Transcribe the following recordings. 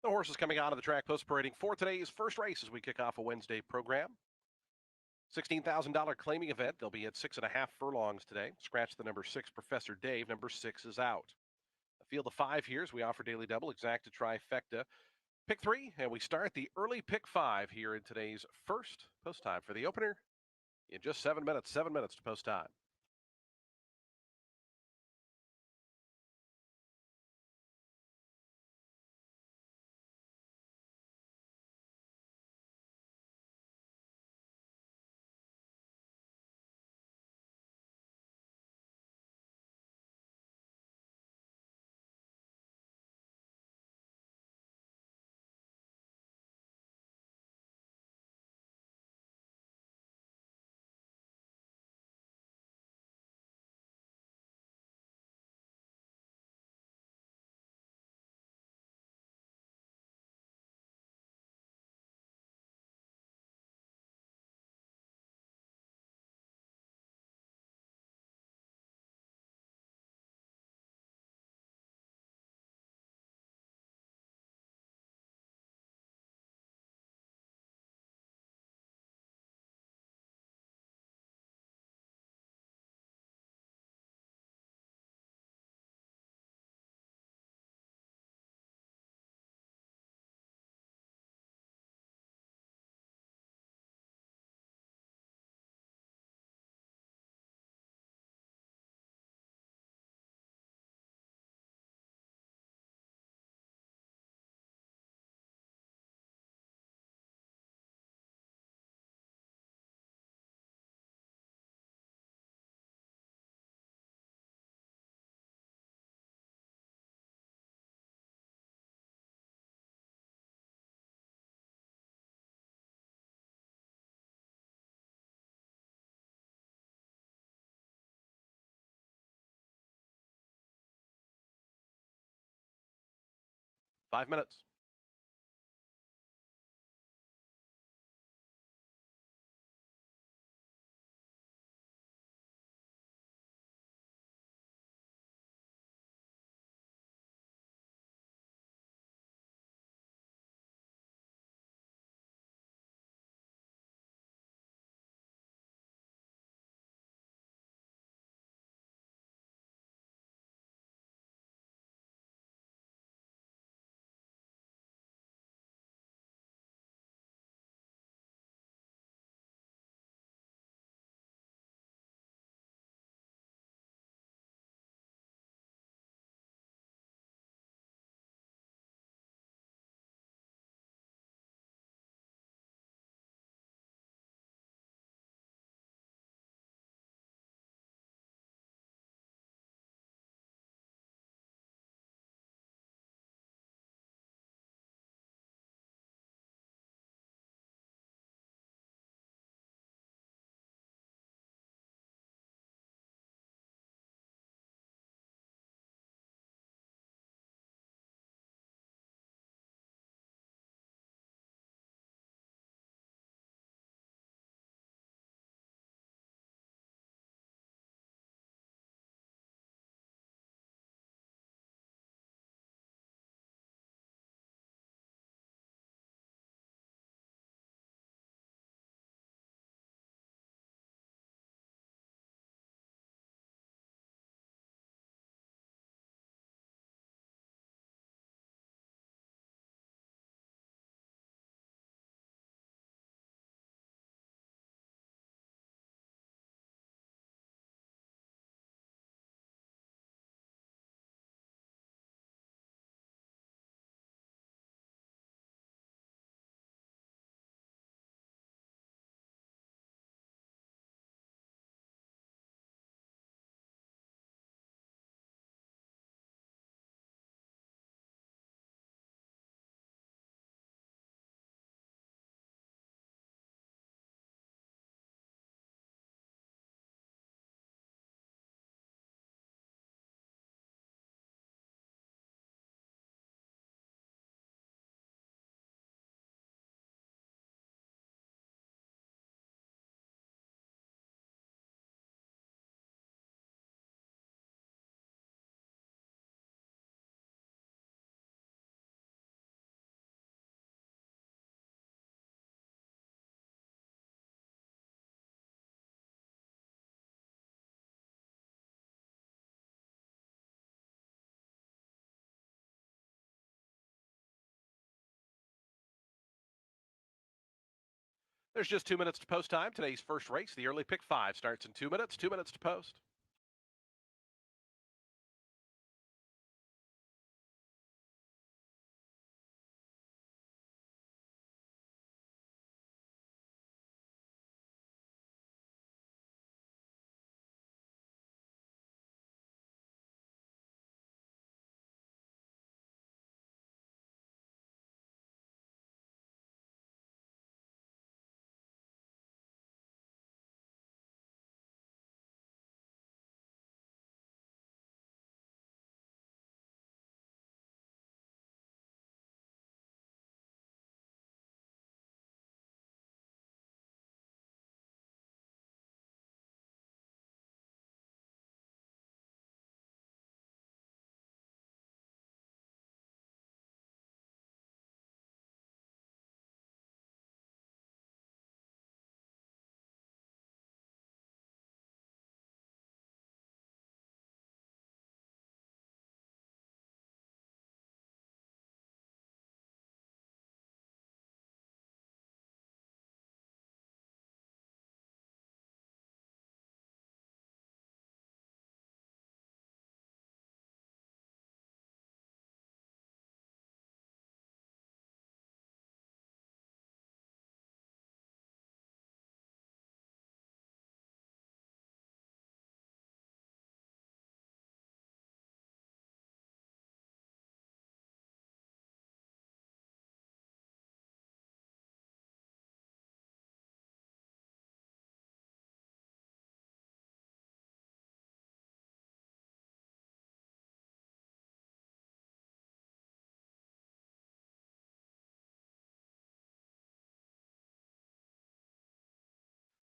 The horses coming out of the track post parading for today's first race as we kick off a Wednesday program. $16,000 claiming event. They'll be at 6.5 furlongs today. Scratch the number 6, Professor Dave. Number 6 is out. A field of 5 here as we offer daily double, exacta, trifecta. Pick 3, and we start the early pick 5 here in today's first post time for the opener in just 7 minutes. 7 minutes to post time. Five minutes. There's just 2 minutes to post time. Today's first race, the early pick 5, starts in 2 minutes. 2 minutes to post.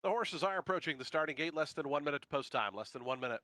The horses are approaching the starting gate. Less than 1 minute to post time. Less than 1 minute.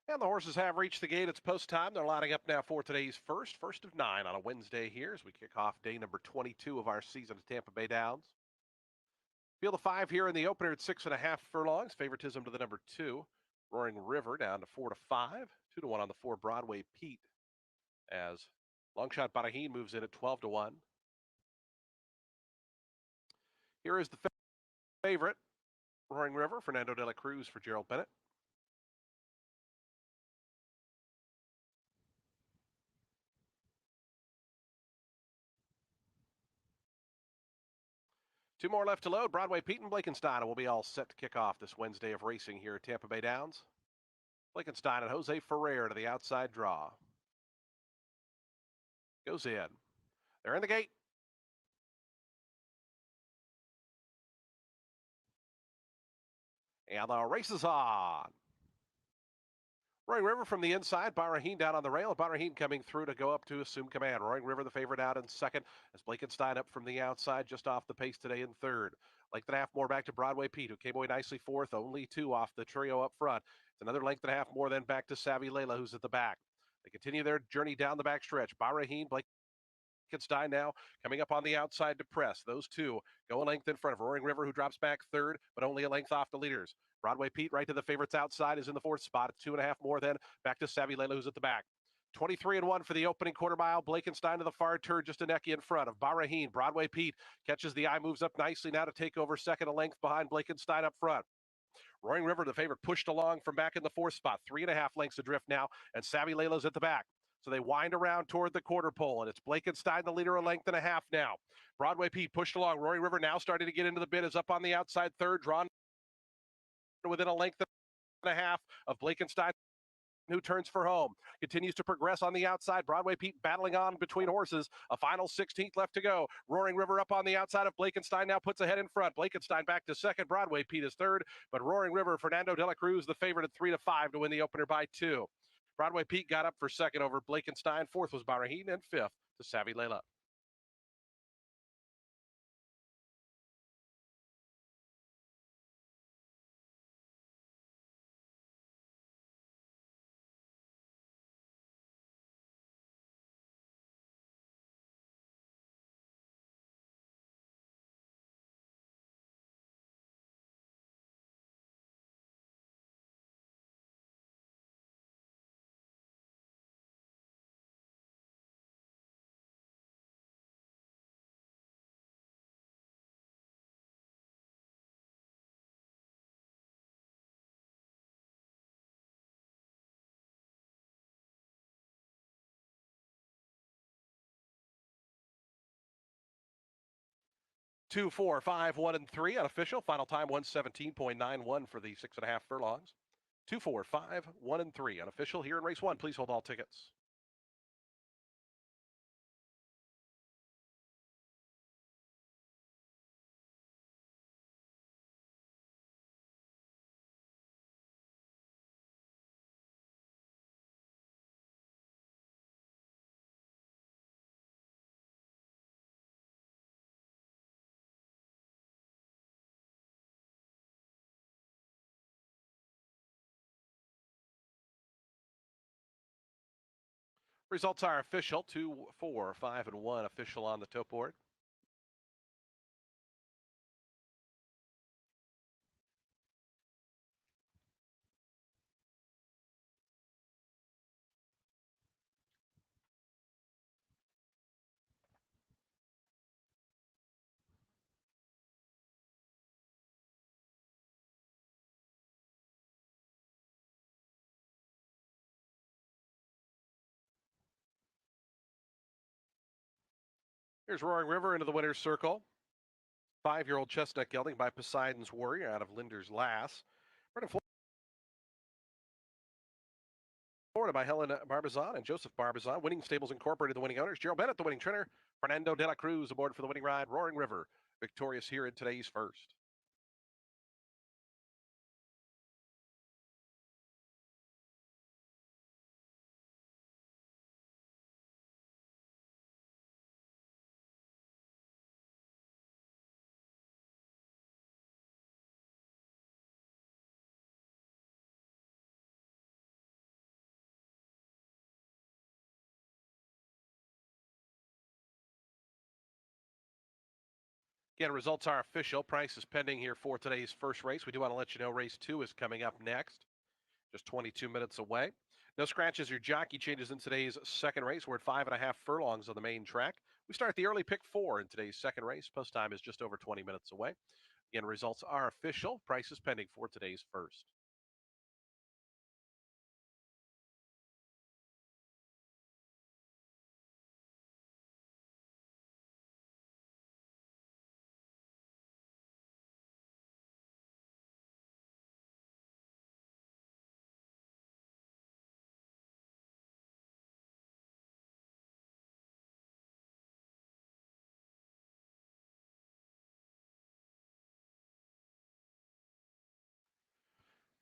And the horses have reached the gate. It's post time. They're lining up now for today's first of 9 on a Wednesday here as we kick off day number 22 of our season at Tampa Bay Downs. Field of 5 here in the opener at 6.5 furlongs. Favoritism to the number 2, Roaring River, down to 4-5. 2-1 on the 4, Broadway Pete, as Longshot Badahin moves in at 12-1. Here is the favorite, Roaring River, Fernando de la Cruz for Gerald Bennett. Two more left to load. Broadway Pete and Blakenstein will be all set to kick off this Wednesday of racing here at Tampa Bay Downs. Blakenstein and Jose Ferrer to the outside draw. Goes in. They're in the gate. And the race is on. Roaring River from the inside. Bahrain down on the rail. Bahrain coming through to go up to assume command. Roaring River, the favorite, out in second. As Blakenstein up from the outside, just off the pace today in third. Length and a half more back to Broadway Pete, who came away nicely fourth. Only two off the trio up front. It's another length and a half more then back to Savvy Layla, who's at the back. They continue their journey down the back stretch. Bahrain, Blakenstein now coming up on the outside to press. Those two go a length in front of Roaring River, who drops back third, but only a length off the leaders. Broadway Pete, right to the favorites outside, is in the fourth spot. It's 2.5 more then back to Savvy Layla, who's at the back. 23-1 for the opening quarter mile. Blakenstein to the far turn, just a necky in front of Bahrain. Broadway Pete catches the eye, moves up nicely now to take over second, a length behind Blakenstein up front. Roaring River, the favorite, pushed along from back in the fourth spot. 3.5 lengths adrift now, and Savvy Layla's at the back. So they wind around toward the quarter pole, and it's Blakenstein, the leader, a length and a half now. Broadway Pete pushed along. Roaring River now starting to get into the bid, is up on the outside third, drawn within a length and a half of Blakenstein, who turns for home. Continues to progress on the outside. Broadway Pete battling on between horses. A final 16th left to go. Roaring River up on the outside of Blakenstein now puts ahead in front. Blakenstein back to second. Broadway Pete is third. But Roaring River, Fernando de la Cruz, the favorite at 3-5 to win the opener by 2. Broadway Pete got up for second over Blakenstein. Fourth was Bahrain, and fifth to Savvy Layla. Two, four, five, 1, and 3 unofficial. Final time 117.91 for the 6.5 furlongs. 2, 4, 5, 1, and 3 unofficial here in race 1. Please hold all tickets. Results are official. 2, 4, 5, and 1 official on the tote board. Here's Roaring River into the winner's circle. 5-year-old Chestnut Gelding by Poseidon's Warrior out of Linder's Lass. Bred in Florida by Helen Barbizon and Joseph Barbizon. Winning Stables Incorporated, the winning owners. Gerald Bennett, the winning trainer. Fernando de la Cruz aboard for the winning ride. Roaring River, victorious here in today's first. Again, results are official. Price is pending here for today's first race. We do want to let you know race 2 is coming up next, just 22 minutes away. No scratches or jockey changes in today's second race. We're at 5.5 furlongs on the main track. We start the early pick 4 in today's second race. Post time is just over 20 minutes away. Again, results are official. Price is pending for today's first.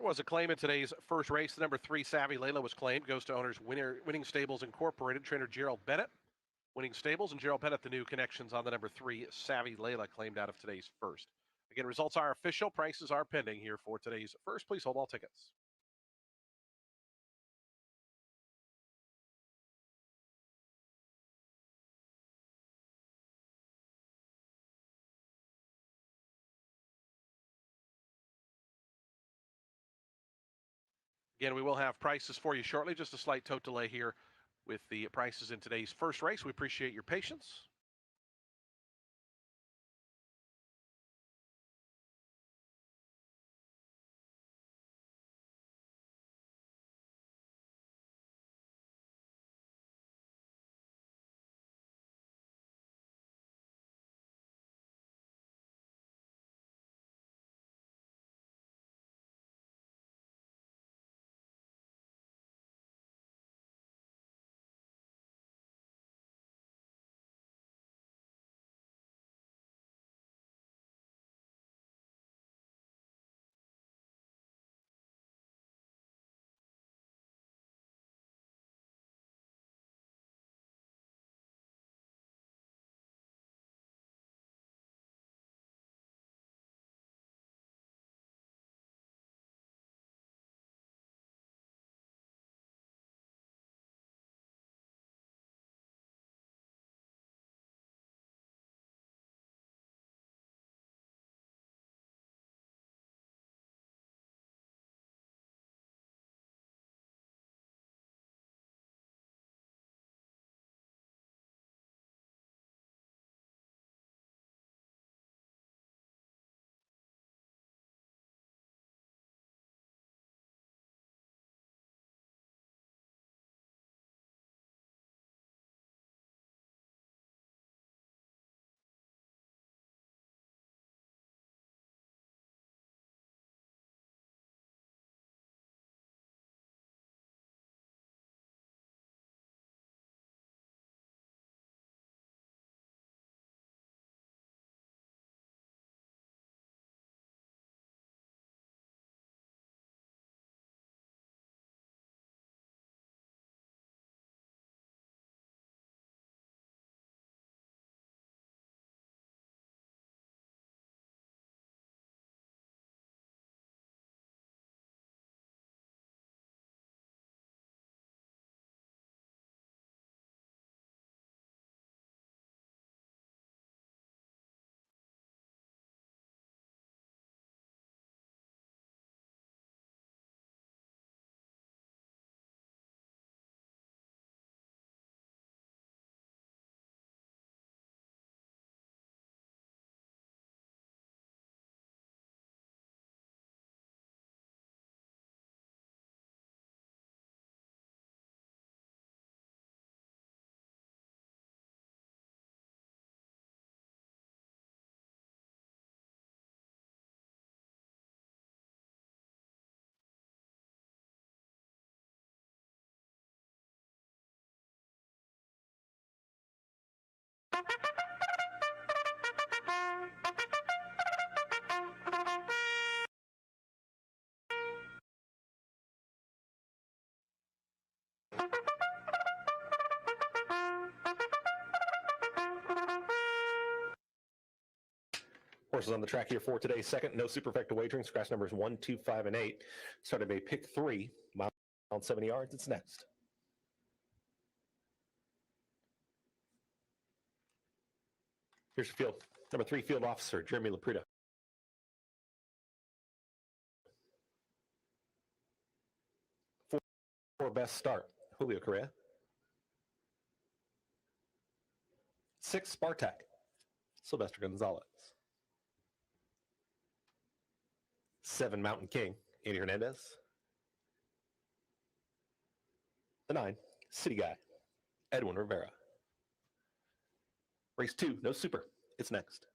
Was a claim in today's first race. The number 3 Savvy Layla was claimed. Goes to owners Winning Stables Incorporated. Trainer Gerald Bennett. Winning Stables and Gerald Bennett, the new connections on the number 3 Savvy Layla, claimed out of today's first. Again, results are official. Prices are pending here for today's first. Please hold all tickets. Again, we will have prices for you shortly. Just a slight tote delay here with the prices in today's first race. We appreciate your patience. Horses on the track here for today's second. No superfecta wagering. Scratch numbers 1, 2, 5, and 8. Started by pick 3. Mile 70 yards. It's next. Here's your field. Number 3 field officer, Jeremy Laprida. 4 best start, Julio Correa. 6 Spartak, Sylvester Gonzalez. 7 Mountain King, Andy Hernandez. The 9 City Guy, Edwin Rivera. Race 2, no super. It's next.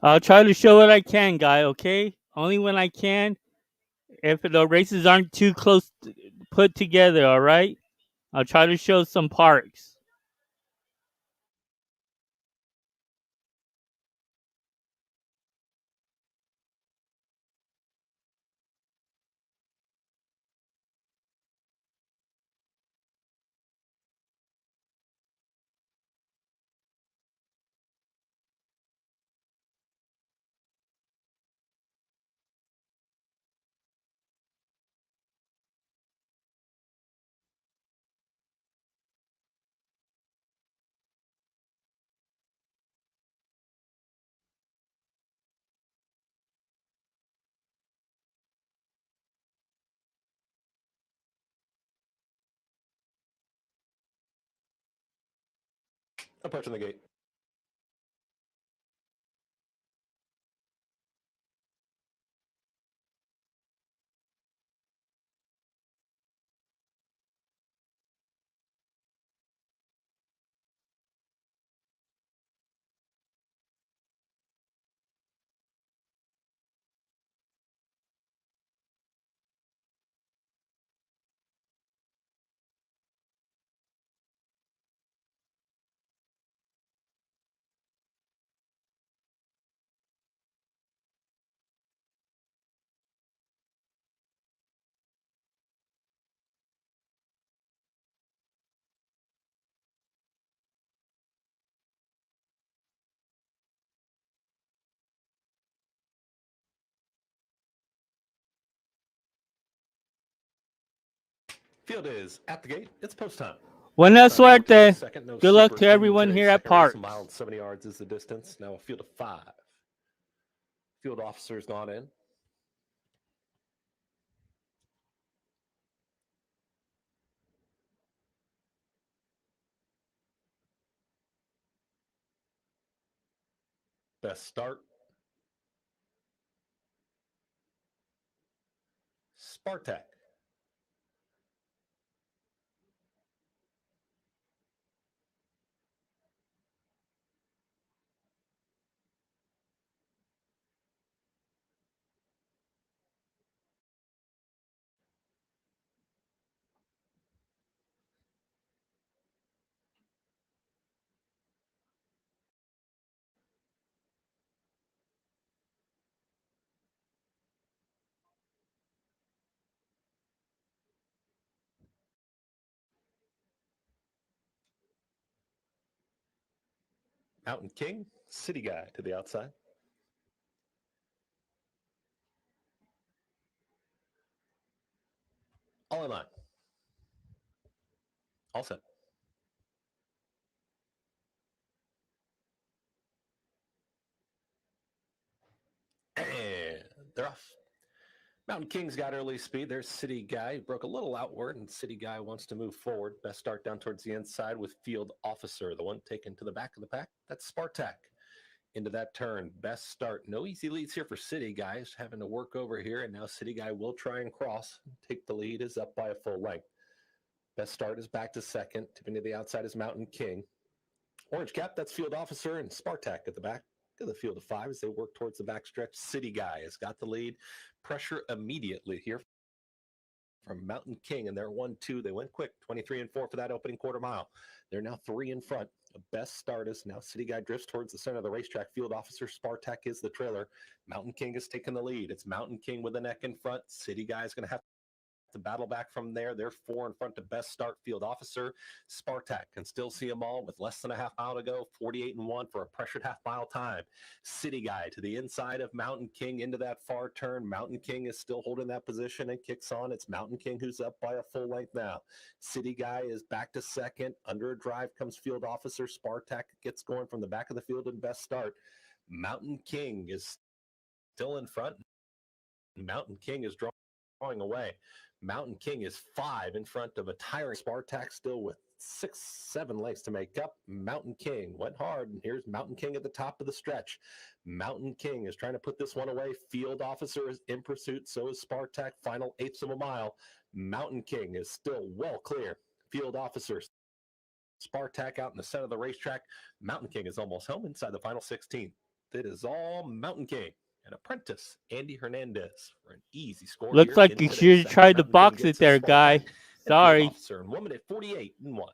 I'll try to show what I can, guy. Okay, only when I can. If the races aren't too close put together, all right. I'll try to show some Parx. Approaching the gate. Field is at the gate. It's post time. Buena suerte. Second, no Good luck super to in everyone today's here at second race. Parx. A mile and 70 yards is the distance. Now a field of 5. Field officers not in. Best start. Spartak. Mountain King. City Guy to the outside. All in line. All set. And they're off. Mountain King's got early speed. There's City Guy. Broke a little outward, and City Guy wants to move forward. Best start down towards the inside with Field Officer, the one taken to the back of the pack. That's Spartak. Into that turn. Best start. No easy leads here for City Guys. Having to work over here, and now City Guy will try and cross. Take the lead. Is up by a full length. Best start is back to second. Tipping to the outside is Mountain King. Orange cap, that's Field Officer, and Spartak at the back of the field of 5 as they work towards the backstretch. City Guy has got the lead. Pressure immediately here from Mountain King, and they're 1-2. They went quick, 23 and 4 for that opening quarter mile. They're now 3 in front. The best start is now City Guy drifts towards the center of the racetrack. Field Officer Spartak is the trailer. Mountain King has taken the lead. It's Mountain King with the neck in front. City Guy is going to have to battle back from there. They're 4 in front to Best Start. Field Officer Spartak can still see them all with less than a half mile to go. 48 and 1 for a pressured half mile time. City Guy to the inside of Mountain King into that far turn. Mountain King is still holding that position and kicks on. It's Mountain King who's up by a full length now. City Guy is back to second. Under a drive comes Field Officer Spartak. Gets going from the back of the field in Best Start. Mountain King is still in front. Mountain King is drawing away. Mountain King is 5 in front of a tiring Spartak, still with 6-7 lengths to make up. Mountain King went hard, and here's Mountain King at the top of the stretch. Mountain King is trying to put this one away. Field Officer is in pursuit, so is Spartak. Final eighths of a mile. Mountain King is still well clear. Field Officer Spartak out in the center of the racetrack. Mountain King is almost home inside the final 16. It is all Mountain King and apprentice Andy Hernandez for an easy score Looks here like in you today's should have second. tried to Mountain King box gets it there, his small guy. guy and field Sorry. officer in 1 minute 48-1.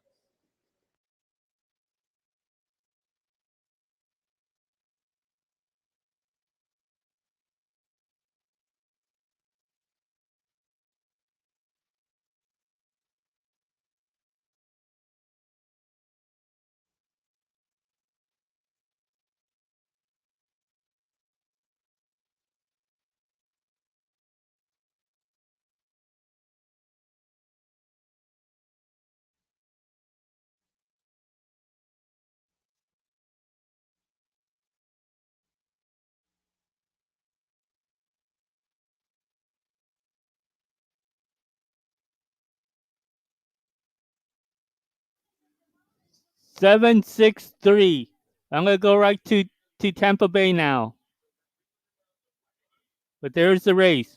Seven, 6, 3. I'm gonna go right to Tampa Bay now. But there's the race.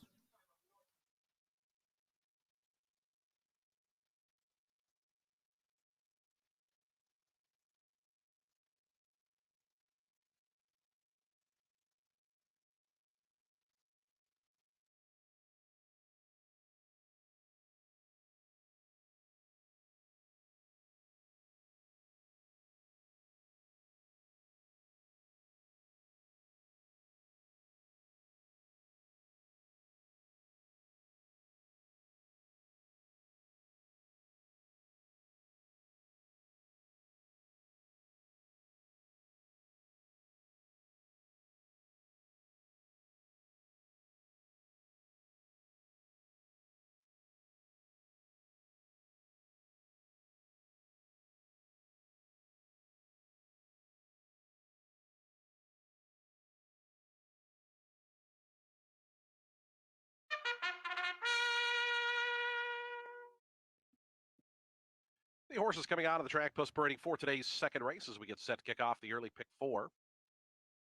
The horses coming out of the track post parading for today's second race as we get set to kick off the early pick 4.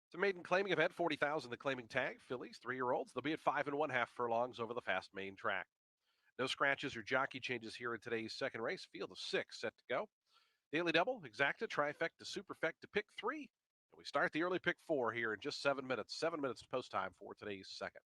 It's a maiden claiming event, 40,000 the claiming tag. Fillies, 3-year-olds. They'll be at 5 1/2 furlongs over the fast main track. No scratches or jockey changes here in today's second race. Field of 6 set to go. Daily double, exacta, trifecta, superfecta to pick 3. And we start the early pick 4 here in just 7 minutes. 7 minutes post time for today's second.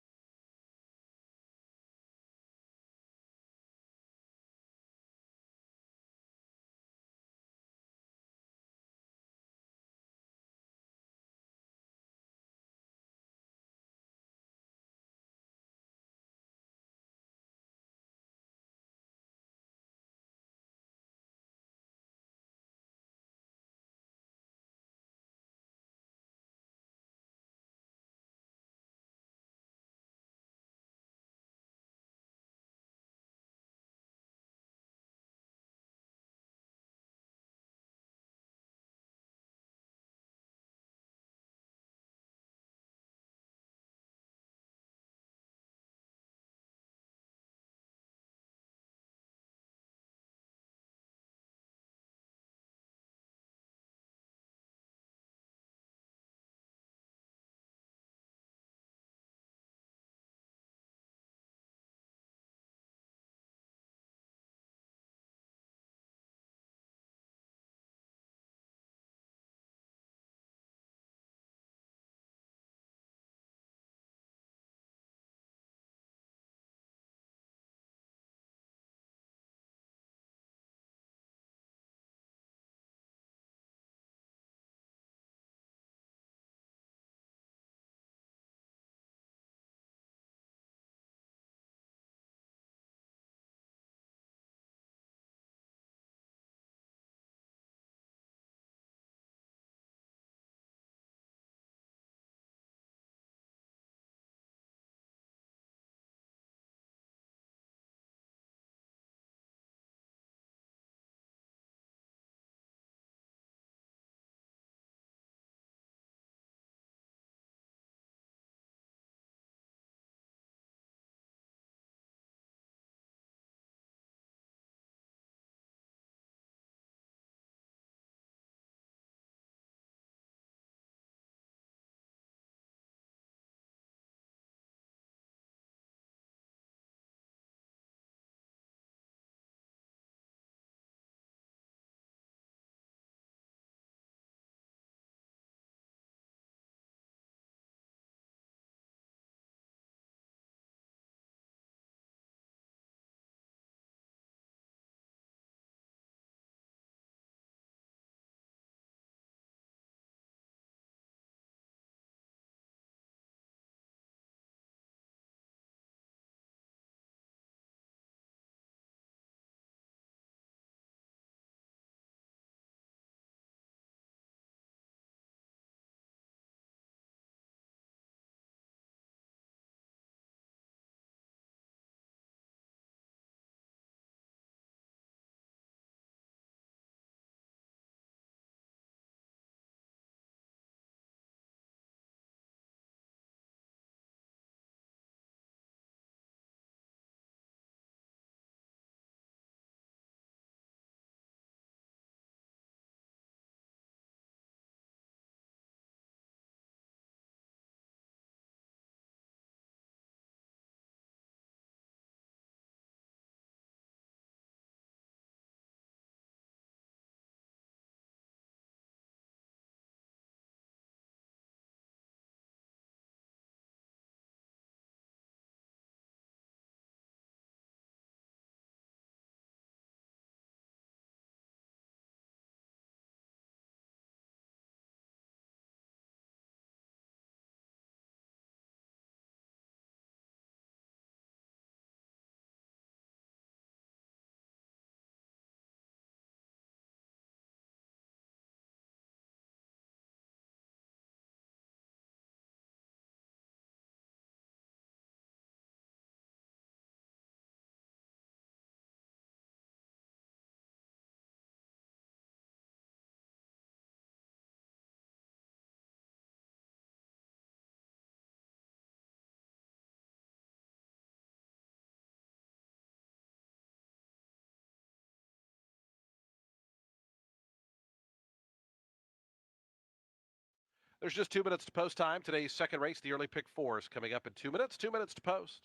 There's just 2 minutes to post time. Today's second race, the early pick 4, is coming up in 2 minutes. 2 minutes to post.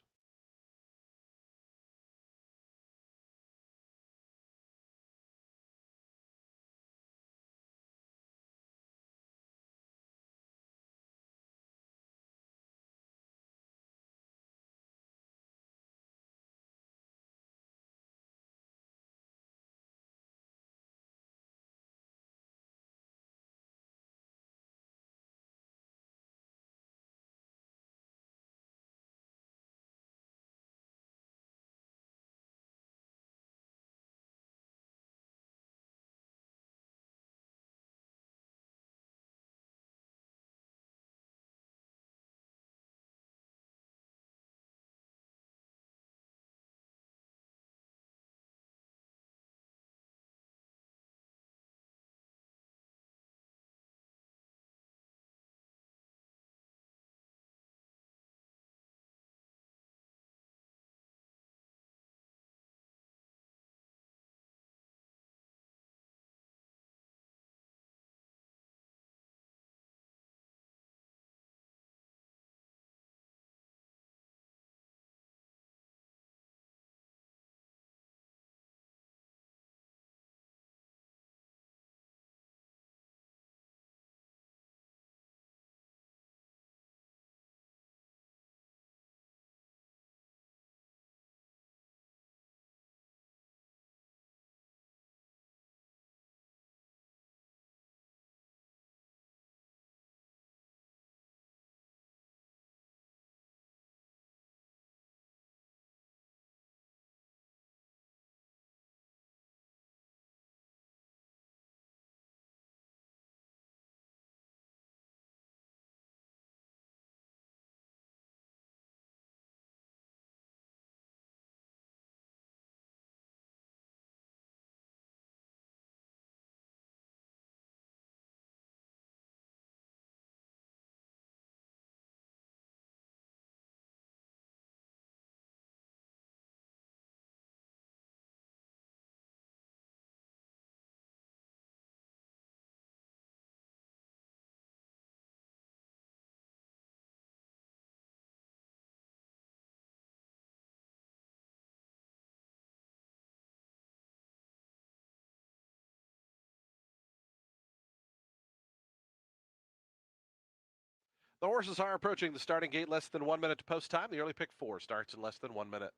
The horses are approaching the starting gate. Less than 1 minute to post time. The early pick 4 starts in less than 1 minute.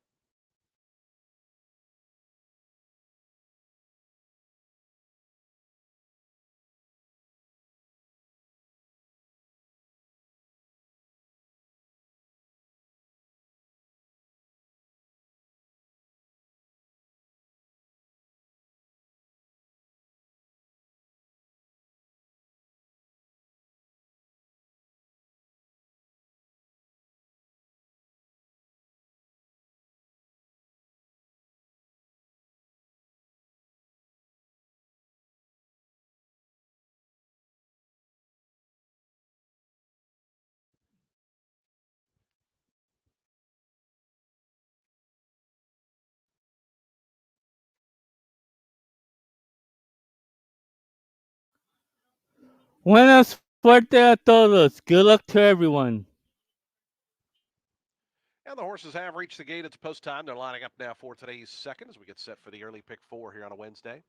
Buenas suerte a todos. Good luck to everyone. And the horses have reached the gate. It's post time. They're lining up now for today's second as we get set for the early pick 4 here on a Wednesday.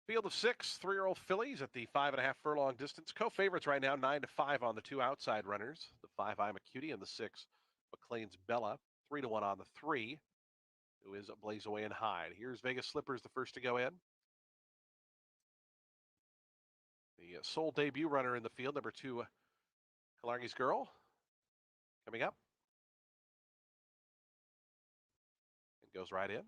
Field of 6 3-year-old fillies at the 5.5 furlong distance. Co-favorites right now, 9-5 on the 2 outside runners. The 5 I'm a Cutie and the 6 McLean's Bella. 3-1 on the 3, who is Blaze Away and Hyde. Here's Vegas Slippers, the first to go in. The sole debut runner in the field, number 2, Kalargi's Girl, coming up. And goes right in.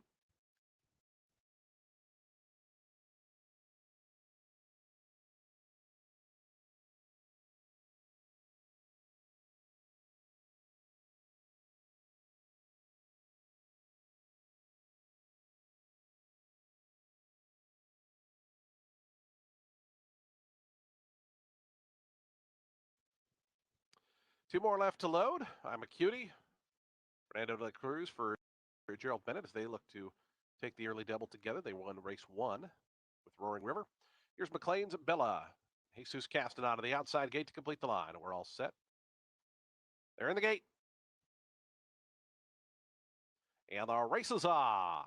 Two more left to load. I'm a Cutie. Fernando de la Cruz for Gerald Bennett as they look to take the early double together. They won race 1 with Roaring River. Here's McLean's Bella. Jesus Castaneda to the outside gate to complete the line. We're all set. They're in the gate. And the race is on.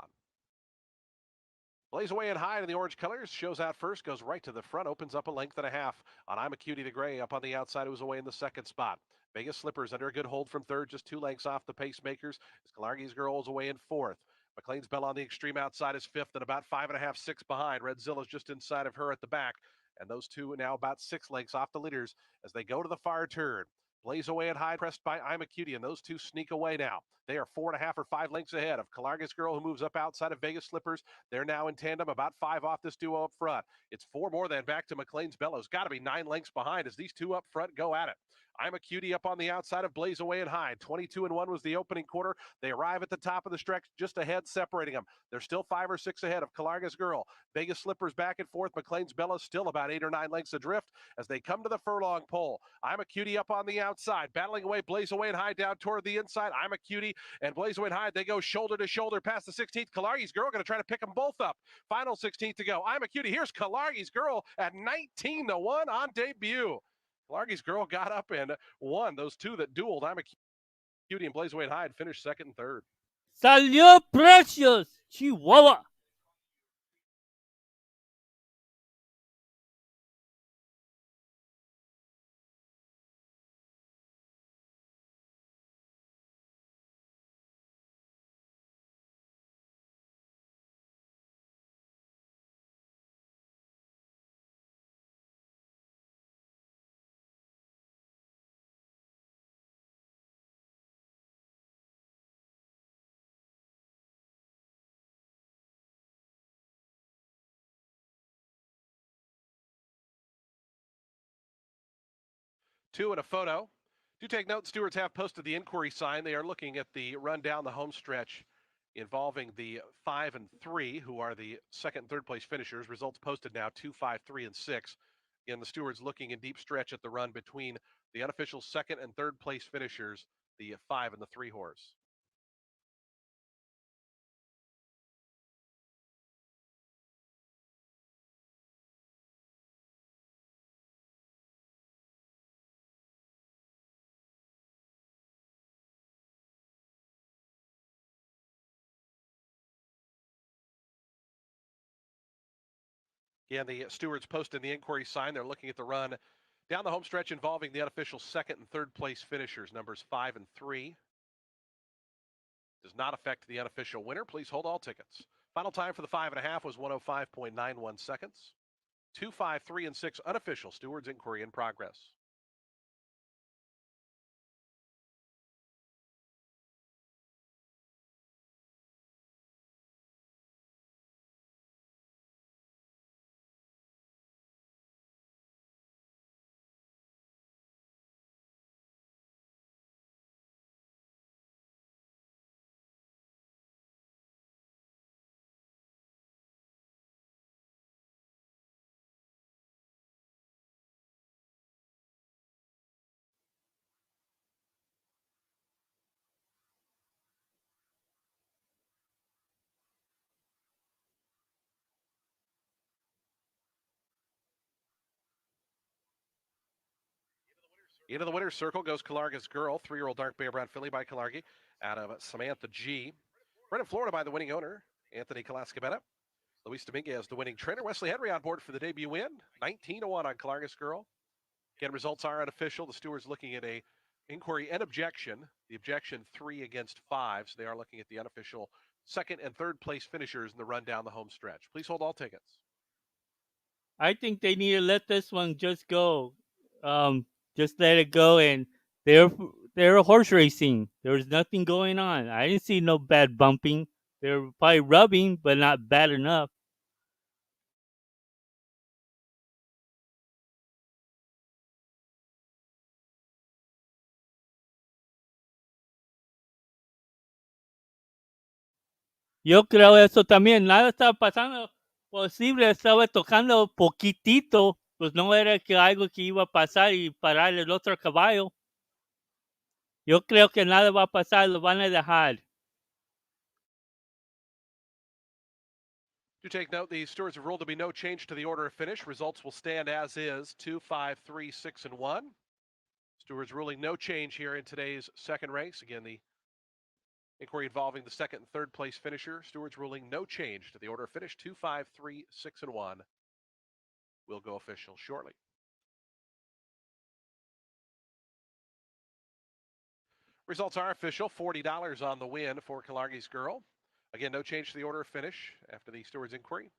Blaze away and hide in the orange colors. Shows out first, goes right to the front, opens up a length and a half. On I'm a Cutie the Gray up on the outside, who was away in the second spot. Vegas Slippers under a good hold from third, just 2 lengths off the pacemakers. Skalargi's Girl is away in fourth. McLean's Bell on the extreme outside is fifth and about 5.5, 6 behind. Red Zilla's just inside of her at the back. And those two are now about 6 lengths off the leaders as they go to the far turn. Blaze away and hide, pressed by I'm a Cutie, and those two sneak away now. They are 4.5 or 5 lengths ahead of Calargas Girl, who moves up outside of Vegas Slippers. They're now in tandem, about 5 off this duo up front. It's 4 more than back to McLean's Bellows. Got to be 9 lengths behind as these two up front go at it. I'm a Cutie up on the outside of Blaze Away and Hide. 22-1 was the opening quarter. They arrive at the top of the stretch, just ahead, separating them. They're still 5 or 6 ahead of Calargas Girl. Vegas Slippers back and forth. McLean's Bellows still about 8 or 9 lengths adrift as they come to the furlong pole. I'm a Cutie up on the outside, battling away. Blaze Away and Hide down toward the inside. I'm a Cutie and Blaze Away and Hide. They go shoulder to shoulder past the 16th. Calargi's Girl going to try to pick them both up. Final 16th to go. I'm a Cutie. Here's Calargi's Girl at 19-1 on debut. Calargi's Girl got up and won those two that dueled. I'm a Cutie and Blaze Away and Hide finished second and third. Salió Precious, Chihuahua. Two in a photo. Do take note, stewards have posted the inquiry sign. They are looking at the run down the home stretch involving the 5 and 3, who are the second and third place finishers. Results posted now 2, 5, 3, and 6. Again, the stewards looking in deep stretch at the run between the unofficial second and third place finishers, the 5 and the 3 horse. Again, the stewards posted the inquiry sign. They're looking at the run down the home stretch involving the unofficial second and third place finishers, numbers 5 and 3. Does not affect the unofficial winner. Please hold all tickets. Final time for the 5.5 was 105.91 seconds. 2, 5, 3, and 6 unofficial. Stewards inquiry in progress. Into the winner's circle goes Calargas Girl, 3-year-old dark bear brown filly by Calargi out of Samantha G. Bred in Florida by the winning owner, Anthony Calascabetta. Luis Dominguez, the winning trainer. Wesley Henry on board for the debut win. 19-1 on Calargas Girl. Again, results are unofficial. The stewards looking at a inquiry and objection. The objection 3 against 5. So they are looking at the unofficial second and third place finishers in the run down the home stretch. Please hold all tickets. I think they need to let this one just go. Just let it go, and they're horse racing. There was nothing going on. I didn't see no bad bumping. They were probably rubbing, but not bad enough. Yo creo eso también. Nada estaba pasando. Posible, estaba tocando poquitito. Pues no era que algo que iba a pasar y parar el otro caballo. Yo creo que nada va a pasar. Lo van a dejar. Do take note, the stewards have ruled to be no change to the order of finish. Results will stand as is, 2, 5, 3, 6, and 1. Stewards ruling no change here in today's second race. Again, the inquiry involving the second and third place finisher. Stewards ruling no change to the order of finish, 2, 5, 3, 6, and 1. Will go official shortly. Results are official. $40 on the win for Killarney's Girl. Again, no change to the order of finish after the steward's inquiry.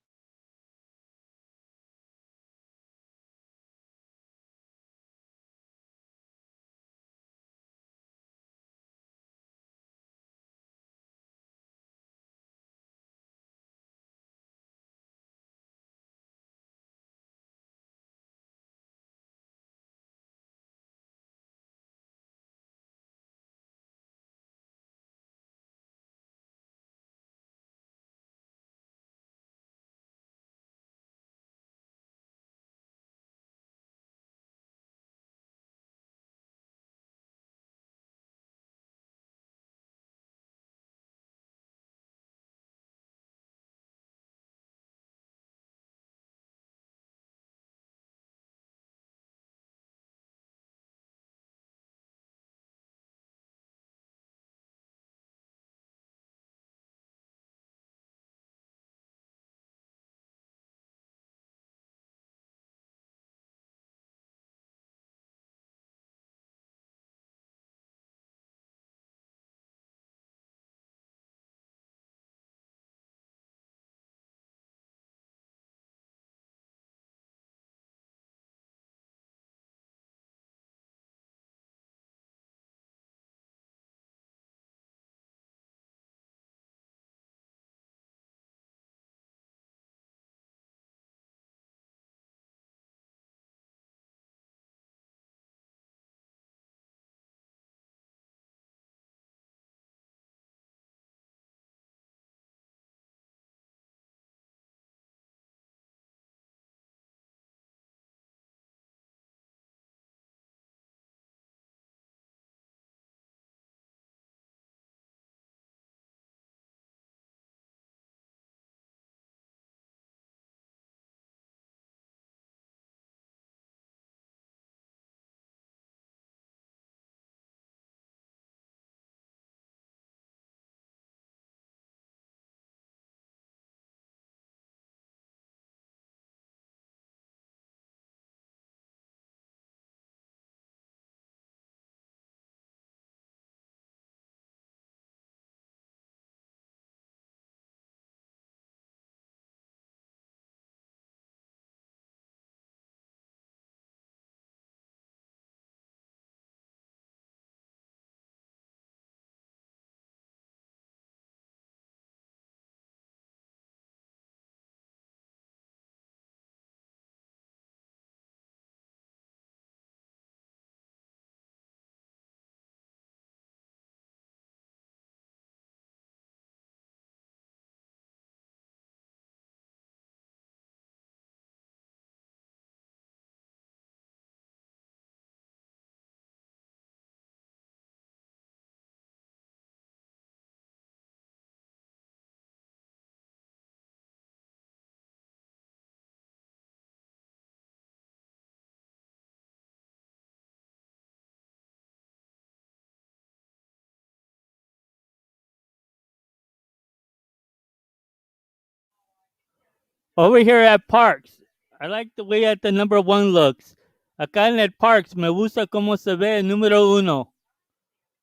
Over here at Parx, I like the way that the number 1 looks. Acá en el Parx, me gusta cómo se ve el número 1.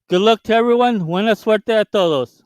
Good luck to everyone. Buena suerte a todos.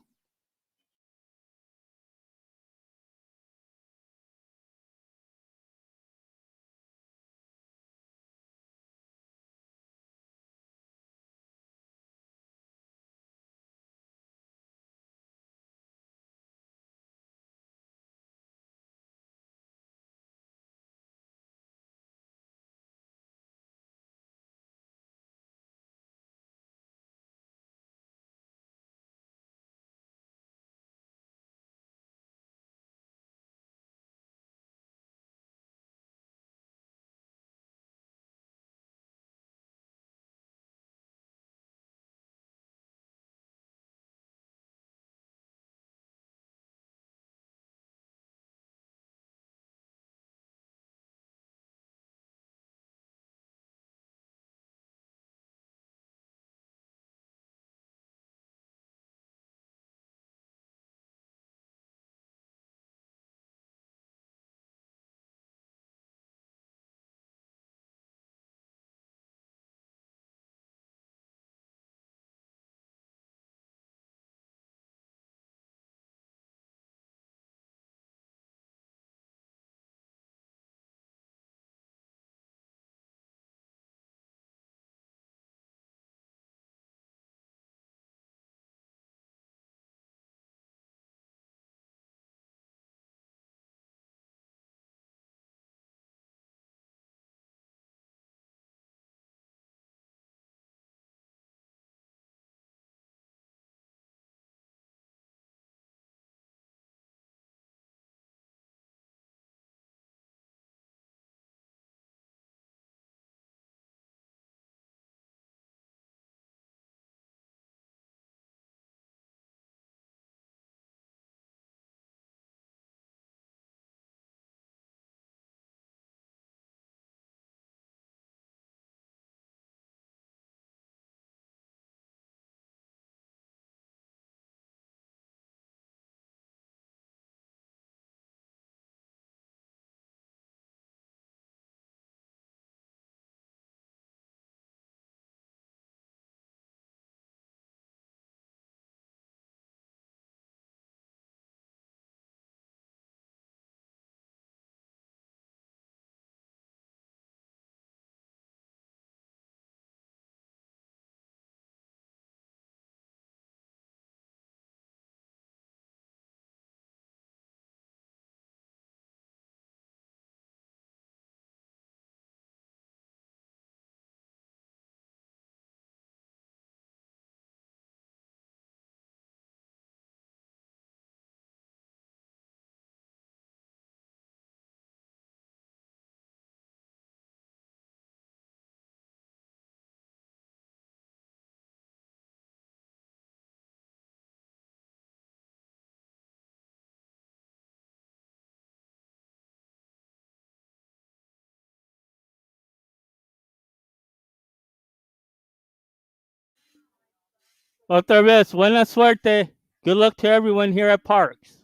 Otra vez, buena suerte. Good luck to everyone here at Parx.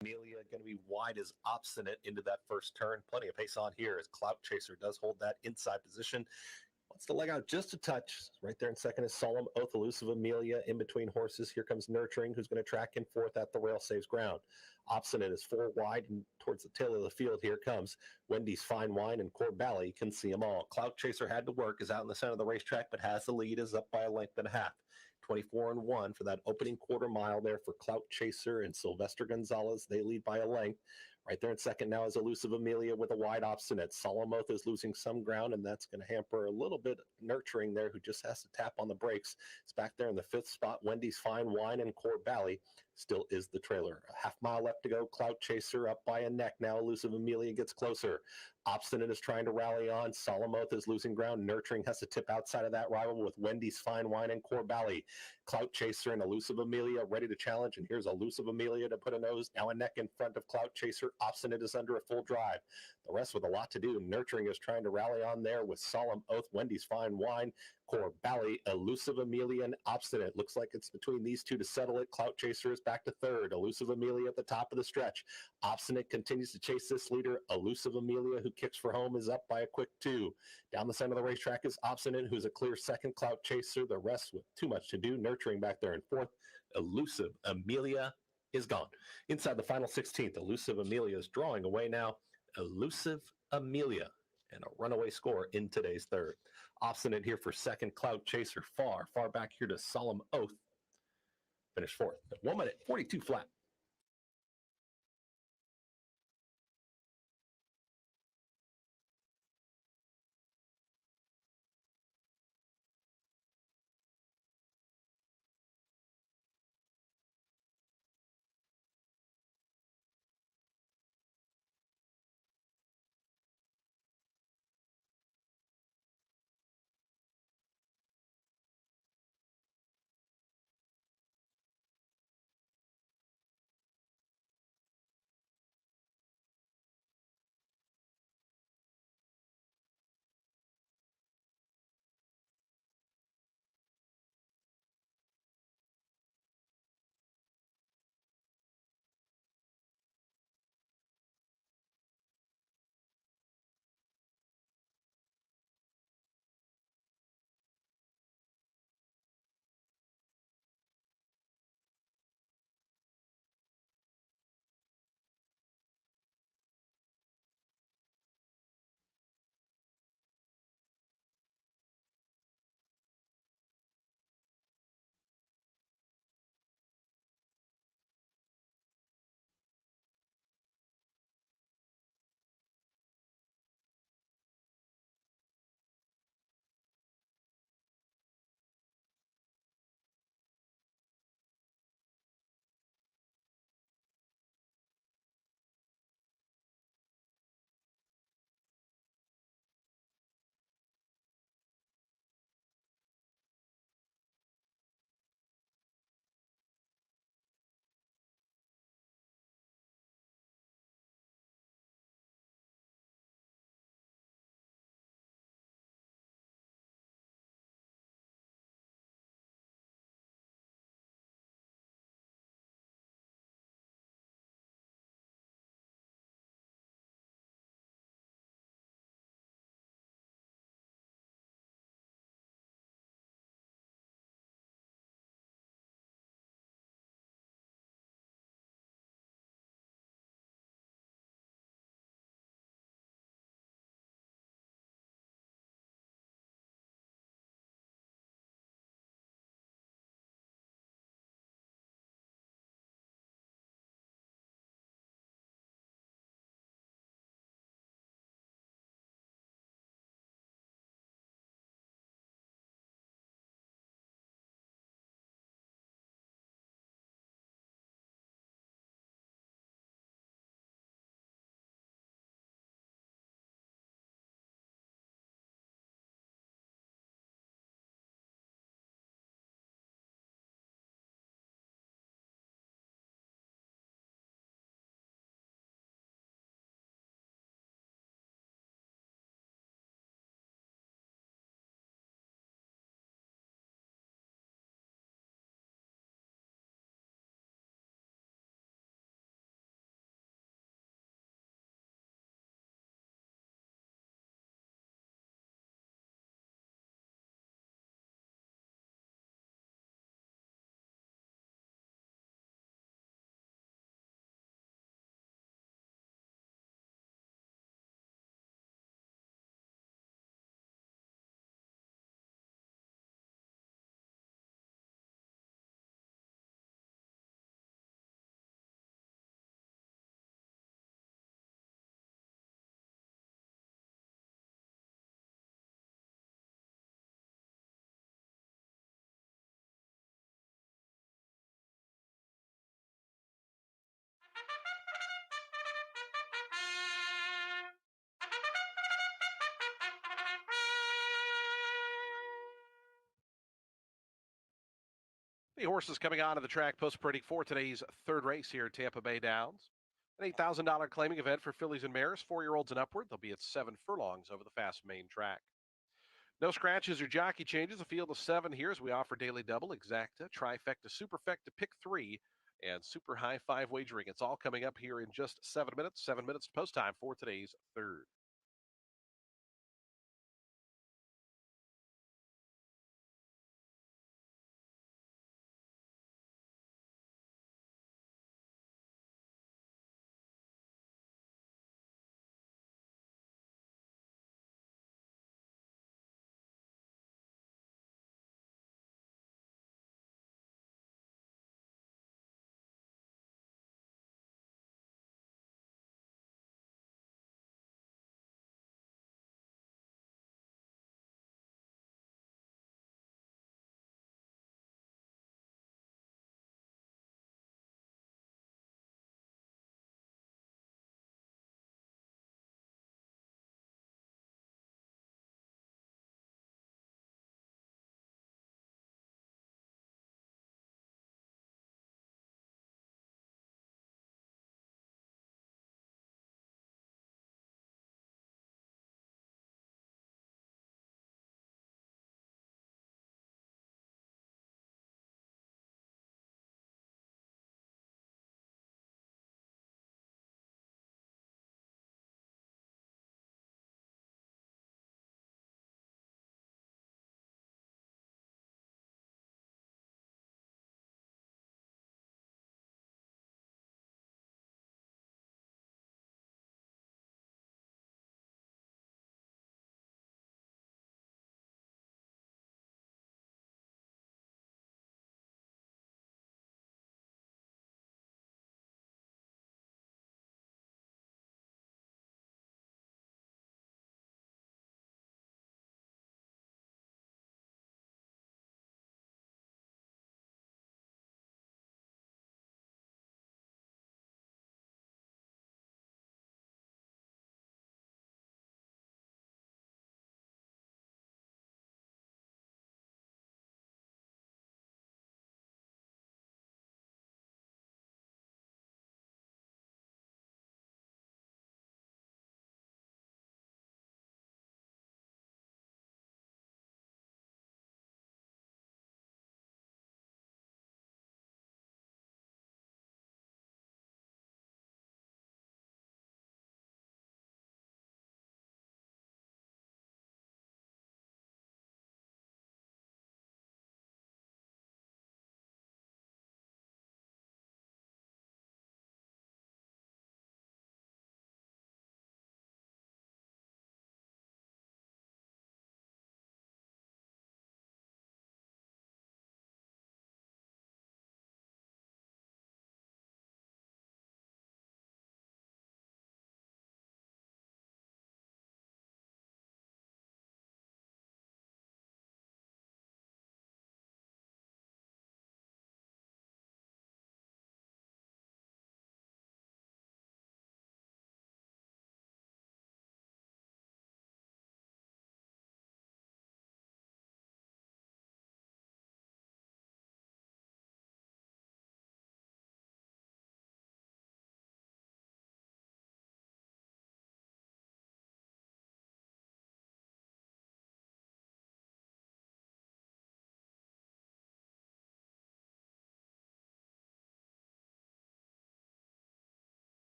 Amelia going to be wide as Obstinate into that first turn. Plenty of pace on here as Clout Chaser does hold that inside position. Wants to leg out just a touch. Right there in second is Solemn Oath, Elusive Amelia in between horses. Here comes Nurturing, who's going to track in fourth at the rail, saves ground. Obstinate is four wide and towards the tail of the field. Here comes Wendy's Fine Wine and Core Valley can see them all. Clout Chaser had to work, is out in the center of the racetrack, but has the lead, is up by a length and a half. 24-1 for that opening quarter mile there for Clout Chaser and Sylvester Gonzalez. They lead by a length. Right there in second now is Elusive Amelia with a wide Obstinate. Solemn Oath is losing some ground, and that's going to hamper a little bit Nurturing there, who just has to tap on the brakes. It's back there in the fifth spot. Wendy's Fine Wine and Core Valley still is the trailer. A half mile left to go. Clout Chaser up by a neck now. Elusive Amelia gets closer. Obstinate is trying to rally on. Solemn Oath is losing ground. Nurturing has to tip outside of that rival with Wendy's Fine Wine and Core Valley. Clout Chaser and Elusive Amelia ready to challenge, and here's Elusive Amelia to put a nose, now a neck in front of Clout Chaser. Obstinate is under a full drive. The rest with a lot to do. Nurturing is trying to rally on there with Solemn Oath, Wendy's Fine Wine, Core Valley, Elusive Amelia, and Obstinate. Looks like it's between these two to settle it. Clout Chaser is back to third. Elusive Amelia at the top of the stretch. Obstinate continues to chase this leader. Elusive Amelia, who kicks for home, is up by a quick two. Down the center of the racetrack is Obstinate, who's a clear second. Clout Chaser, the rest with too much to do. Nurturing back there in fourth. Elusive Amelia is gone. Inside the final 16th, Elusive Amelia is drawing away now. Elusive Amelia and a runaway score in today's third. Obstinate here for second. Cloud Chaser far back here to Solemn Oath. Finished fourth. 1 minute 42 flat. The horses coming onto the track post parading for today's third race here at Tampa Bay Downs. An $8,000 claiming event for fillies and mares, 4-year-olds and upward. They'll be at 7 furlongs over the fast main track. No scratches or jockey changes. A field of 7 here as we offer daily double, exacta, trifecta, superfecta, pick 3, and super high 5 wagering. It's all coming up here in just 7 minutes. 7 minutes to post time for today's third.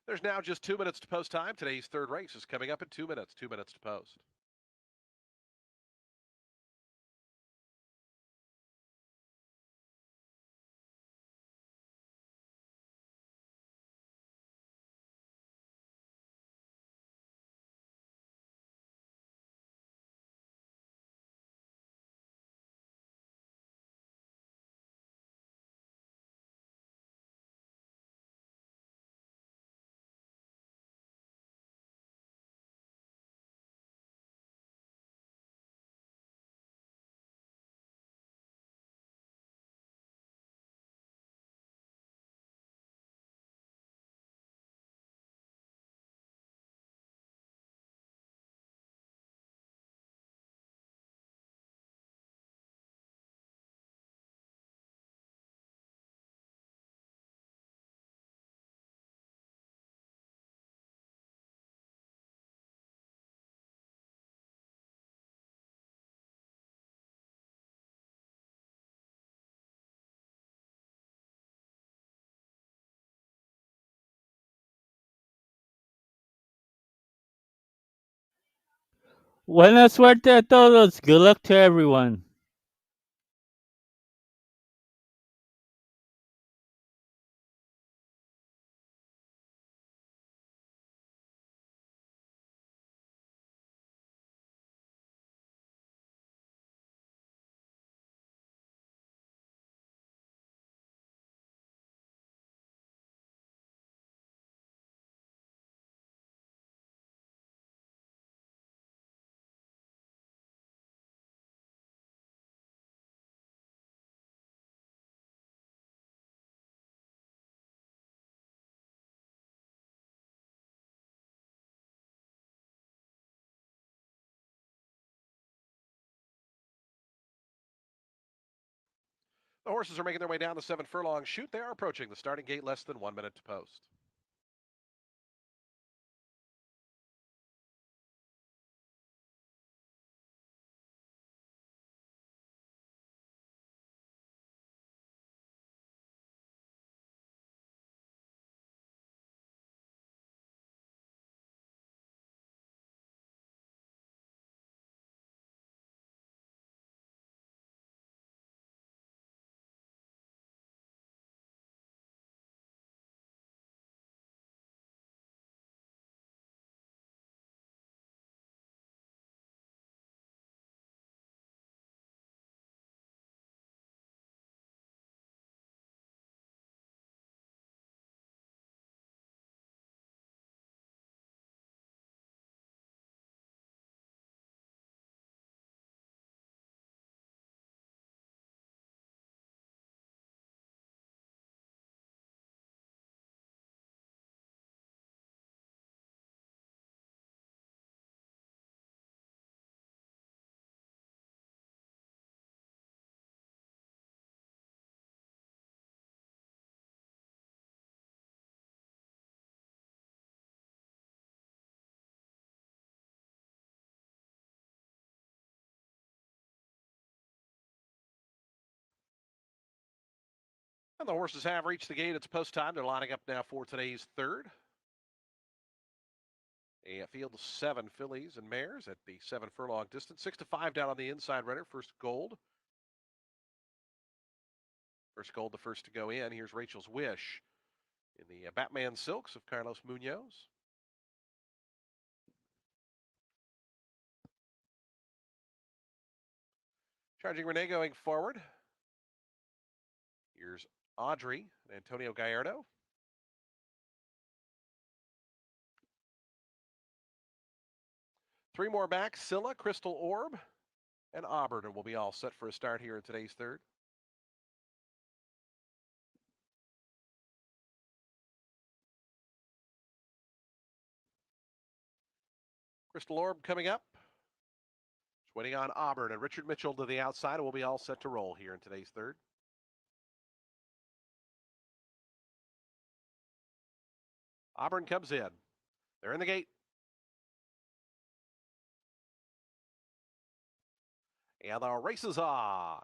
There's now just 2 minutes to post time. Today's third race is coming up in 2 minutes. 2 minutes to post. Buena suerte a todos. Good luck to everyone. The horses are making their way down the 7 furlong chute. They are approaching the starting gate, less than 1 minute to post. And the horses have reached the gate. It's post time. They're lining up now for today's third. A field of 7 fillies and mares at the 7 furlong distance. 6 to 5 down on the inside runner. First gold. First gold, the first to go in. Here's Rachel's Wish in the Batman Silks of Carlos Munoz. Charging Renee going forward. Here's Audrey and Antonio Gallardo. Three more back, Scylla, Crystal Orb, and Auburn, and we'll be all set for a start here in today's third. Crystal Orb coming up. Just waiting on Auburn and Richard Mitchell to the outside, and we'll be all set to roll here in today's third. Auburn comes in. They're in the gate. And the race is on.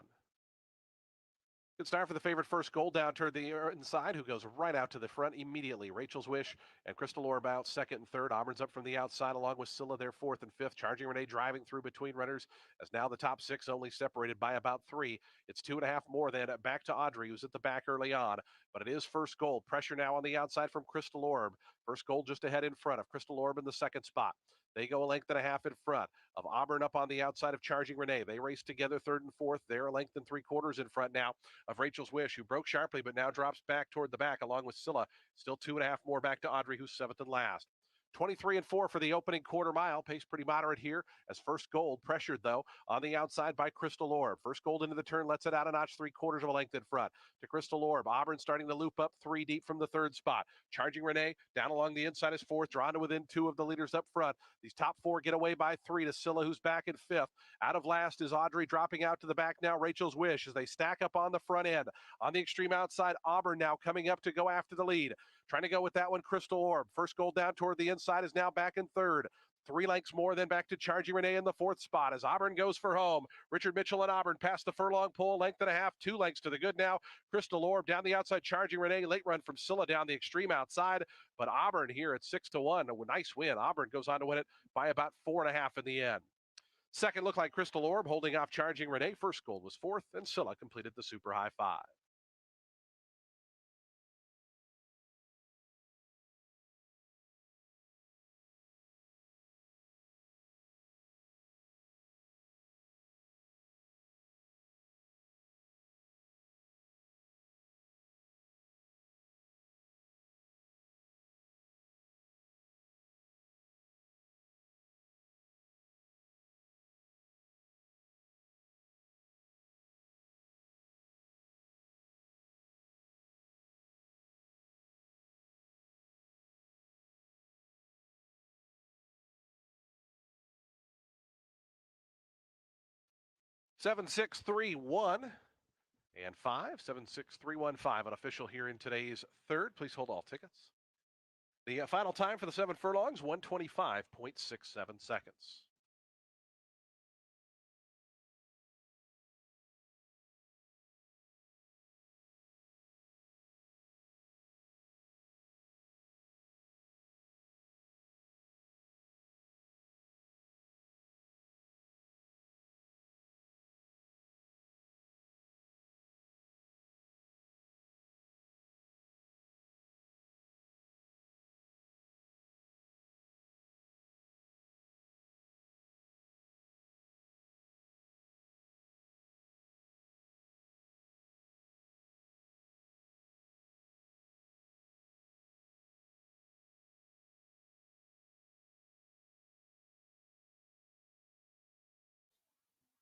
Good start for the favorite first goal down toward the inside, who goes right out to the front immediately. Rachel's Wish and Crystal Orb out second and third. Auburn's up from the outside along with Scylla there fourth and fifth. Charging Renee driving through between runners as now the top six only separated by about three. It's 2.5 more than back to Audrey, who's at the back early on. But it is first goal. Pressure now on the outside from Crystal Orb. First goal just ahead in front of Crystal Orb in the second spot. They go a length and a half in front of Auburn up on the outside of Charging Renee. They race together third and fourth. They're a length and 3/4 in front now of Rachel's Wish, who broke sharply but now drops back toward the back along with Scylla. Still 2.5 more back to Audrey, who's seventh and last. 23 and 4 for the opening quarter mile. Pace pretty moderate here as first gold pressured, though, on the outside by Crystal Orb. First gold into the turn, lets it out a notch, 3/4 of a length in front to Crystal Orb. Auburn starting to loop up three deep from the third spot. Charging Renee down along the inside is fourth, drawn to within two of the leaders up front. These top four get away by three to Scylla, who's back in fifth. Out of last is Audrey dropping out to the back now. Rachel's Wish as they stack up on the front end. On the extreme outside, Auburn now coming up to go after the lead. Trying to go with that one, Crystal Orb. First goal down toward the inside is now back in third. 3 lengths more than back to Charging Renee in the fourth spot as Auburn goes for home. Richard Mitchell and Auburn past the furlong pole, length and a half, 2 lengths to the good now. Crystal Orb down the outside, Charging Renee. Late run from Scylla down the extreme outside, but Auburn here at 6-1. A nice win. Auburn goes on to win it by about 4.5 in the end. Second looked like Crystal Orb holding off Charging Renee. First gold was fourth, and Scylla completed the super high five. Seven, 6, 3, 1, and 5. 7, 6, 3, 1, 5. Unofficial here in today's third. Please hold all tickets. The final time for the 7 furlongs, 1:25.67 seconds.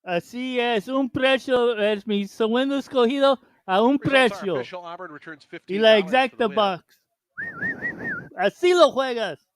Así es, un precio es mi segundo escogido a un Results are precio. official. Auburn returns Y la $15 for the exacta win. box. Así lo juegas.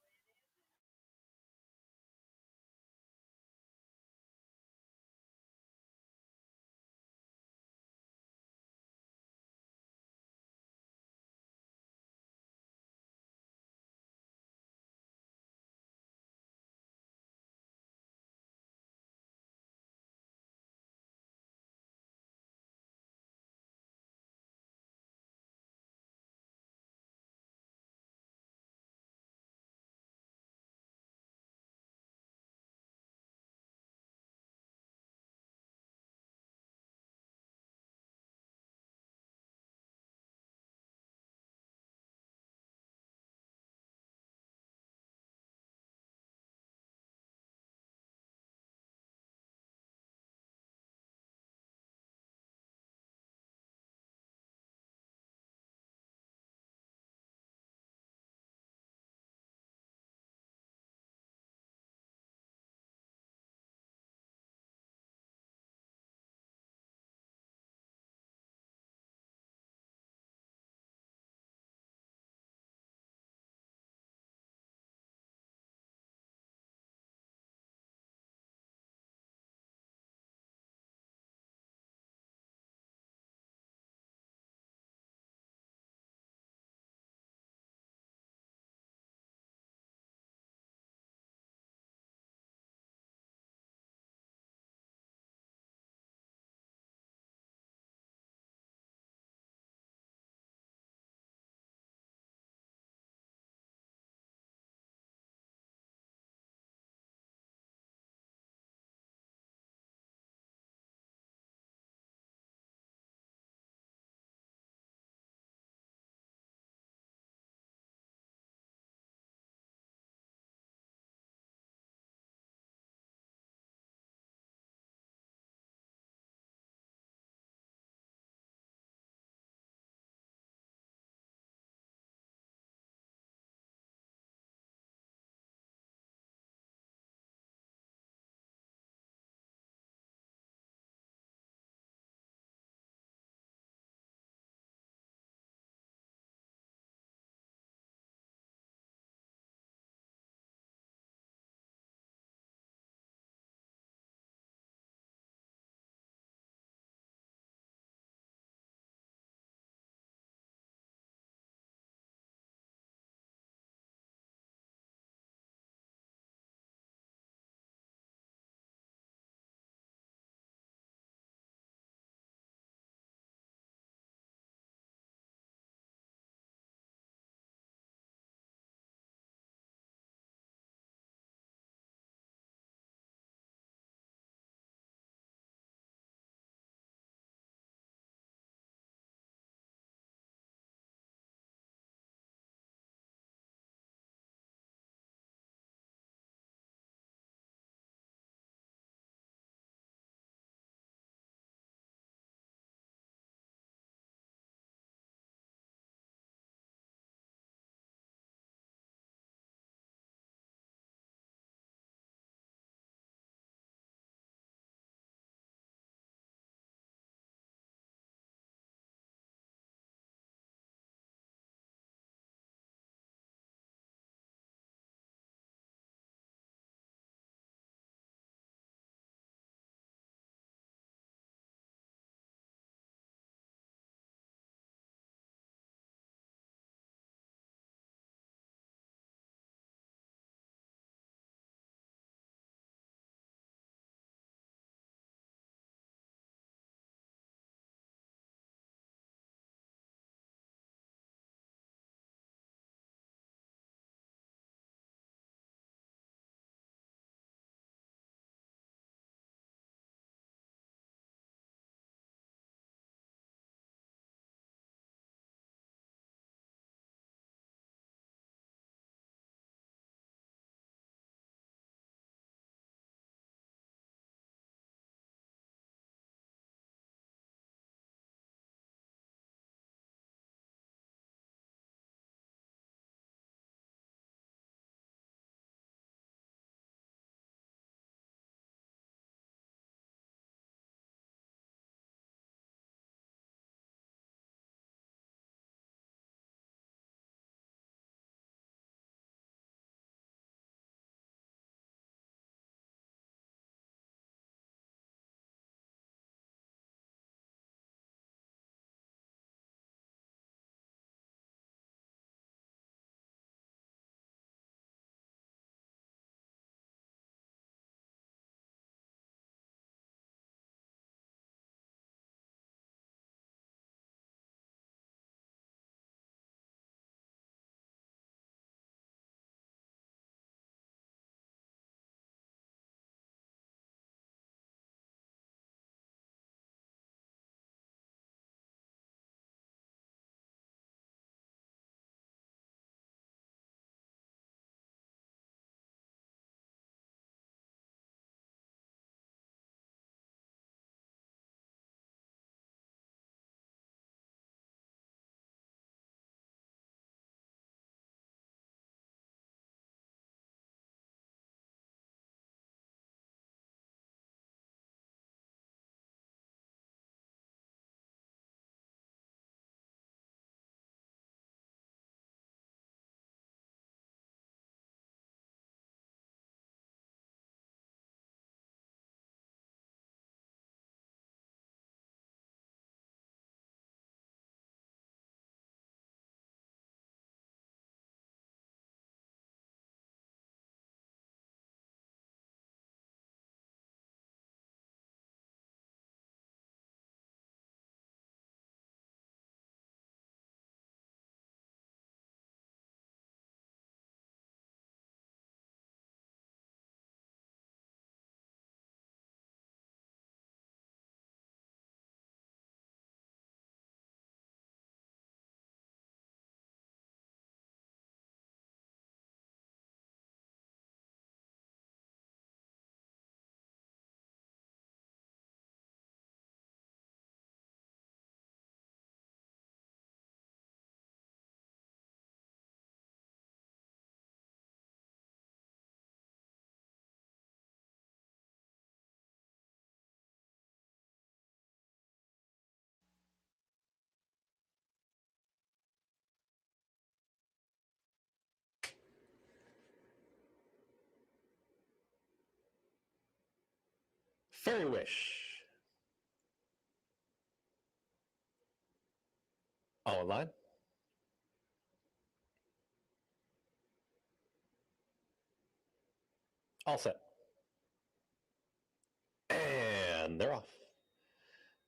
Fairy Wish. All online. All set. And they're off.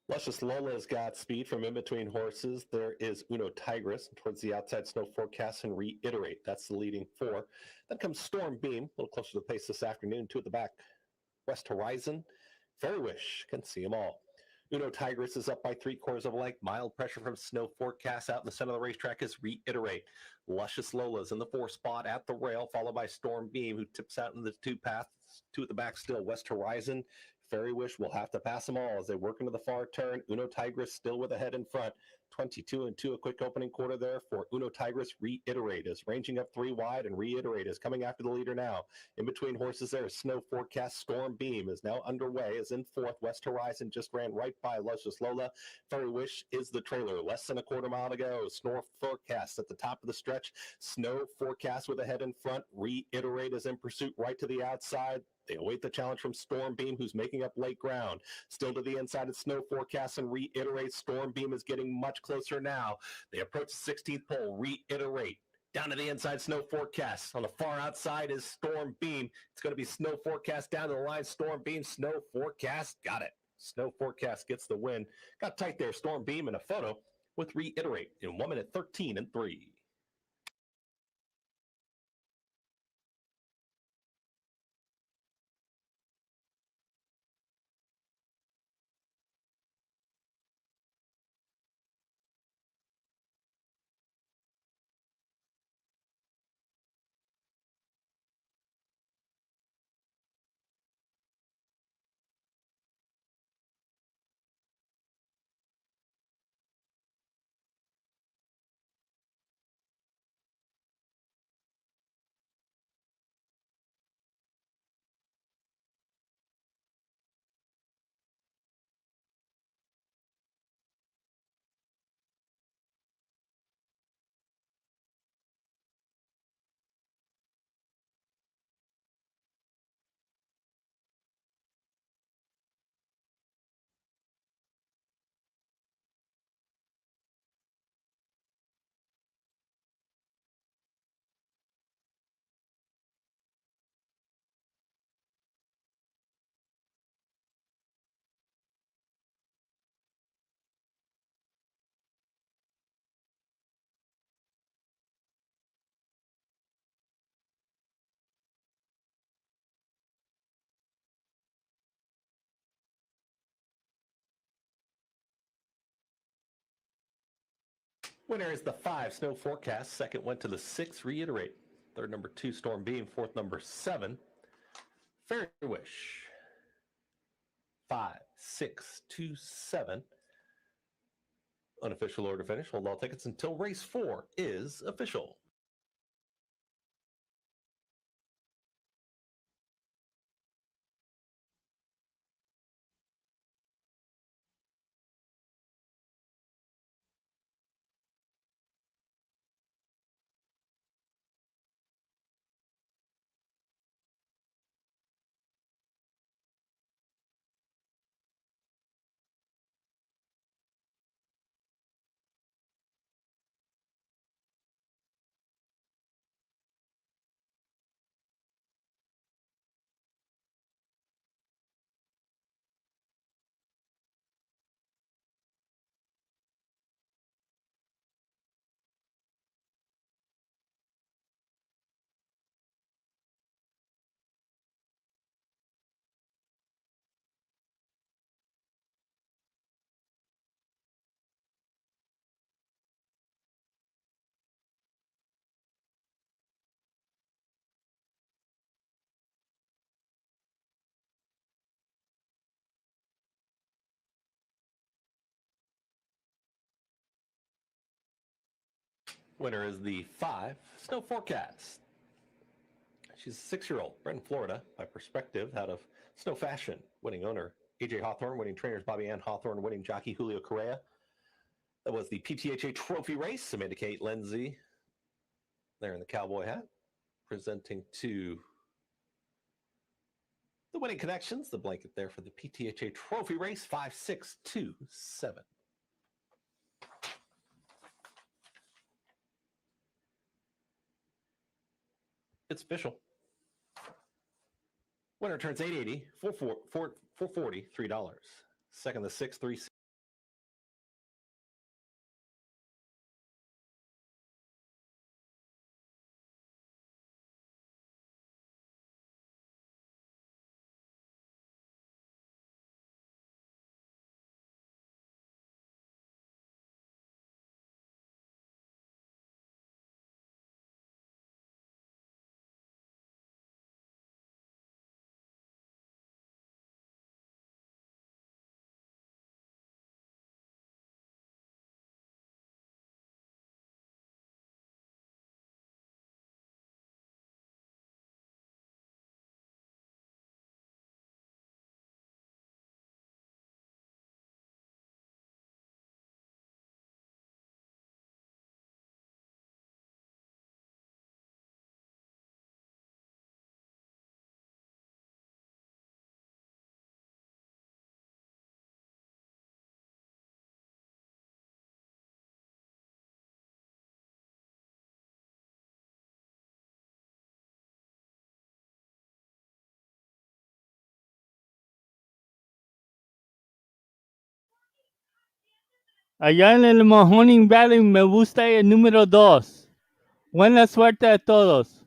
Luscious Lola's got speed from in between horses. There is Uno Tigress towards the outside snow forecast and Reiterate. That's the leading four. Then comes Storm Beam, a little closer to the pace this afternoon. Two at the back. West Horizon, Fairy Wish, can see them all. Uno Tigress is up by 3/4 of a length. Mild pressure from snow forecast out in the center of the racetrack is Reiterate. Luscious Lola's in the 4 spot at the rail, followed by Storm Beam, who tips out in the 2 path. 2 at the back still. West Horizon, Fairy Wish will have to pass them all as they work into the far turn. Uno Tigress still with a head in front. 22-2, a quick opening quarter there for Uno Tigress. Reiterate is ranging up 3 wide, and Reiterate is coming after the leader now. In between horses there is Snow Forecast. Storm Beam is now underway, is in 4th. West Horizon just ran right by Luscious Lola. Fairy Wish is the trailer. Less than a quarter mile to go. Snow Forecast at the top of the stretch. Snow Forecast with a head in front. Reiterate is in pursuit right to the outside. They await the challenge from Storm Beam, who's making up late ground. Still to the inside of Snow Forecast and Reiterate. Storm Beam is getting much closer now. They approach the 16th pole. Reiterate. Down to the inside, Snow Forecast. On the far outside is Storm Beam. It's going to be Snow Forecast down to the line. Storm Beam, Snow Forecast. Got it. Snow Forecast gets the win. Got tight there. Storm Beam in a photo with Reiterate in 1 minute 13-3. Winner is the 5, Snow Forecast. Second went to the 6, Reiterate. Third, number 2, Storm Beam. Fourth, number 7, Fairy Wish. 5, 6, 2, 7. Unofficial order finish. Hold all tickets until race 4 is official. Winner is the 5, Snow Forecast. She's a 6-year-old, bred in Florida by Perspective, out of Snow Fashion. Winning owner AJ Hawthorne, winning trainers Bobby Ann Hawthorne, winning jockey Julio Correa. That was the PTHA Trophy race. Amanda Kate Lindsay there in the cowboy hat, presenting to the The winning connections, the blanket there for the PTHA Trophy Race 5627. It's official. Winner turns 880, 440, $3. Second, the 6-3. Allá en el Mahoning Valley me gusta el número 2. Buena suerte a todos.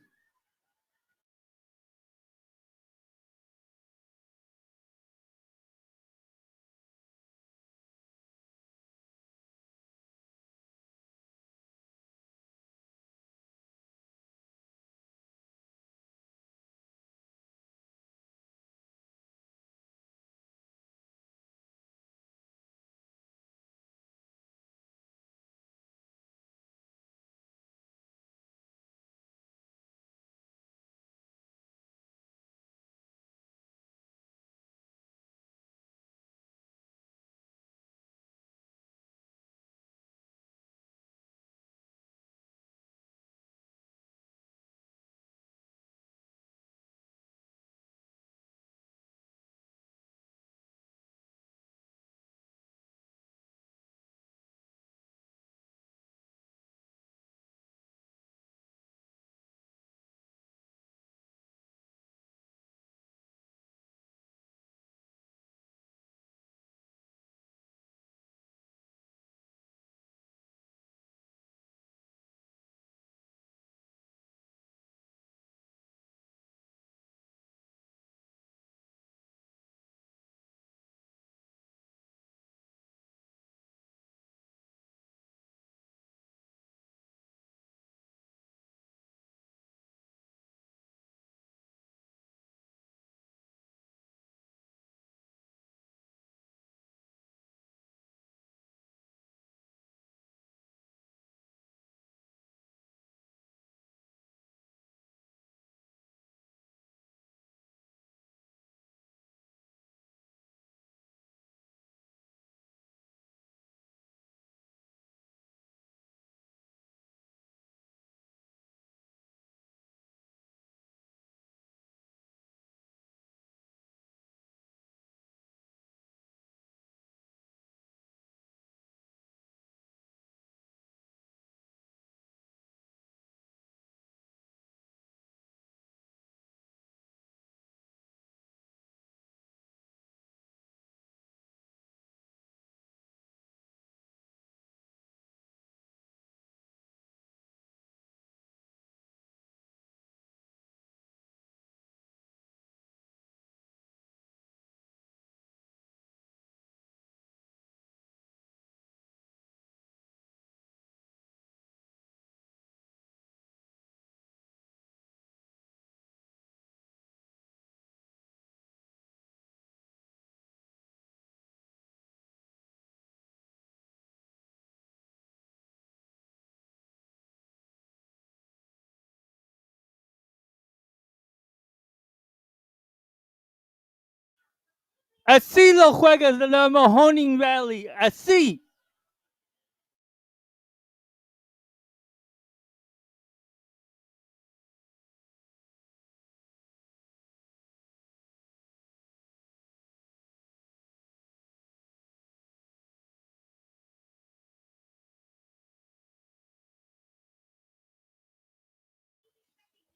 Así lo juegas en el Mahoning Valley. Así.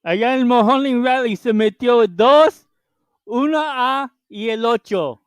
Allá en el Mahoning Valley se metió 2, 1A y el 8.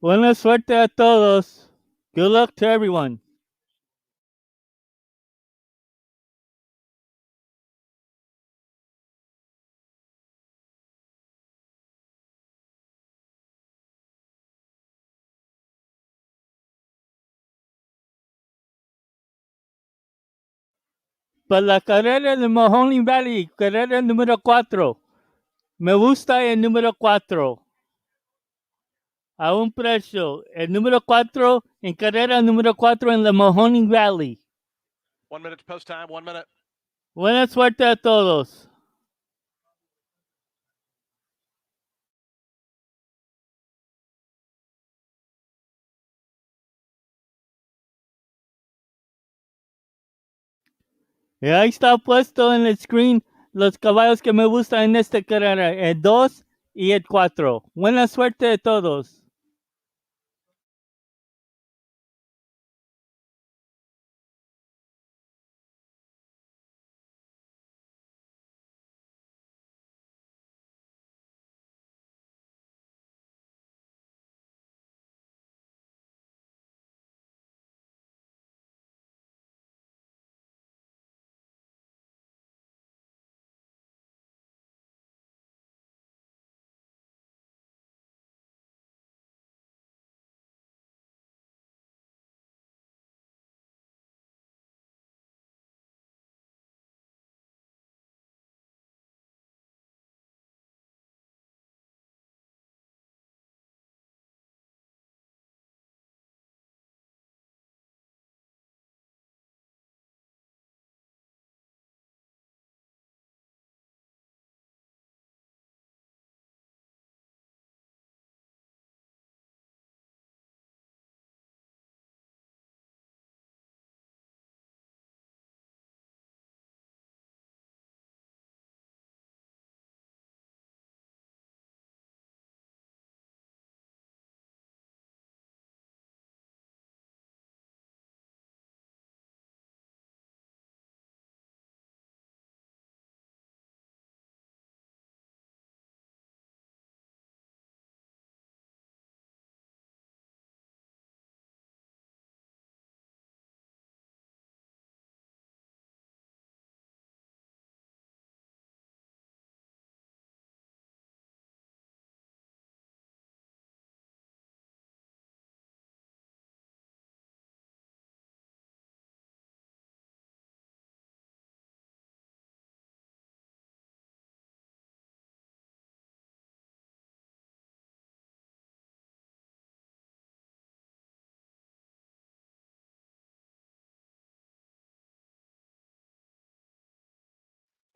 Buena suerte a todos. Good luck to everyone. Para la carrera de Mahoning Valley, carrera número 4. Me gusta el número 4. A un precio. El número 4 en carrera número 4 en la Mahoning Valley. 1 minute to post time. 1 minute. Buena suerte a todos. Y ahí está puesto en el screen los caballos que me gustan en esta carrera. El 2 y el 4. Buena suerte a todos.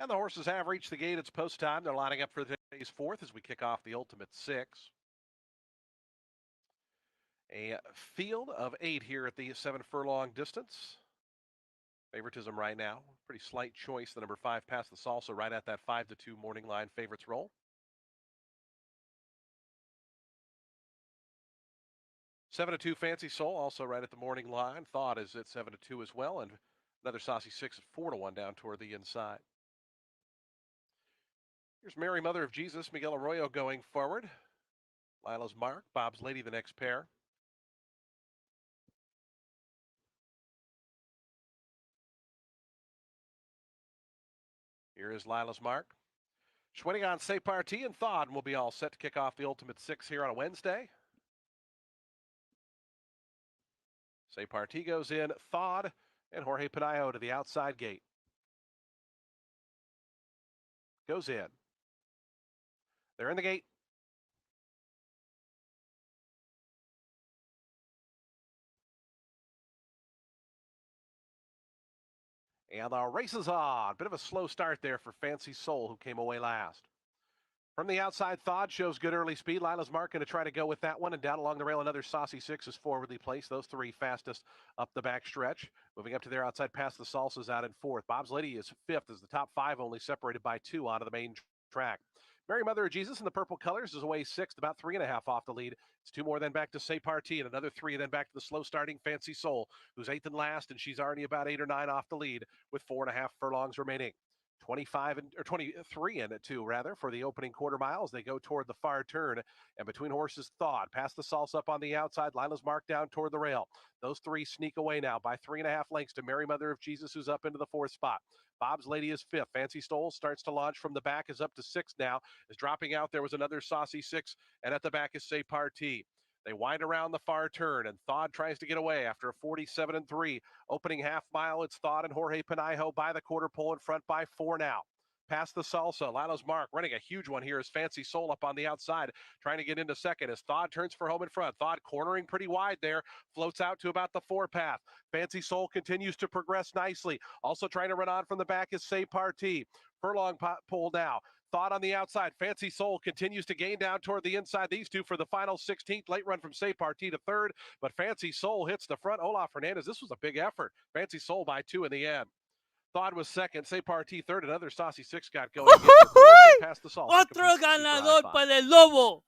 And the horses have reached the gate. It's post time. They're lining up for today's fourth as we kick off the Ultimate Six. A field of 8 here at the 7 furlong distance. Favoritism right now. Pretty slight choice. The number 5 Past the Salsa right at that 5-2 morning line favorites roll. 7-2 Fancy Soul also right at the morning line. Thought is at 7-2 as well. And another Saucy 6 at 4-1 down toward the inside. Here's Mary Mother of Jesus, Miguel Arroyo going forward. Lila's Mark, Bob's Lady the next pair. Here is Lila's Mark. Schwinning on Say Party and Thawed will be all set to kick off the Ultimate Six here on a Wednesday. Say Party goes in, Thawed, and Jorge Panayo to the outside gate. Goes in. They're in the gate. And the race is on. Bit of a slow start there for Fancy Soul, who came away last. From the outside, Thawed shows good early speed. Lila's Mark going to try to go with that one. And down along the rail, another Saucy 6 is forwardly placed. Those 3 fastest up the back stretch. Moving up to their outside, Past the Salsa's out in 4th. Bob's Lady is 5th as the top 5 only separated by 2 onto the main track. Mary Mother of Jesus in the purple colors is away 6th, about 3.5 off the lead. It's 2 more, then back to Say Party, and another 3, then back to the slow starting Fancy Soul, who's 8th and last, and she's already about 8 or 9 off the lead with 4.5 furlongs remaining. 23 and 2 rather for the opening quarter miles. They go toward the far turn, and between horses, Thawed past the Salsa up on the outside. Lila's Mark down toward the rail. Those 3 sneak away now by 3.5 lengths to Mary Mother of Jesus, who's up into the 4th spot. Bob's Lady is 5th. Fancy Soul starts to launch from the back, is up to 6th now. Is dropping out. There was another Saucy 6, and at the back is Say Party. They wind around the far turn, and Thawed tries to get away after a 47-3. Opening half mile, it's Thawed and Jorge Panayo by the quarter pole in front by 4 now. Past the Salsa, Lila's Mark running a huge one here as Fancy Soul up on the outside, trying to get into second as Thawed turns for home in front. Thawed cornering pretty wide there, floats out to about the 4 path. Fancy Soul continues to progress nicely. Also trying to run on from the back is Say Party. Furlong pole now. Thawed on the outside. Fancy Soul continues to gain down toward the inside. These 2 for the final 16th. Late run from Say Party to 3rd, but Fancy Soul hits the front. Olaf Hernandez, this was a big effort. Fancy Soul by 2 in the end. Thawed was 2nd, Say Party 3rd, another Saucy 6 got going. Past the Salsa. Otro ganador para el Lobo.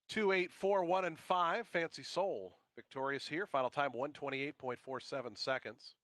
Two, 8, 4, 1, and 5. Fancy Soul victorious here. Final time 128.47 seconds.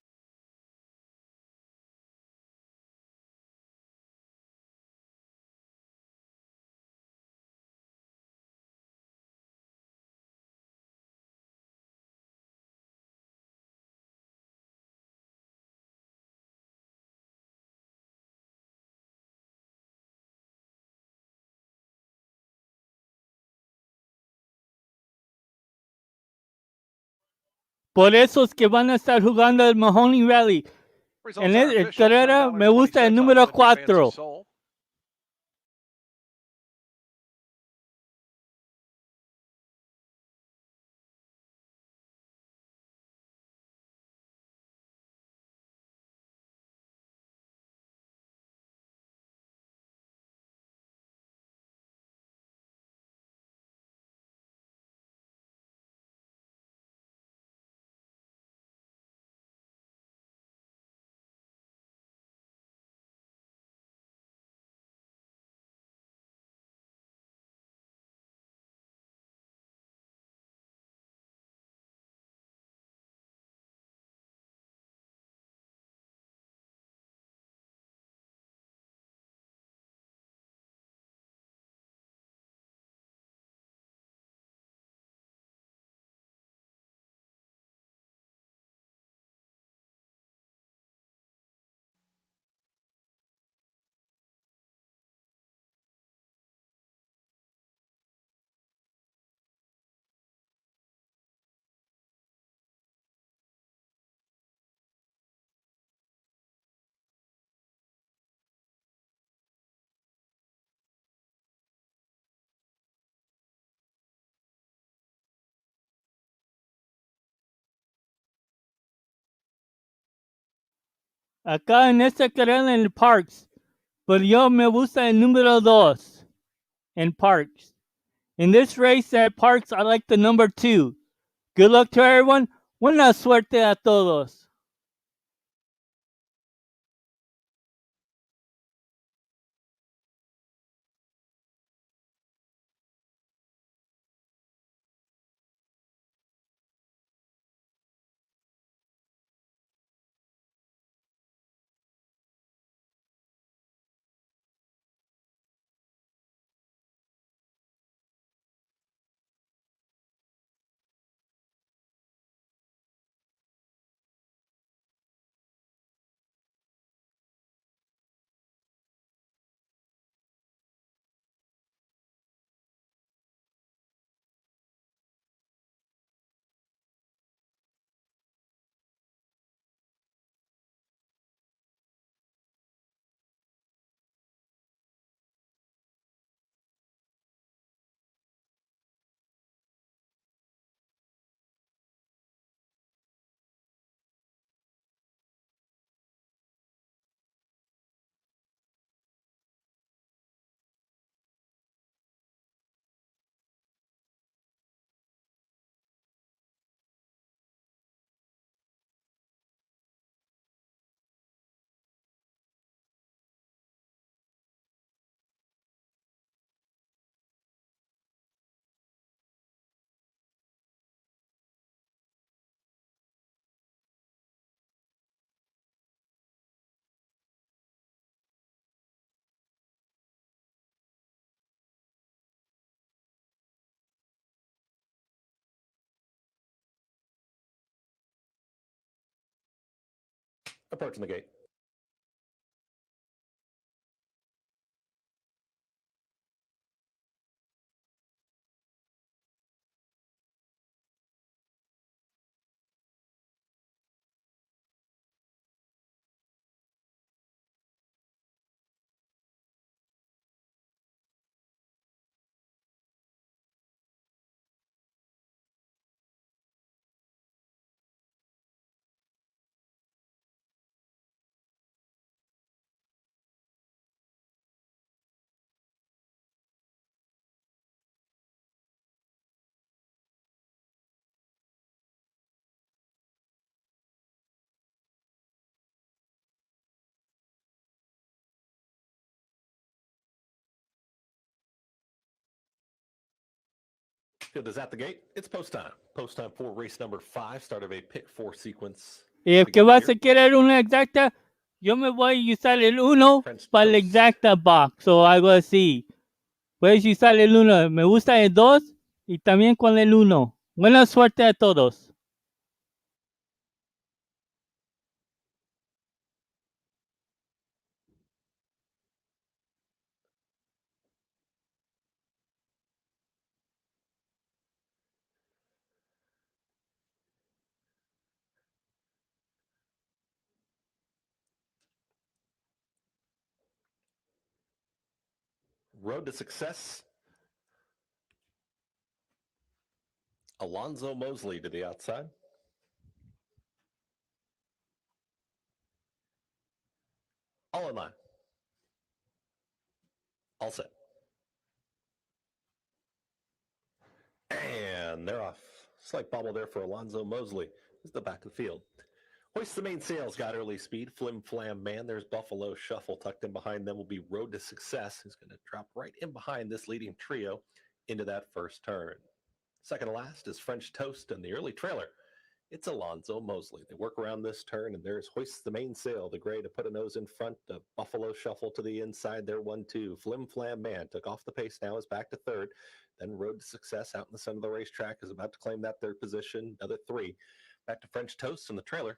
Por eso es que van a estar jugando el Mahoning Valley. En el carrera me gusta el número 4. Acá en esta carrera en el Parx. Pero yo me gusta el número 2 in Parx. In this race at Parx, I like the number 2. Good luck to everyone. Buena suerte a todos. Approaching the gate. Field is at the gate. It's post time. Post time for race number 5. Start of a pick 4 sequence. Y el que vas a querer una exacta, yo me voy a usar el 1 para la exacta box o algo así. Puedes usar el 1. Me gusta el 2 y también con el 1. Buena suerte a todos. Road to success. Alonzo Mosley to the outside. All in line. All set. And they're off. Slight bobble there for Alonzo Mosley. This is the back of the field. Hoist the Mainsail's got early speed. Flim Flam Man. There's Buffalo Shuffle. Tucked in behind them will be Road to Success, who's going to drop right in behind this leading trio into that first turn. Second to last is French Toast and the early trailer. It's Alonzo Mosley. They work around this turn, and there's Hoist the Mainsail, the gray to put a nose in front. Buffalo Shuffle to the inside. There 1-2. Flim Flam Man took off the pace. Now is back to third. Then Road to Success out in the center of the racetrack is about to claim that third position. Another 3. Back to French Toast in the trailer.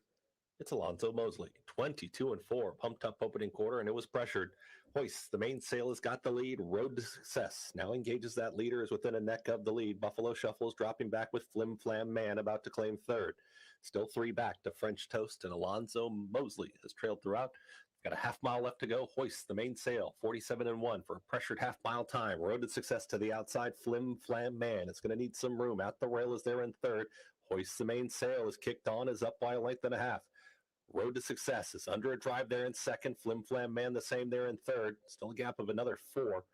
It's Alonzo Mosley. 22-4. Pumped up opening quarter, and it was pressured. Hoist, the Mainsail, has got the lead. Road to Success now engages that leader, is within a neck of the lead. Buffalo Shuffle is dropping back with Flim Flam Man about to claim third. Still 3 back to French Toast, and Alonzo Mosley has trailed throughout. Got a half mile left to go. Hoist, the Mainsail, 47-1 for a pressured half mile time. Road to Success to the outside. Flim Flam Man. It's going to need some room. Out the rail is there in third. Hoist, the Mainsail, is kicked on, is up by a length and a half. Road to Success is under a drive there in second. Flim Flam Man the same there in third. Still a gap of another 4.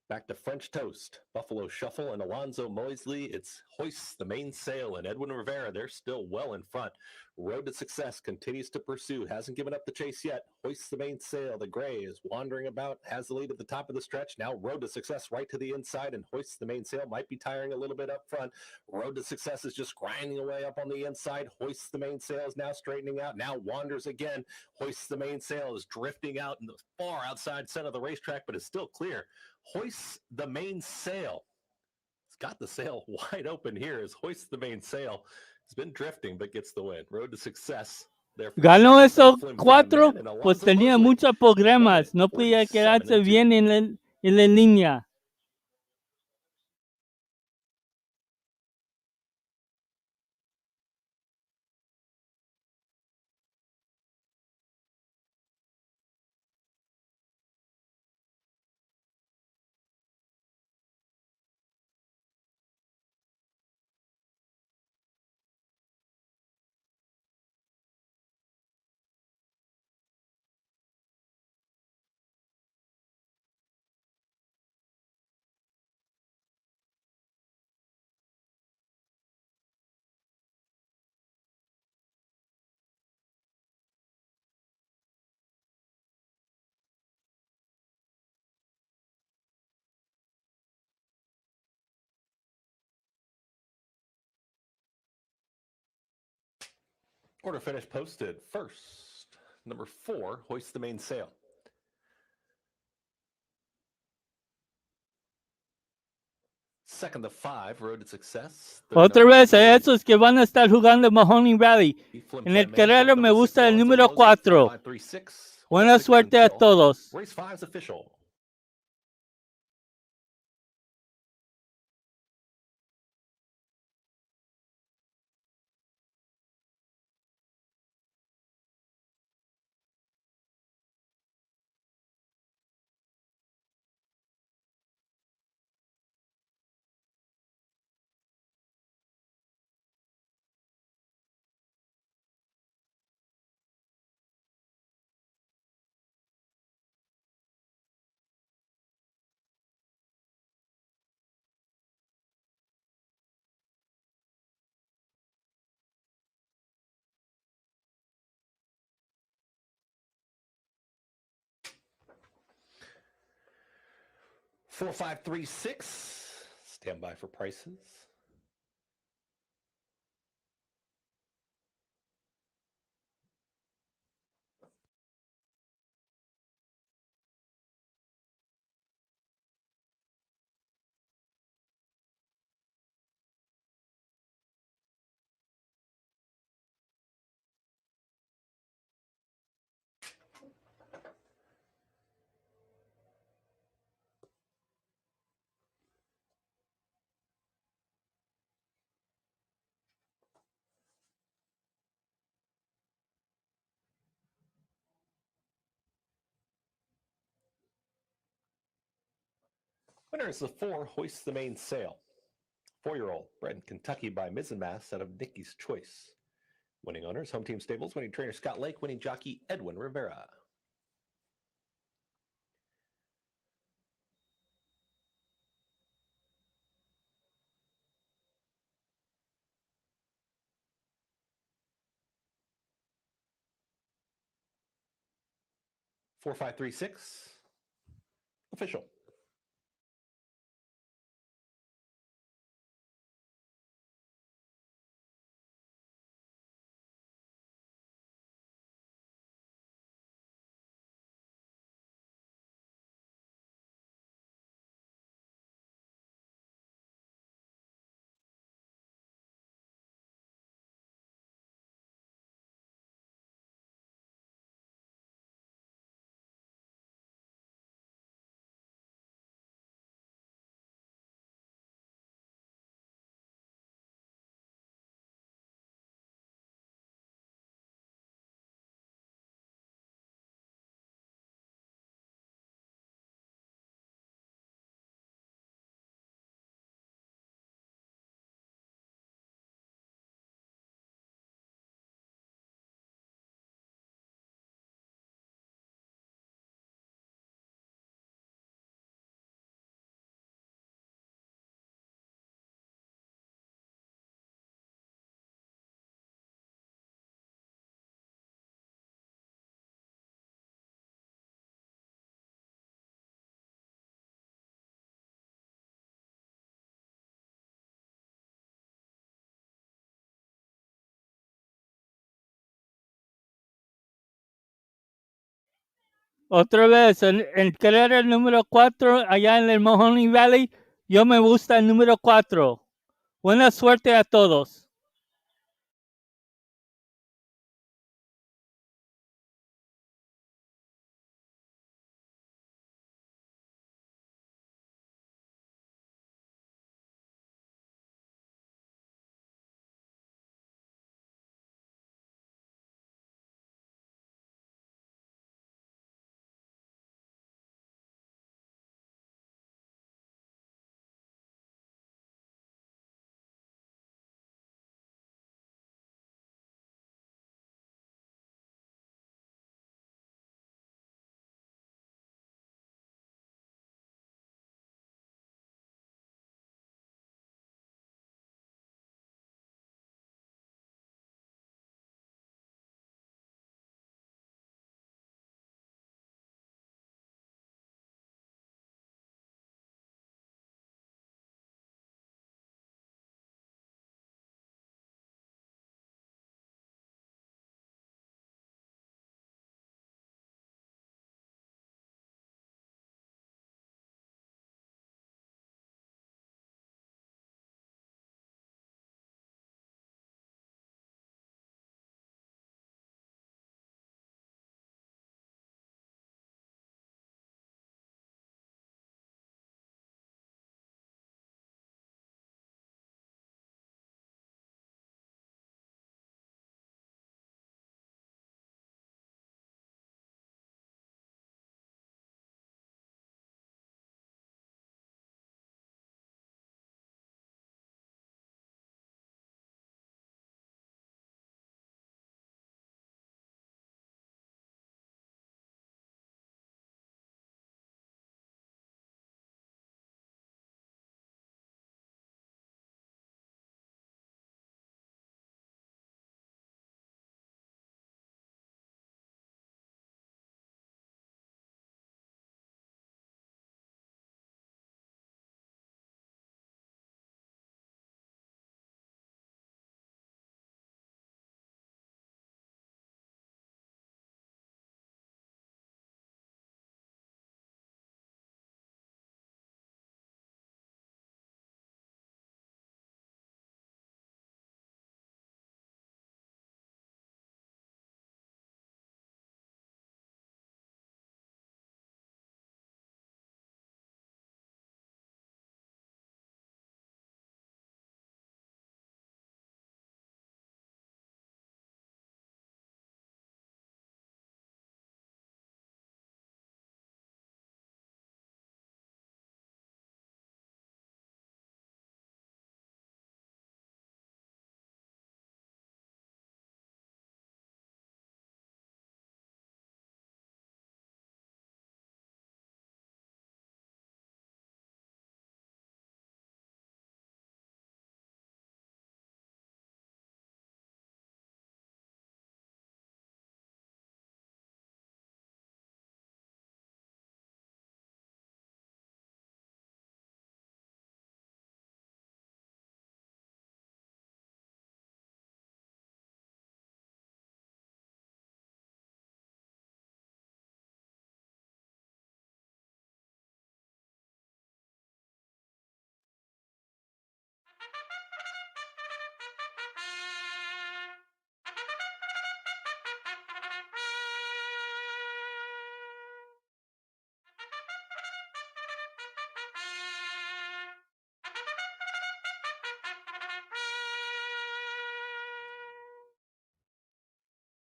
Back to French Toast, Buffalo Shuffle, and Alonzo Moisley. It's Hoist the Mainsail and Edwin Rivera. They're still well in front. Road to Success continues to pursue. Hasn't given up the chase yet. Hoist the Mainsail. The gray is wandering about. Has the lead at the top of the stretch. Now Road to Success right to the inside. And Hoist the Mainsail might be tiring a little bit up front. Road to Success is just grinding away up on the inside. Hoist the Mainsail is now straightening out. Now wanders again. Hoist the Mainsail is drifting out in the far outside center of the racetrack, but is still clear. Hoist the Mainsail. It's got the sail wide open here as Hoist the Mainsail. Has been drifting, but gets the win. Road to Success. Ganó esos 4, pues tenía muchos programas. No podía quedarse bien en la línea. Order finish posted. First, number 4, Hoist the Mainsail. Second to 5, Road to Success. Otra vez a esos que van a estar jugando en Mahoning Valley. En el carrero me gusta el número 4. Buena suerte a todos. Race 5 is official. Four, 5, 3, 6. Stand by for prices. Winner is the 4, Hoist the Mainsail. 4-year-old, bred in Kentucky by Mizzenmass out of Nicky's Choice. Winning owners, Home Team Stables, winning trainer Scott Lake, winning jockey Edwin Rivera. Four, 5, 3, 6. Official. Otra vez, en carrera número 4, allá en el Mahoning Valley, yo me gusta el número 4. Buena suerte a todos.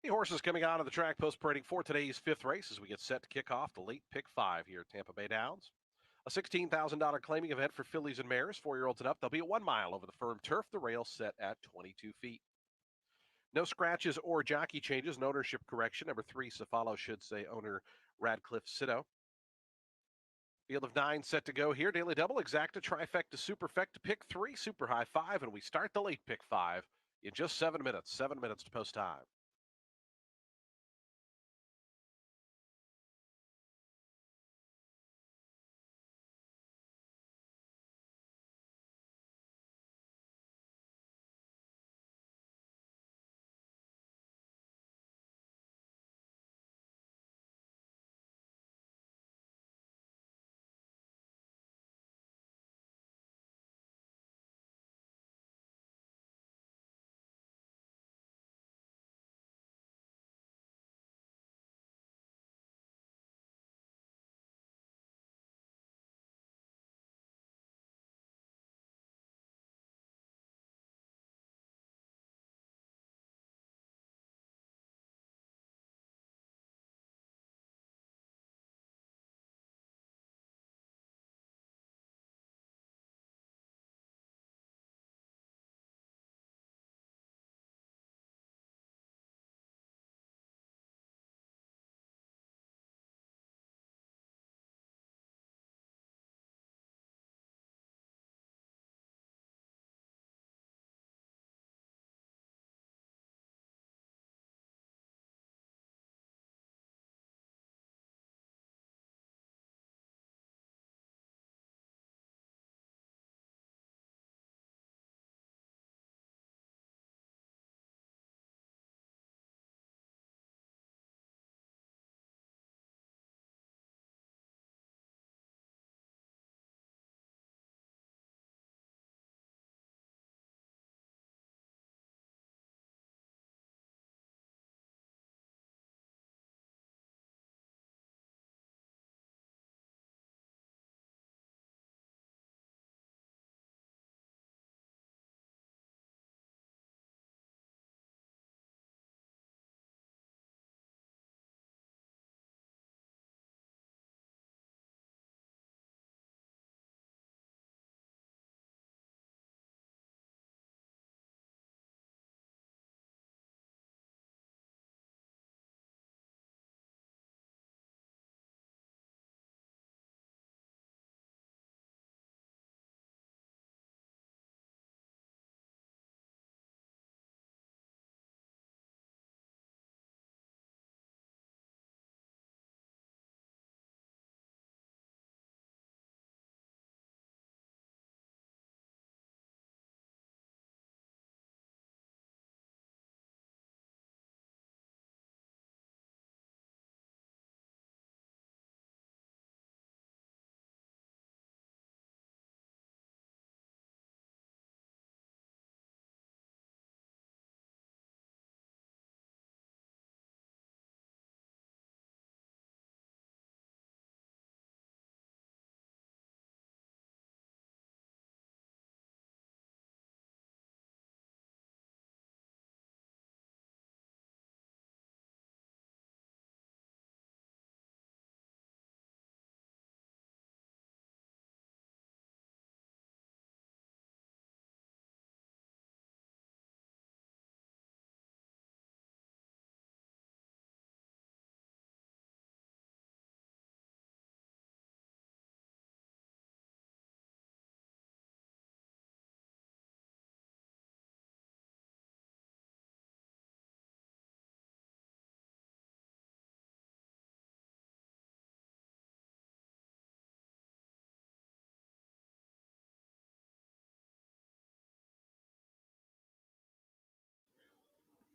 The horses coming out of the track post parading for today's fifth race as we get set to kick off the late pick 5 here at Tampa Bay Downs. A $16,000 claiming event for fillies and mares, 4-year-olds and up. They'll be at 1 mile over the firm turf, the rail set at 22 feet. No scratches or jockey changes, no ownership correction. Number 3, Cephalo should say owner Radcliffe Sitto. Field of 9 set to go here. Daily double, exacta, trifecta, superfecta, pick 3, super high 5, and we start the late pick 5 in just 7 minutes. 7 minutes to post time.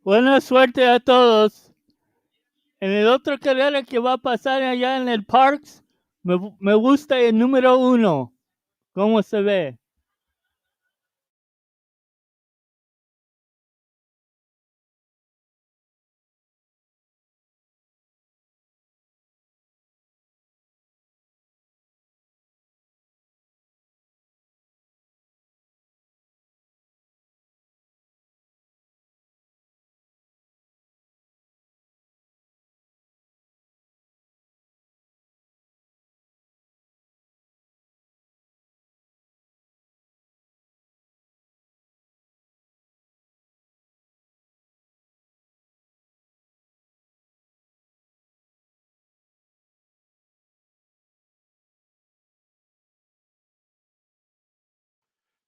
Buena suerte a todos. En el otro carrera que va a pasar allá en el Parx, me gusta el número 1. ¿Cómo se ve?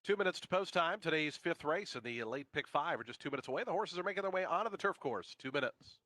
Two minutes to post time. Today's fifth race in the late pick five are just 2 minutes away. The horses are making their way onto the turf course. 2 minutes.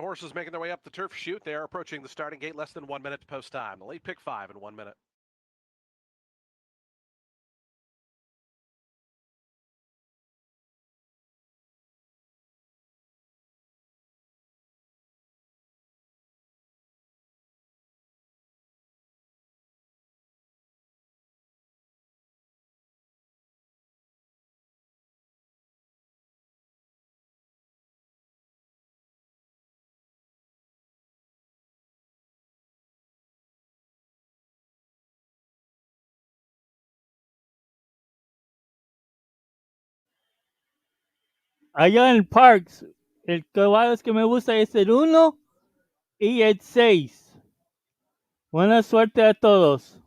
The horses making their way up the turf chute. They are approaching the starting gate. Less than 1 minute to post time. The late pick five in 1 minute. Allá en el Parx, el caballo que me gusta es el 1 y el 6. Buena suerte a todos.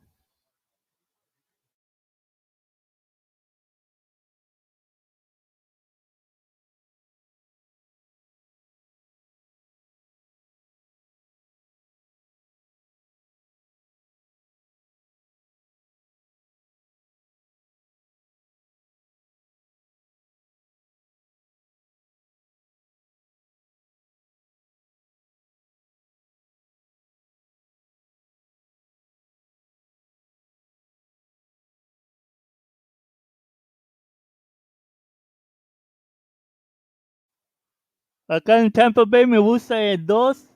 Acá en Tampa Bay me gusta el 2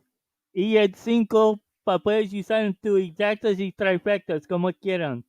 y el 5 para poder usar en tus exactas y trifectas como quieran.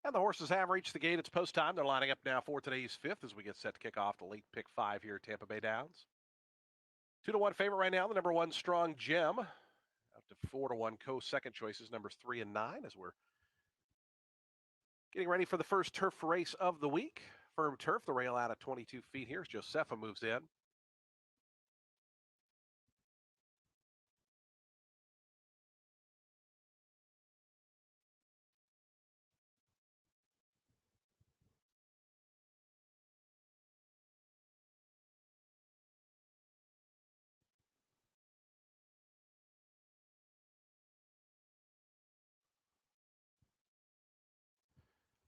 And the horses have reached the gate. It's post time. They're lining up now for today's fifth as we get set to kick off the late pick 5 here at Tampa Bay Downs. 2-1 favorite right now. The number 1 Strong Gem. Up to 4-1 co-second choices, numbers 3 and 9, as we're getting ready for the first turf race of the week. Firm turf, the rail out at 22 feet here as Josefa moves in.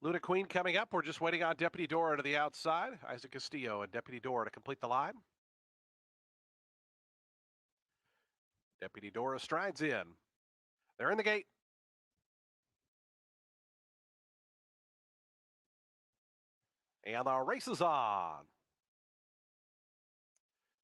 Luna Queen coming up. We're just waiting on Deputy Dora to the outside. Isaac Castillo and Deputy Dora to complete the line. Deputy Dora strides in. They're in the gate. And the race is on.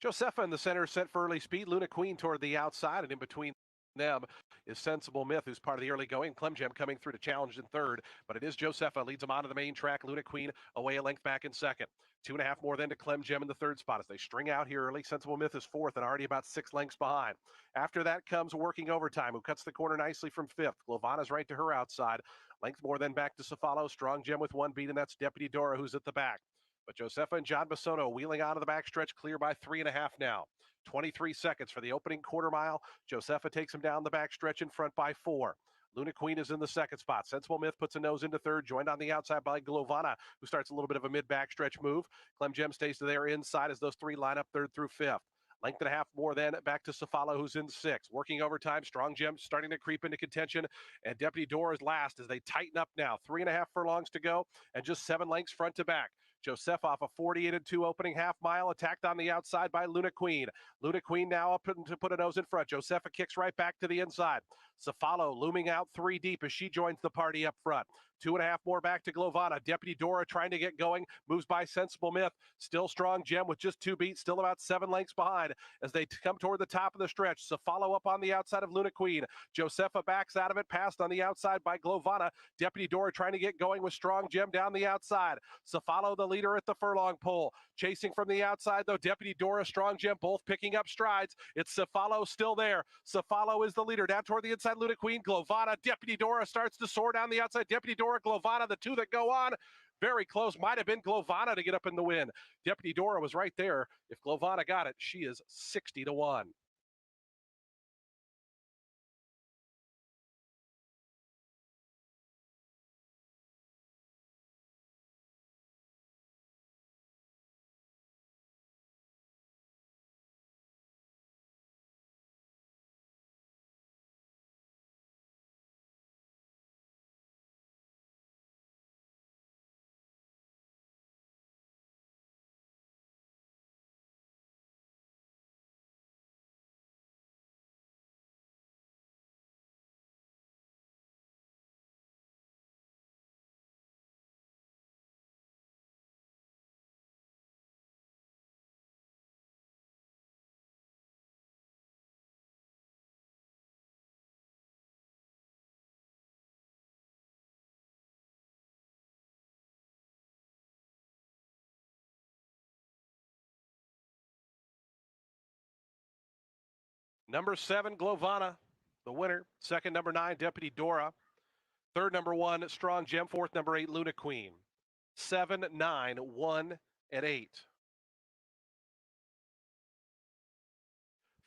Josefa in the center, set for early speed. Luna Queen toward the outside, and in between them is Sensible Myth, who's part of the early going. Clemgem coming through to challenge in third, but it is Josefa leads them onto the main track. Luna Queen away a length back in second. 2.5 more then to Clemgem in the third spot as they string out here early. Sensible Myth is fourth and already about 6 lengths behind. After that comes Working Overtime, who cuts the corner nicely from fifth. Glovana's right to her outside. Length more then back to Cefalo. Strong Gem with 1 beat, and that's Deputy Dora, who's at the back. But Josefa and John Basono wheeling out of the backstretch, clear by 3.5 now. 23 seconds for the opening quarter mile. Josefa takes him down the backstretch in front by 4. Luna Queen is in the second spot. Sensible Myth puts a nose into third, joined on the outside by Glovana, who starts a little bit of a mid-backstretch move. Clemgem stays to their inside as those three line up third through fifth. Length and a half more then back to Cefalo, who's in sixth. Working overtime, Strong Gem starting to creep into contention, and Deputy Dora is last as they tighten up now. 3.5 furlongs to go and just 7 lengths front to back. Joseph off a 48-2 opening half mile, attacked on the outside by Luna Queen. Luna Queen now up to put a nose in front. Josefa kicks right back to the inside. Cefalo looming out 3 deep as she joins the party up front. 2.5 more back to Glovana. Deputy Dora trying to get going, moves by Sensible Myth. Still Strong Gem with just 2 beats, still about 7 lengths behind as they come toward the top of the stretch. Cefalo up on the outside of Luna Queen. Josefa backs out of it, passed on the outside by Glovana. Deputy Dora trying to get going with Strong Gem down the outside. Cefalo the leader at the furlong pole. Chasing from the outside, though, Deputy Dora, Strong Gem, both picking up strides. It's Cefalo still there. Cefalo is the leader. Down toward the inside, Luna Queen, Glovana. Deputy Dora starts to soar down the outside. Deputy Dora, Glovana, the two that go on. Very close. Might have been Glovana to get up in the win. Deputy Dora was right there. If Glovana got it, she is 60-1. Number 7, Glovana, the winner. Second, number 9, Deputy Dora. Third, number 1, Strong Gem. Fourth, number 8, Luna Queen. 7, 9, 1, and 8.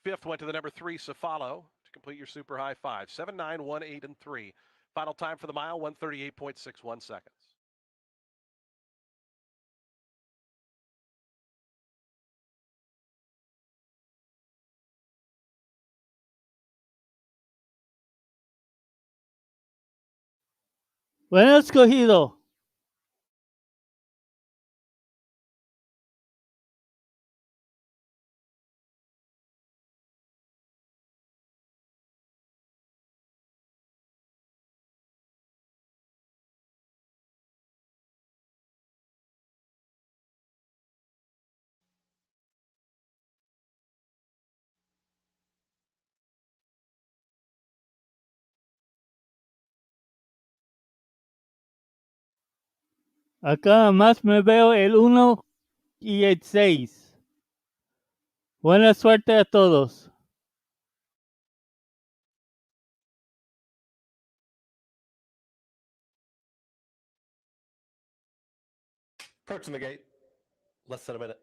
Fifth went to the number 3, Cefalo, to complete your super high 5. 7, 9, 1, 8, and 3. Final time for the mile, 1:38.61 seconds. Bueno escogido. Acá más me veo el 1 y el 6. Buena suerte a todos. Approaching the gate. Less than a minute.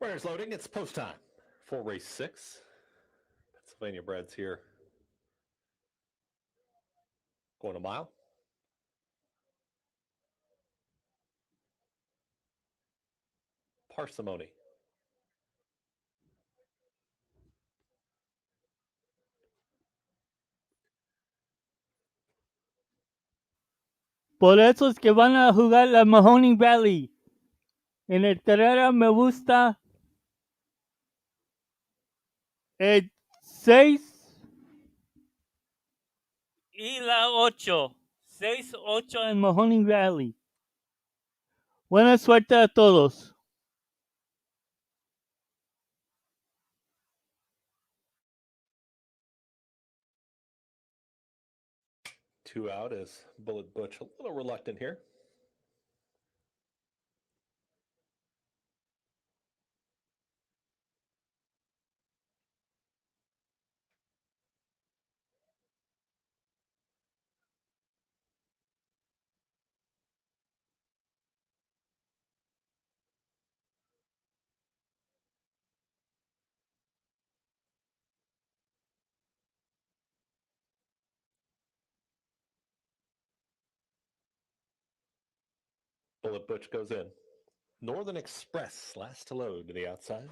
Runners loading. It's post time for race 6. Pennsylvania breds here. Going a mile. Parsimony. Por eso es que van a jugar la Mahoning Valley. En el carrera me gusta el 6 y la 8. 6-8 en Mahoning Valley. Buena suerte a todos. 2 out is Bullet Butch a little reluctant here. Bullet Butch goes in. Northern Express last to load to the outside.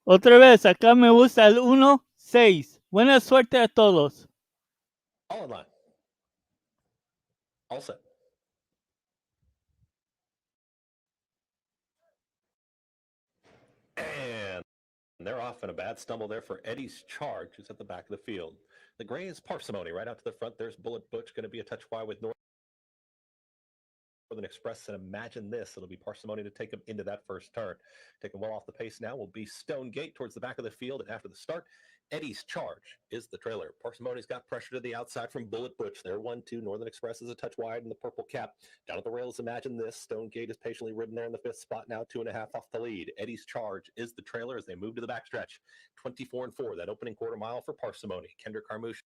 Otra vez, acá me gusta el 1-6. Buena suerte a todos. All in line. All set. And they're off in a bad stumble there for Eddie's Charge, who's at the back of the field. The gray is Parsimony right out to the front. There's Bullet Butch, going to be a touch wide with Northern Express, and imagine this. It'll be Parsimony to take him into that first turn. Taking well off the pace now will be Stone Gate towards the back of the field, and after the start, Eddie's Charge is the trailer. Parsimony's got pressure to the outside from Bullet Butch. They're 1-2. Northern Express is a touch wide in the purple cap. Down at the rails, imagine this. Stone Gate is patiently ridden there in the 5th spot now, 2.5 off the lead. Eddie's Charge is the trailer as they move to the backstretch. 24-4, that opening quarter mile for Parsimony. Kendrick Carmouche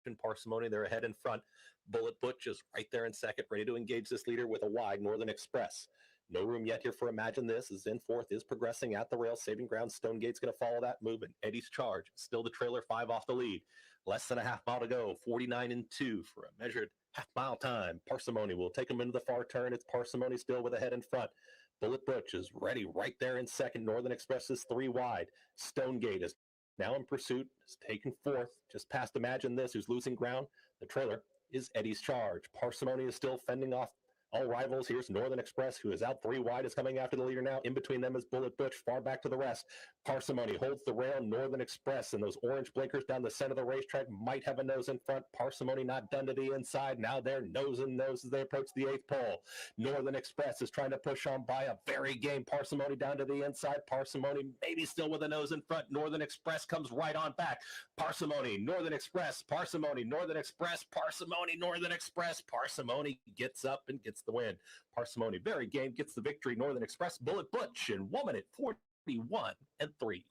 and Parsimony, they're ahead in front. Bullet Butch is right there in second, ready to engage this leader with a wide Northern Express. No room yet here for Imagine This. Is in fourth, is progressing at the rail, saving ground. Stone Gate's going to follow that movement. Eddie's Charge, still the trailer, 5 off the lead. Less than a half mile to go, 49-2 for a measured half mile time. Parsimony will take him into the far turn. It's Parsimony still with a head in front. Bullet Butch is ready right there in second. Northern Express is 3 wide. Stone Gate is now in pursuit, is taken fourth, just past Imagine This, who's losing ground. The trailer is Eddie's Charge. Parsimony is still fending off all rivals. Here's Northern Express, who is out 3 wide, is coming after the leader now. In between them is Bullet Butch, far back to the rest. Parsimony holds the rail. Northern Express and those orange blinkers down the center of the racetrack might have a nose in front. Parsimony not done to the inside. Now they're nose and nose as they approach the 8th pole. Northern Express is trying to push on by a very game Parsimony down to the inside. Parsimony maybe still with a nose in front. Northern Express comes right on back. Parsimony, Northern Express, Parsimony, Northern Express, Parsimony, Northern Express. Parsimony gets up and gets the win. Parsimony, very game, gets the victory. Northern Express, Bullet Butch in 1 minute 40. 1-3.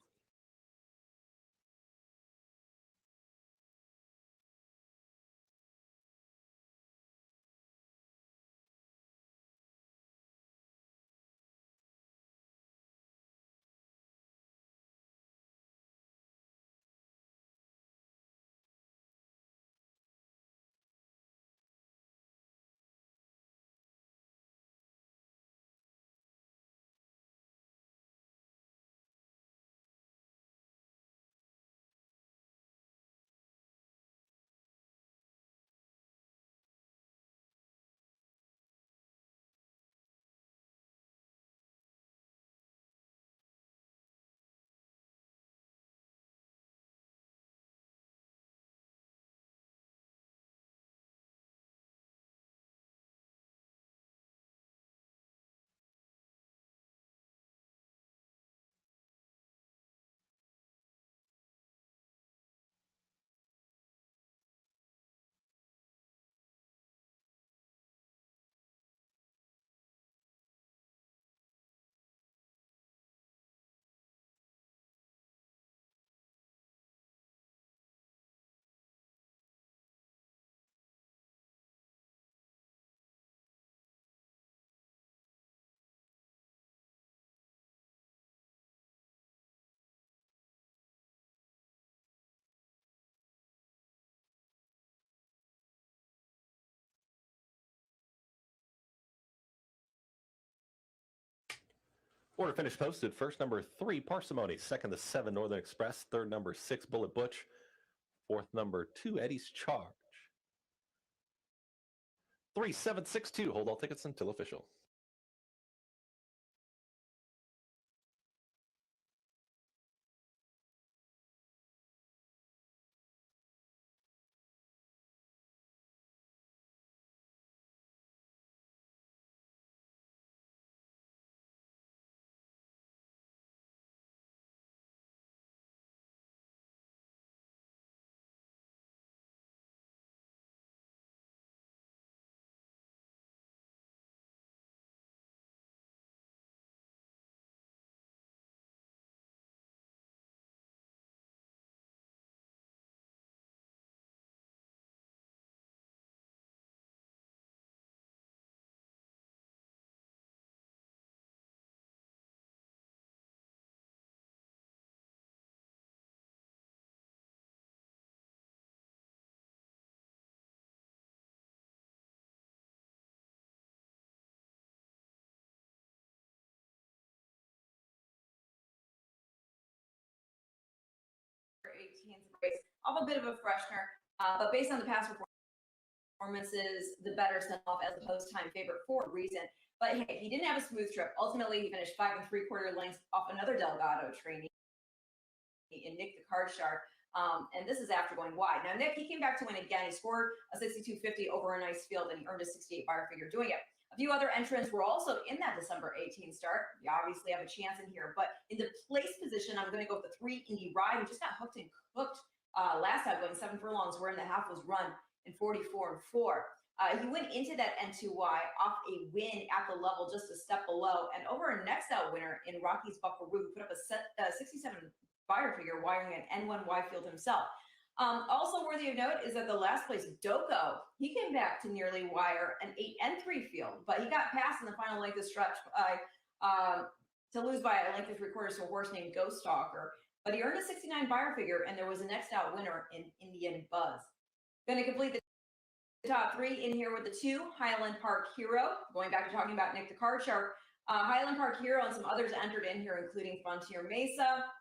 Order finish posted. First, number 3, Parsimony. Second, the 7, Northern Express. Third, number 6, Bullet Butch. Fourth, number 2, Eddie's Charge. 3762. Hold all tickets until official. Race off a bit of a freshener, but based on the past performances, the better sent off as the post time favorite for a reason. But hey, he didn't have a smooth trip. Ultimately, he finished 5 3/4 lengths off another Delgado trainee in Nick the Card Shark. And this is after going wide. Now, Nick, he came back to win again. He scored a 62.50 over a nice field, and he earned a 68 buyer figure doing it. A few other entrants were also in that December 18th start. You obviously have a chance in here, but in the place position, I'm going to go with the 3 Indy Ride, who just got hooked and cooked last time, going 7 furlongs, wherein the half was run in 44 and 4. He went into that N2Y off a win at the level just a step below, and over a next out winner in Rocky's Buckaroo, who put up a 67 buyer figure, wiring an N1Y field himself. Also worthy of note is that the last place, Doko, he came back to nearly wire an 8 N3 field, but he got past in the final length of stretch to lose by a length of 3/4 to a horse named Ghost Stalker. But he earned a 69 buyer figure, and there was a next out winner in Indian Buzz. Going to complete the top 3 in here with the 2, Highland Park Hero. Going back to talking about Nick the Card Shark, Highland Park Hero and some others entered in here, including Frontier Mesa,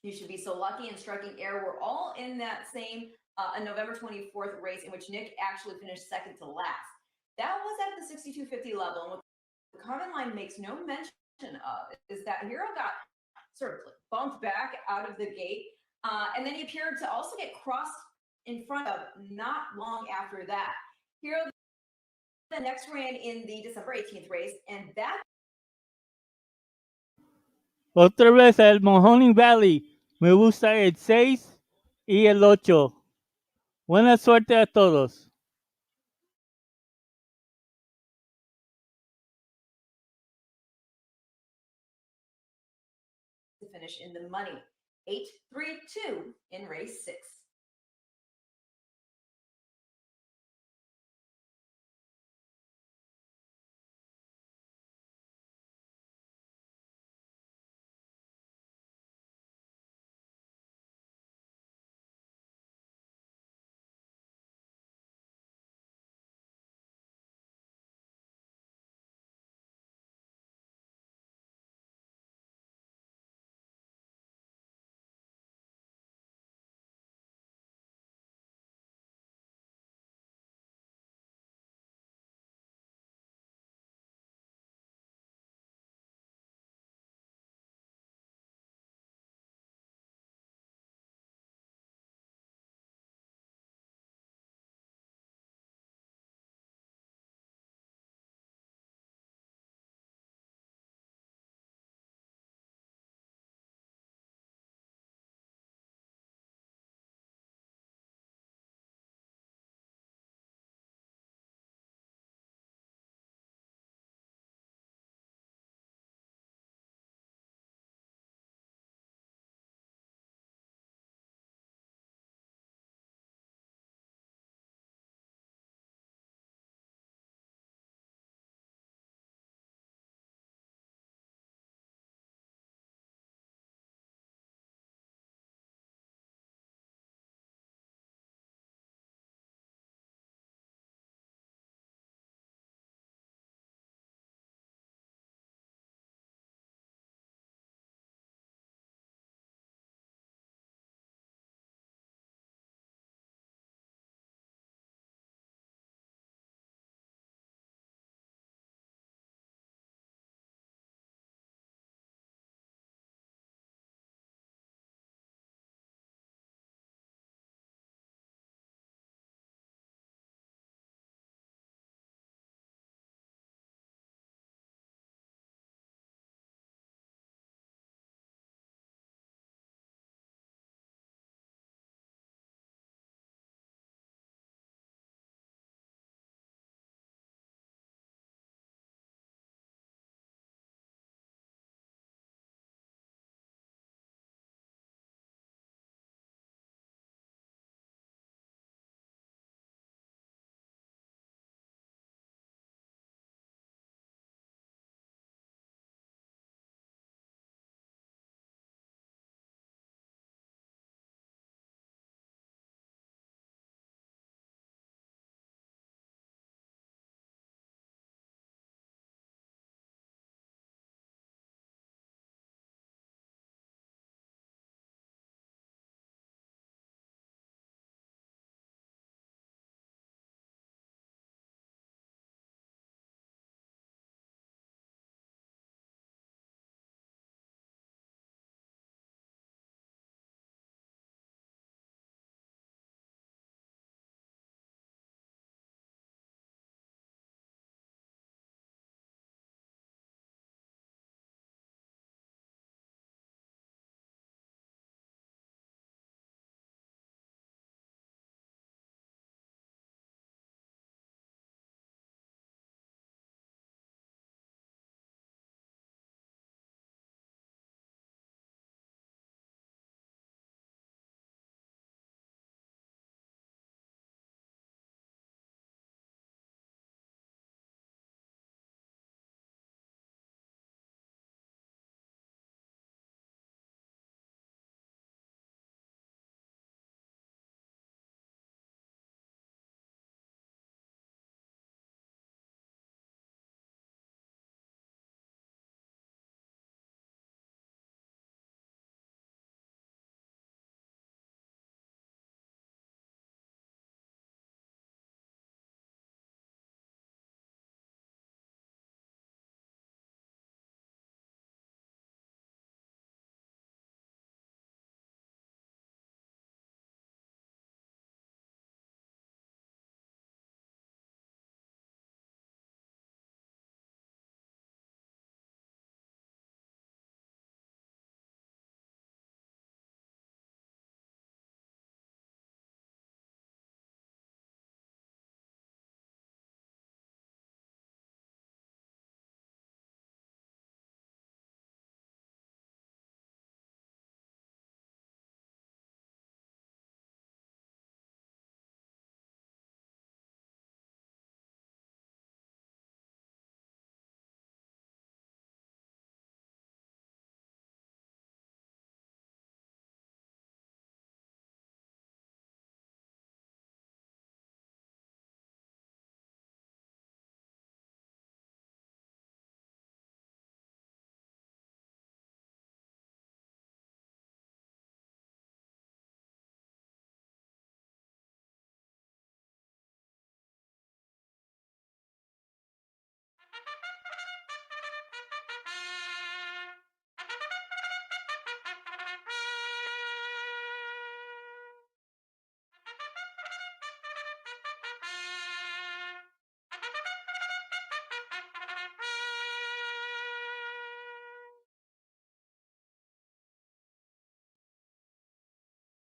You Should Be So Lucky, and Striking Air were all in that same November 24th race in which Nick actually finished second to last. That was at the 62.50 level, and what the comment line makes no mention of is that Hero got sort of bumped back out of the gate, and then he appeared to also get crossed in front of not long after that. Hero the next ran in the December 18th race, and that Otra vez el Mahoning Valley. Me gusta el 6 y el 8. Buena suerte a todos. finish in the money. 8-3-2 in race 6.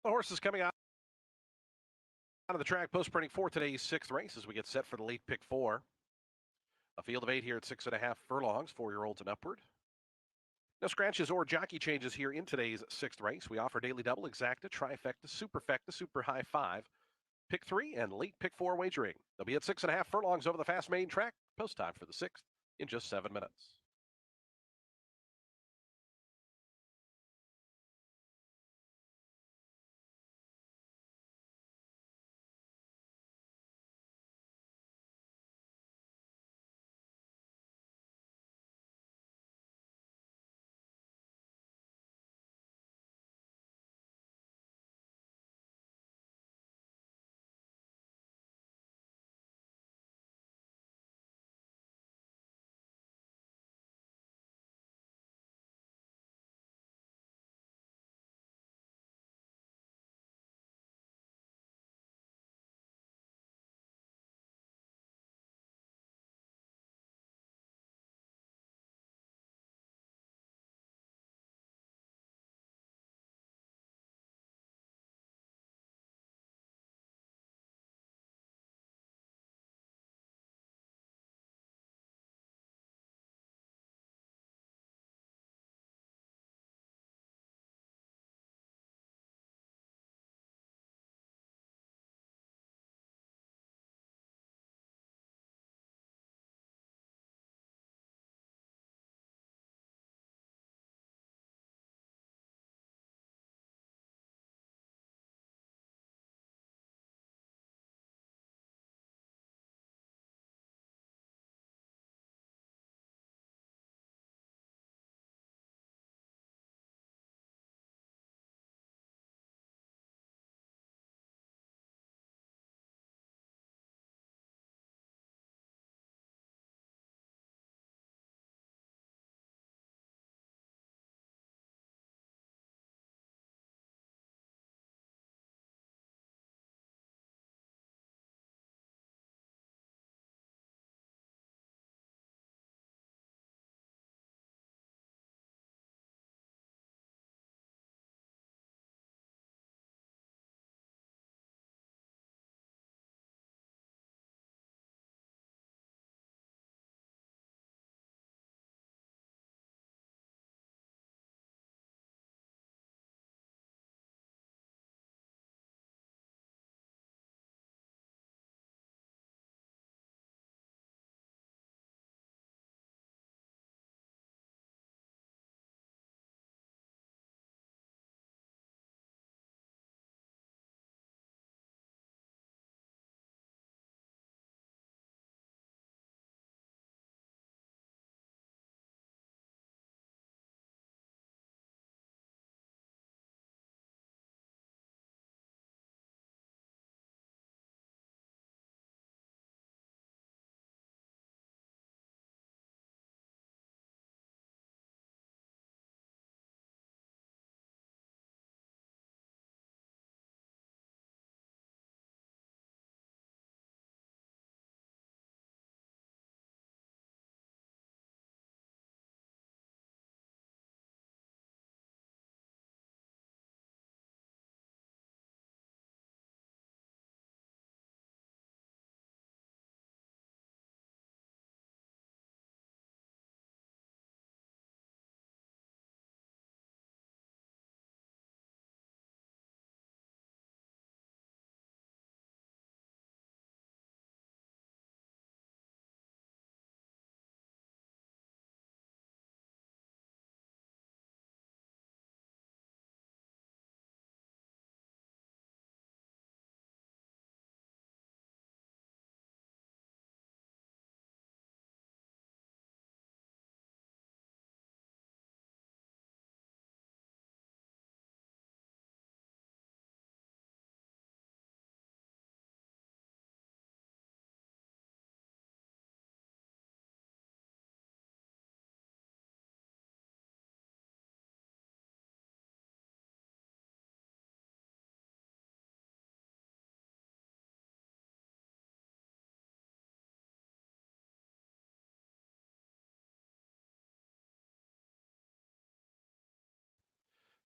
The horses coming out of the track post-sprinting for today's 6th race as we get set for the late pick 4. A field of 8 here at 6.5 furlongs, 4-year-olds and upward. No scratches or jockey changes here in today's 6th race. We offer daily double, exacta, trifecta, superfecta, super high 5, pick 3, and late pick 4 wagering. They'll be at 6.5 furlongs over the fast main track. Post time for the 6th in just 7 minutes.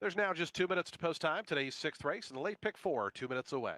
There's now just 2 minutes to post time. Today's 6th race, and the late pick 4, 2 minutes away.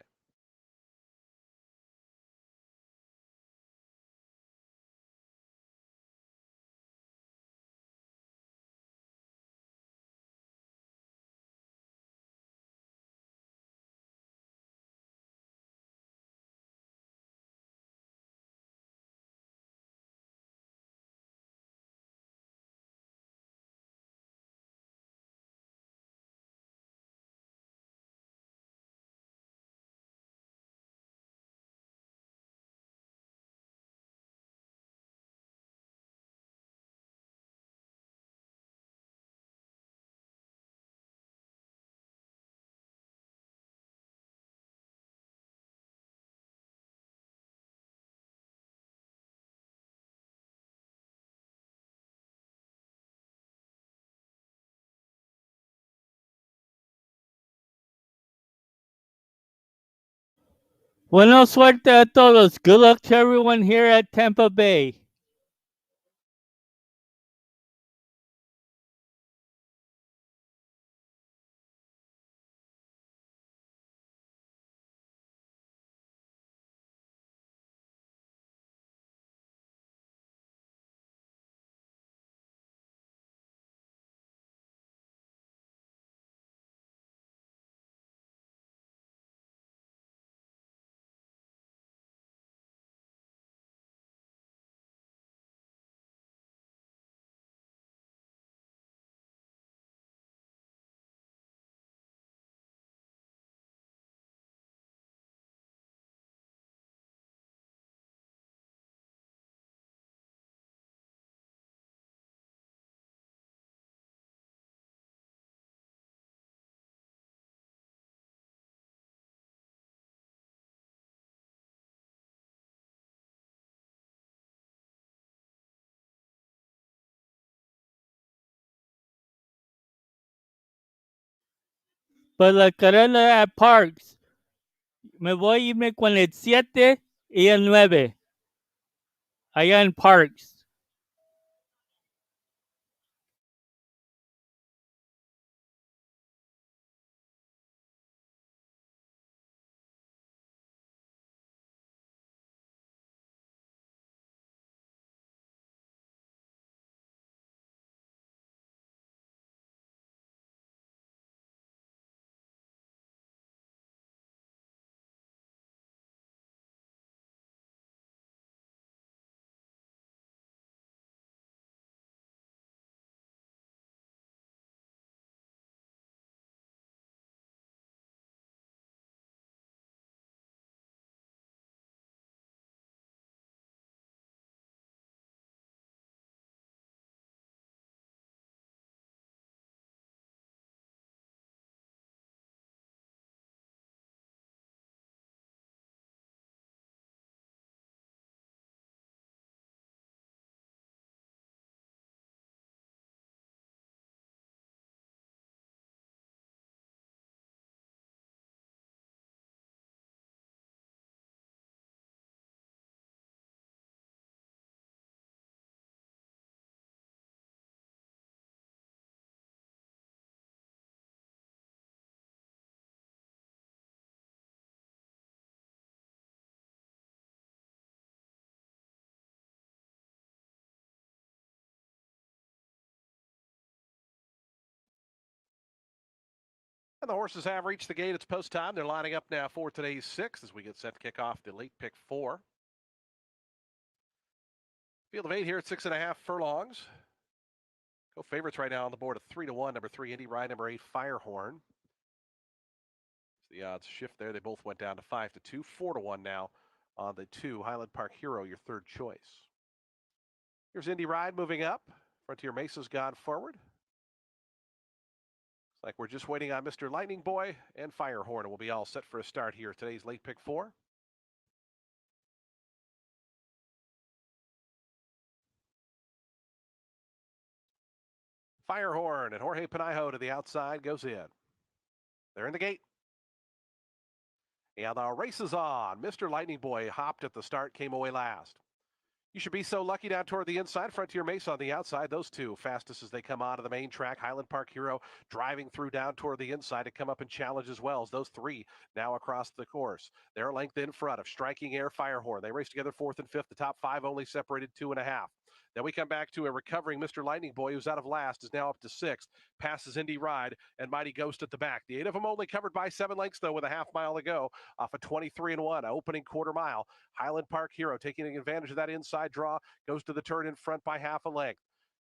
Buena suerte a todos. Good luck to everyone here at Tampa Bay. Pues la carrera at Parx. Me voy a irme con el 7 y el 9. Allá en Parx. And the horses have reached the gate. It's post time. They're lining up now for today's 6th as we get set to kick off the late pick 4. Field of 8 here at 6.5 furlongs. Go favorites right now on the board at 3-1. Number 3, Indy Ride. Number 8, Firehorn. The odds shift there. They both went down to 5-2. 4-1 now on the 2, Highland Park Hero, your third choice. Here's Indy Ride moving up. Frontier Mesa's gone forward. Looks like we're just waiting on Mr. Lightning Boy and Firehorn, and we'll be all set for a start here. Today's late pick 4. Firehorn and Jorge Panijo to the outside goes in. They're in the gate. And the race is on. Mr. Lightning Boy hopped at the start, came away last. You should be so lucky down toward the inside. Frontier Mesa on the outside. Those two fastest as they come out of the main track. Highland Park Hero driving through down toward the inside to come up and challenge as well as those three now across the course. Their length in front of Striking Air, Firehorn. They race together fourth and fifth. The top five only separated 2.5. Then we come back to a recovering Mr. Lightning Boy, who's out of last, is now up to sixth. Passes Indy Ride and Mighty Ghost at the back. The 8 of them only covered by 7 lengths, though, with a half mile to go off a 23-1 opening quarter mile. Highland Park Hero taking advantage of that inside draw, goes to the turn in front by half a length.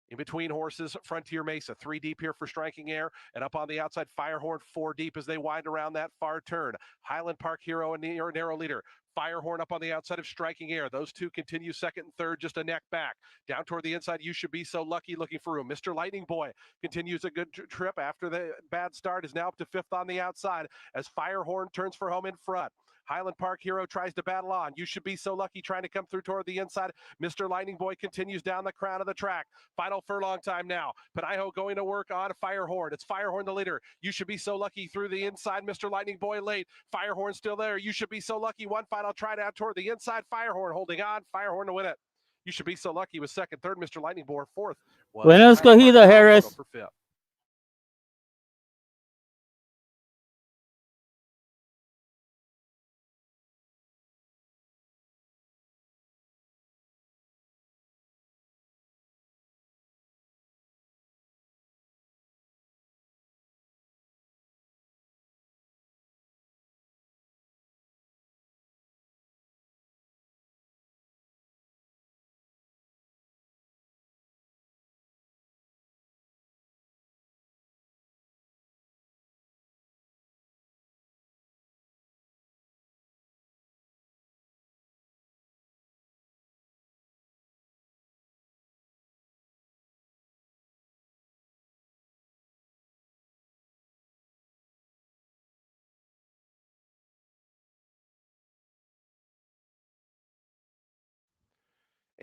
In between horses, Frontier Mesa, 3 deep here for Striking Air, and up on the outside, Firehorn, 4 deep as they wind around that far turn. Highland Park Hero, a narrow leader. Firehorn up on the outside of Striking Air. Those two continue second and third, just a neck back. Down toward the inside, You Should Be So Lucky looking for room. Mr. Lightning Boy continues a good trip after the bad start, is now up to fifth on the outside as Firehorn turns for home in front. Highland Park Hero tries to battle on. You Should Be So Lucky trying to come through toward the inside. Mr. Lightning Boy continues down the crown of the track. Final furlong time now. Paniho going to work on Firehorn. It's Firehorn the leader. You Should Be So Lucky through the inside. Mr. Lightning Boy late. Firehorn still there. You Should Be So Lucky. One final try down toward the inside. Firehorn holding on. Firehorn to win it. You Should Be So Lucky was second. Third, Mr. Lightning Boy fourth. Bueno escogido, Harris. For fifth.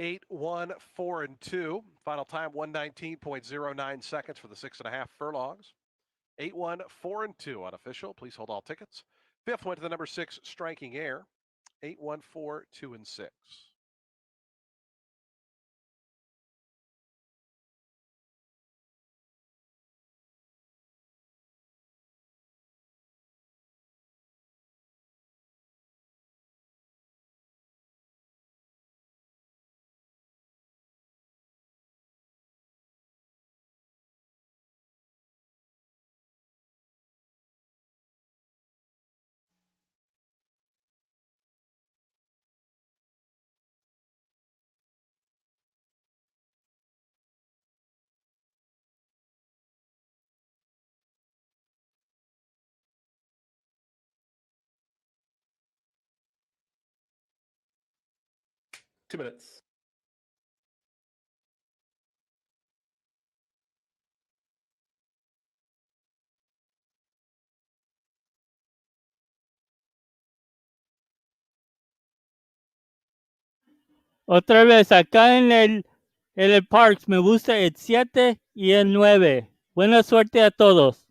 Eight, 1, 4, and 2. Final time 119.09 seconds for the 6.5 furlongs. 8, 1, 4, and 2 unofficial. Please hold all tickets. Fifth went to the number 6, Striking Air. 8, 1, 4, 2, and 6. Two minutes. Otra vez, acá en el Parx me gusta el 7 y el 9. Buena suerte a todos.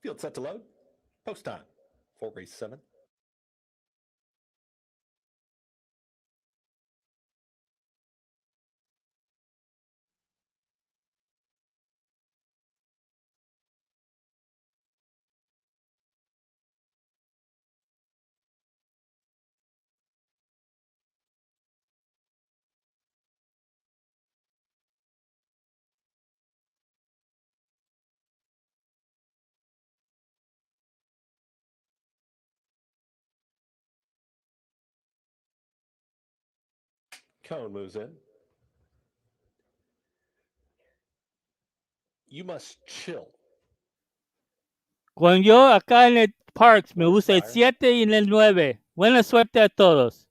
Field set to load. Post time. for race 7. Cone moves in. You must chill. Cuando yo acá en el Parx me gusta el Fire. 7 y el 9. Buena suerte a todos.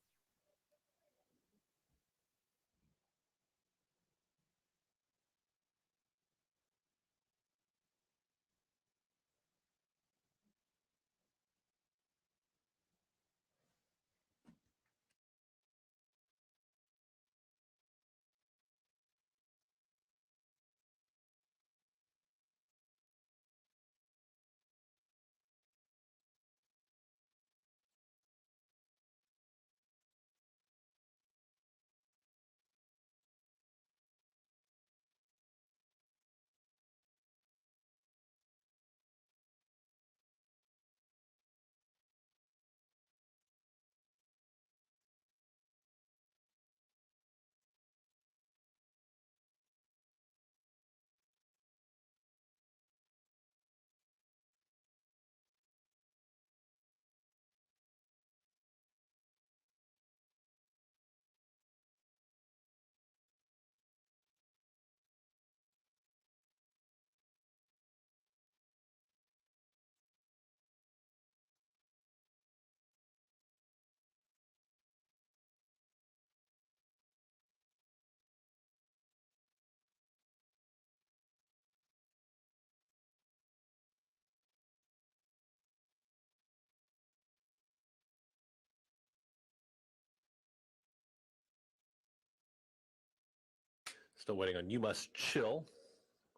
Still waiting on You Must Chill.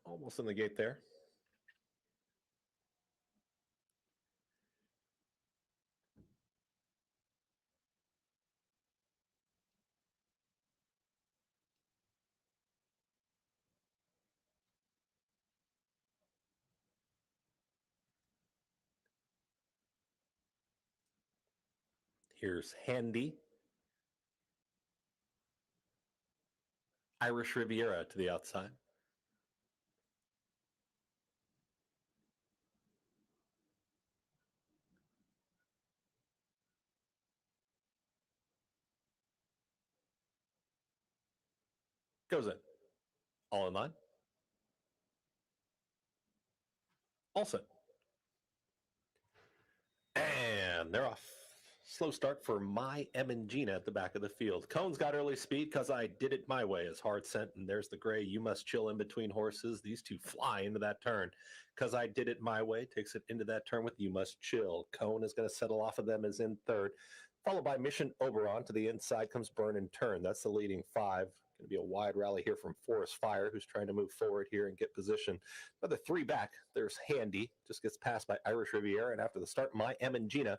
Almost in the gate there. Here's Handy. Irish Riviera to the outside. Goes in. All in line. All set. And they're off. Slow start for My Emangina at the back of the field. Cone's got early speed because I did it my way as hard sent. And there's the gray. You Must Chill in between horses. These two fly into that turn. Because I did it my way. Takes it into that turn with You Must Chill. Cone is going to settle off of them as in third. Followed by Mission Oberon. To the inside comes Burn and Turn. That's the leading 5. Going to be a wide rally here from Forest Fire, who's trying to move forward here and get position. Another 3 back. There's Handy. Just gets passed by Irish Riviera. And after the start, My Emangina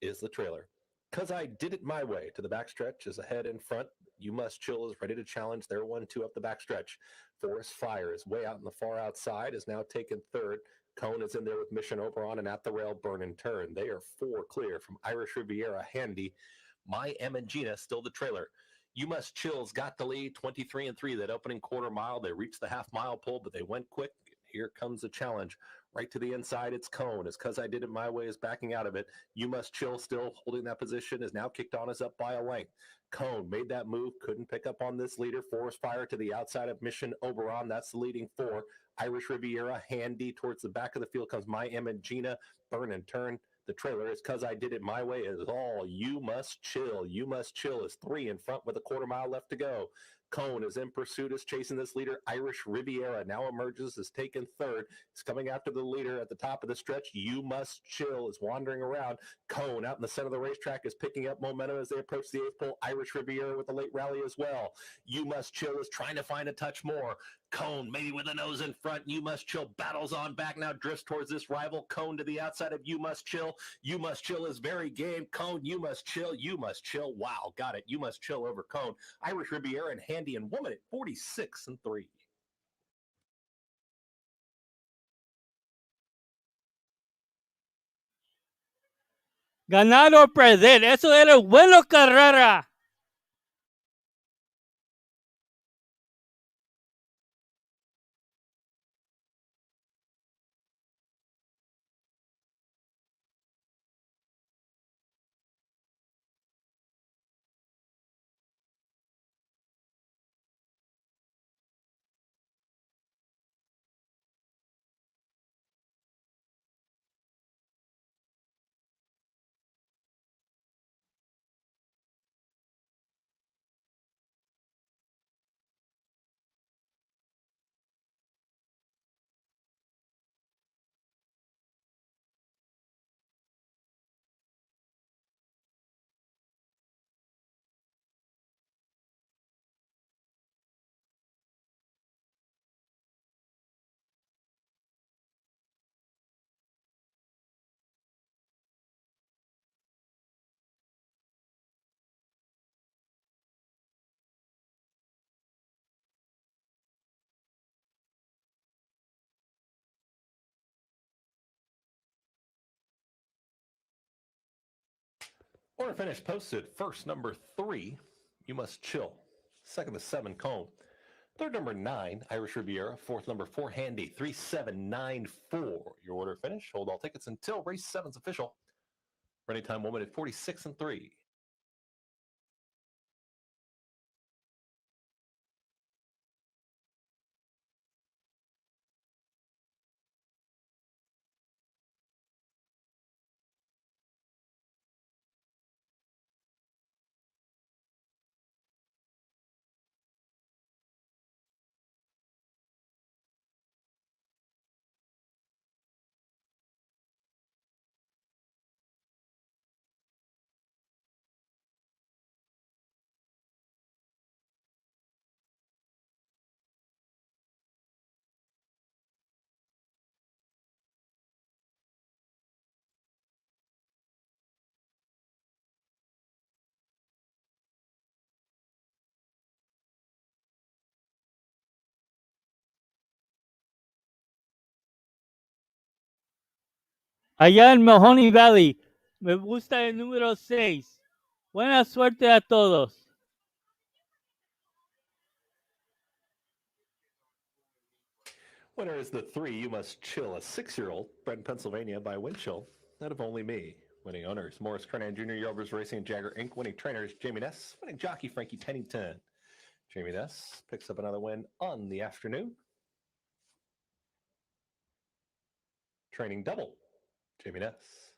is the trailer. Because I Did It My Way to the backstretch is ahead in front. You Must Chill is ready to challenge. They're 1-2 up the backstretch. Forest Fire is way out in the far outside, is now taken third. Cone is in there with Mission Oberon, and at the rail, Burn and Turn. They are 4 clear from Irish Riviera, Handy. My Emangina still the trailer. You Must Chill's got the lead, 23-3. That opening quarter mile, they reached the half-mile pull, but they went quick. Here comes the challenge. Right to the inside, it's Cone. It's Because I Did It My Way is backing out of it. You Must Chill still holding that position, is now kicked on us up by a length. Cone made that move, couldn't pick up on this leader. Forest Fire to the outside of Mission Oberon. That's the leading 4. Irish Riviera, Handy. Towards the back of the field comes My Emangina. Burn and Turn. The trailer is Because I Did It My Way is all You Must Chill. You Must Chill is 3 in front with a quarter mile left to go. Cone is in pursuit, is chasing this leader. Irish Riviera now emerges, is taken third. He's coming after the leader at the top of the stretch. You Must Chill is wandering around. Cone out in the center of the racetrack is picking up momentum as they approach the eighth pole. Irish Riviera with a late rally as well. You Must Chill is trying to find a touch more. Cone maybe with a nose in front. You Must Chill battles on back now, drifts towards this rival. Cone to the outside of You Must Chill. You Must Chill is very game. Cone, You Must Chill. You Must Chill. Wow, got it. You Must Chill over Cone. Irish Riviera and Handy and Woman at 46-3. Ganar o perder. Eso era bueno, Carrera. Order finish posted. First, number 3, You Must Chill. Second, the 7, Cone. Third, number 9, Irish Riviera. Fourth, number 4, Handy. 3794. Your order finish. Hold all tickets until race 7's official. Running time 1 minute 46-3. Allá en Mahoning Valley. Me gusta el número 6. Buena suerte a todos. Winner is the 3, You Must Chill, a 6-year-old bred in Pennsylvania by Windchill, out of Only Me. Winning owners, Morris Kernan Jr., Yelvers Racing, and Jagger Inc. Winning trainers, Jamie Ness. Winning jockey, Frankie Pennington. Jamie Ness picks up another win on the afternoon. Training double, Jamie Ness.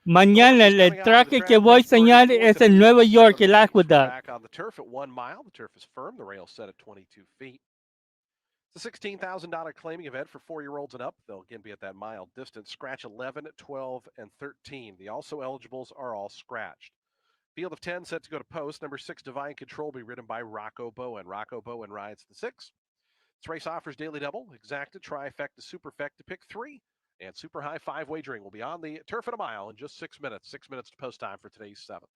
Mañana Columbus el coming out to the traje track, que voy a post parade enseñar for es en today's Nueva York, 7th el race. We're Aqueduct. back on the turf at 1 mile. The turf is firm. The rail set at 22 feet. It's a $16,000 claiming event for 4-year-olds and up. They'll again be at that mile distance. Scratch 11, 12, and 13. The also eligibles are all scratched. Field of 10 set to go to post. Number 6, Divine Control, will be ridden by Rocco Bowen. Rocco Bowen rides the 6. This race offers daily double, exacta, trifecta, superfecta, pick 3, and super high 5 wagering will be on the turf at a mile in just 6 minutes. 6 minutes to post time for today's 7th.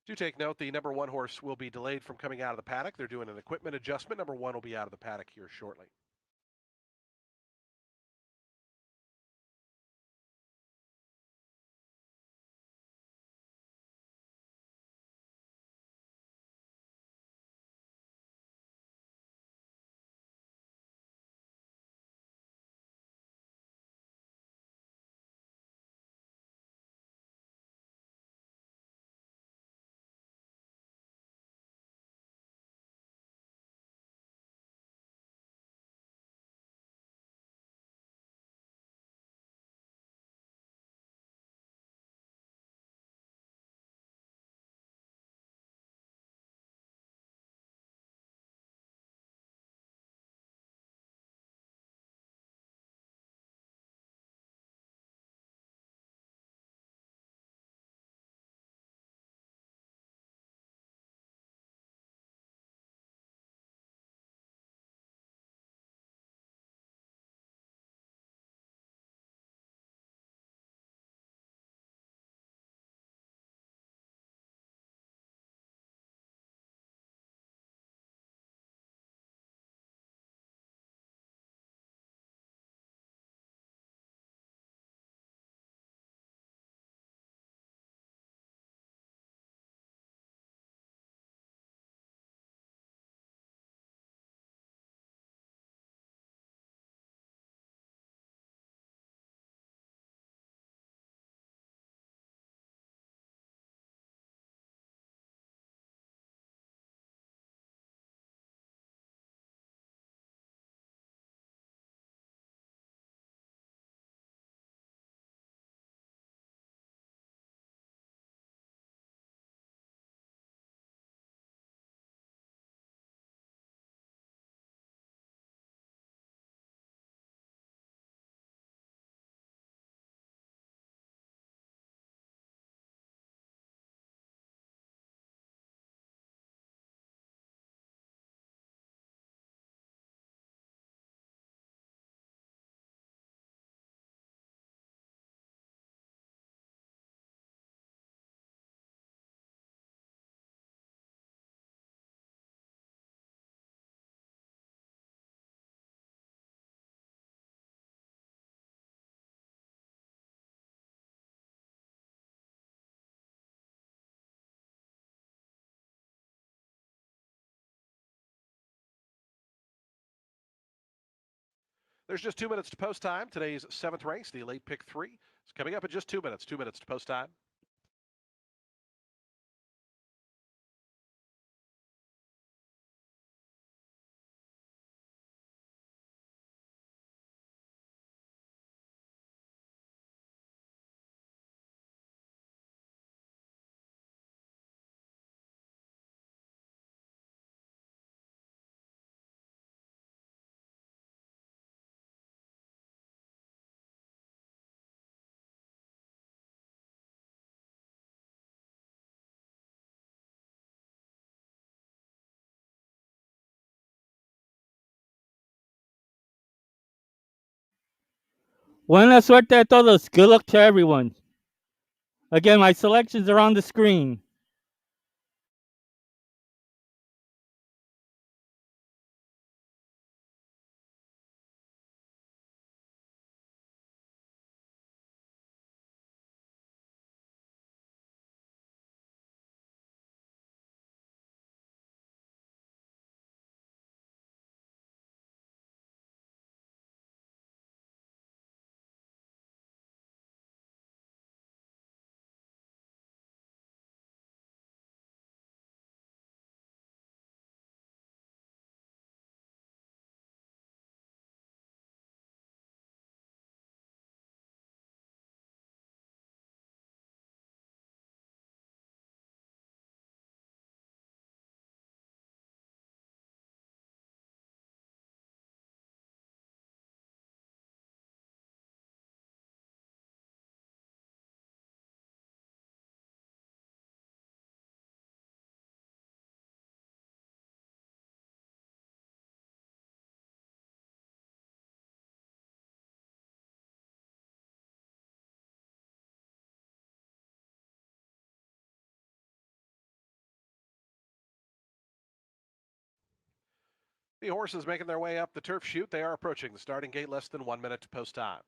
Do take note, the number 1 horse will be delayed from coming out of the paddock. They're doing an equipment adjustment. Number 1 will be out of the paddock here shortly. There's just 2 minutes to post time. Today's 7th race, the late pick 3, is coming up in just 2 minutes. 2 minutes to post time. Buena suerte a todos. Good luck to everyone. Again, my selections are on the screen. The horses making their way up the turf chute. They are approaching the starting gate, less than 1 minute to post time.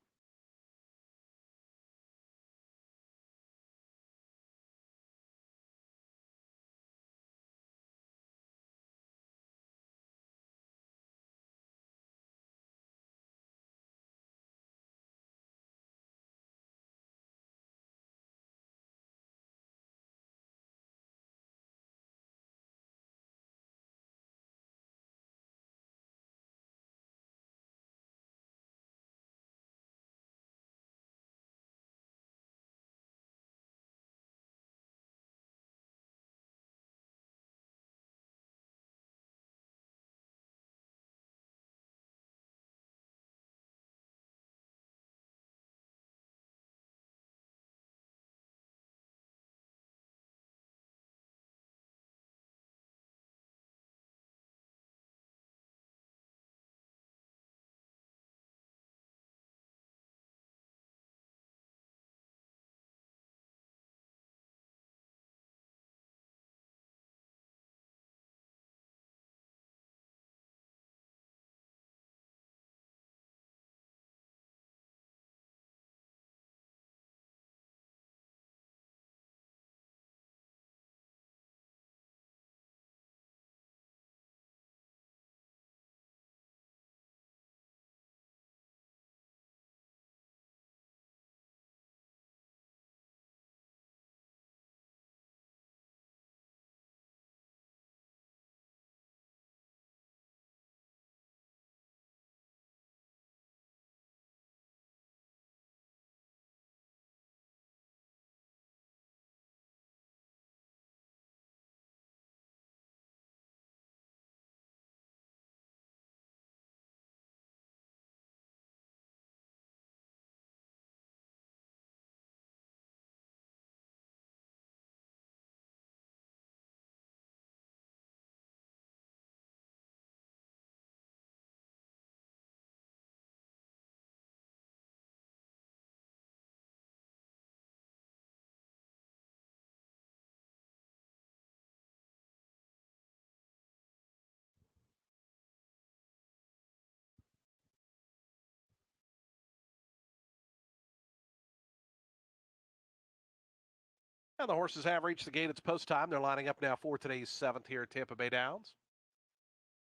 And the horses have reached the gate. It's post time. They're lining up now for today's 7th here at Tampa Bay Downs.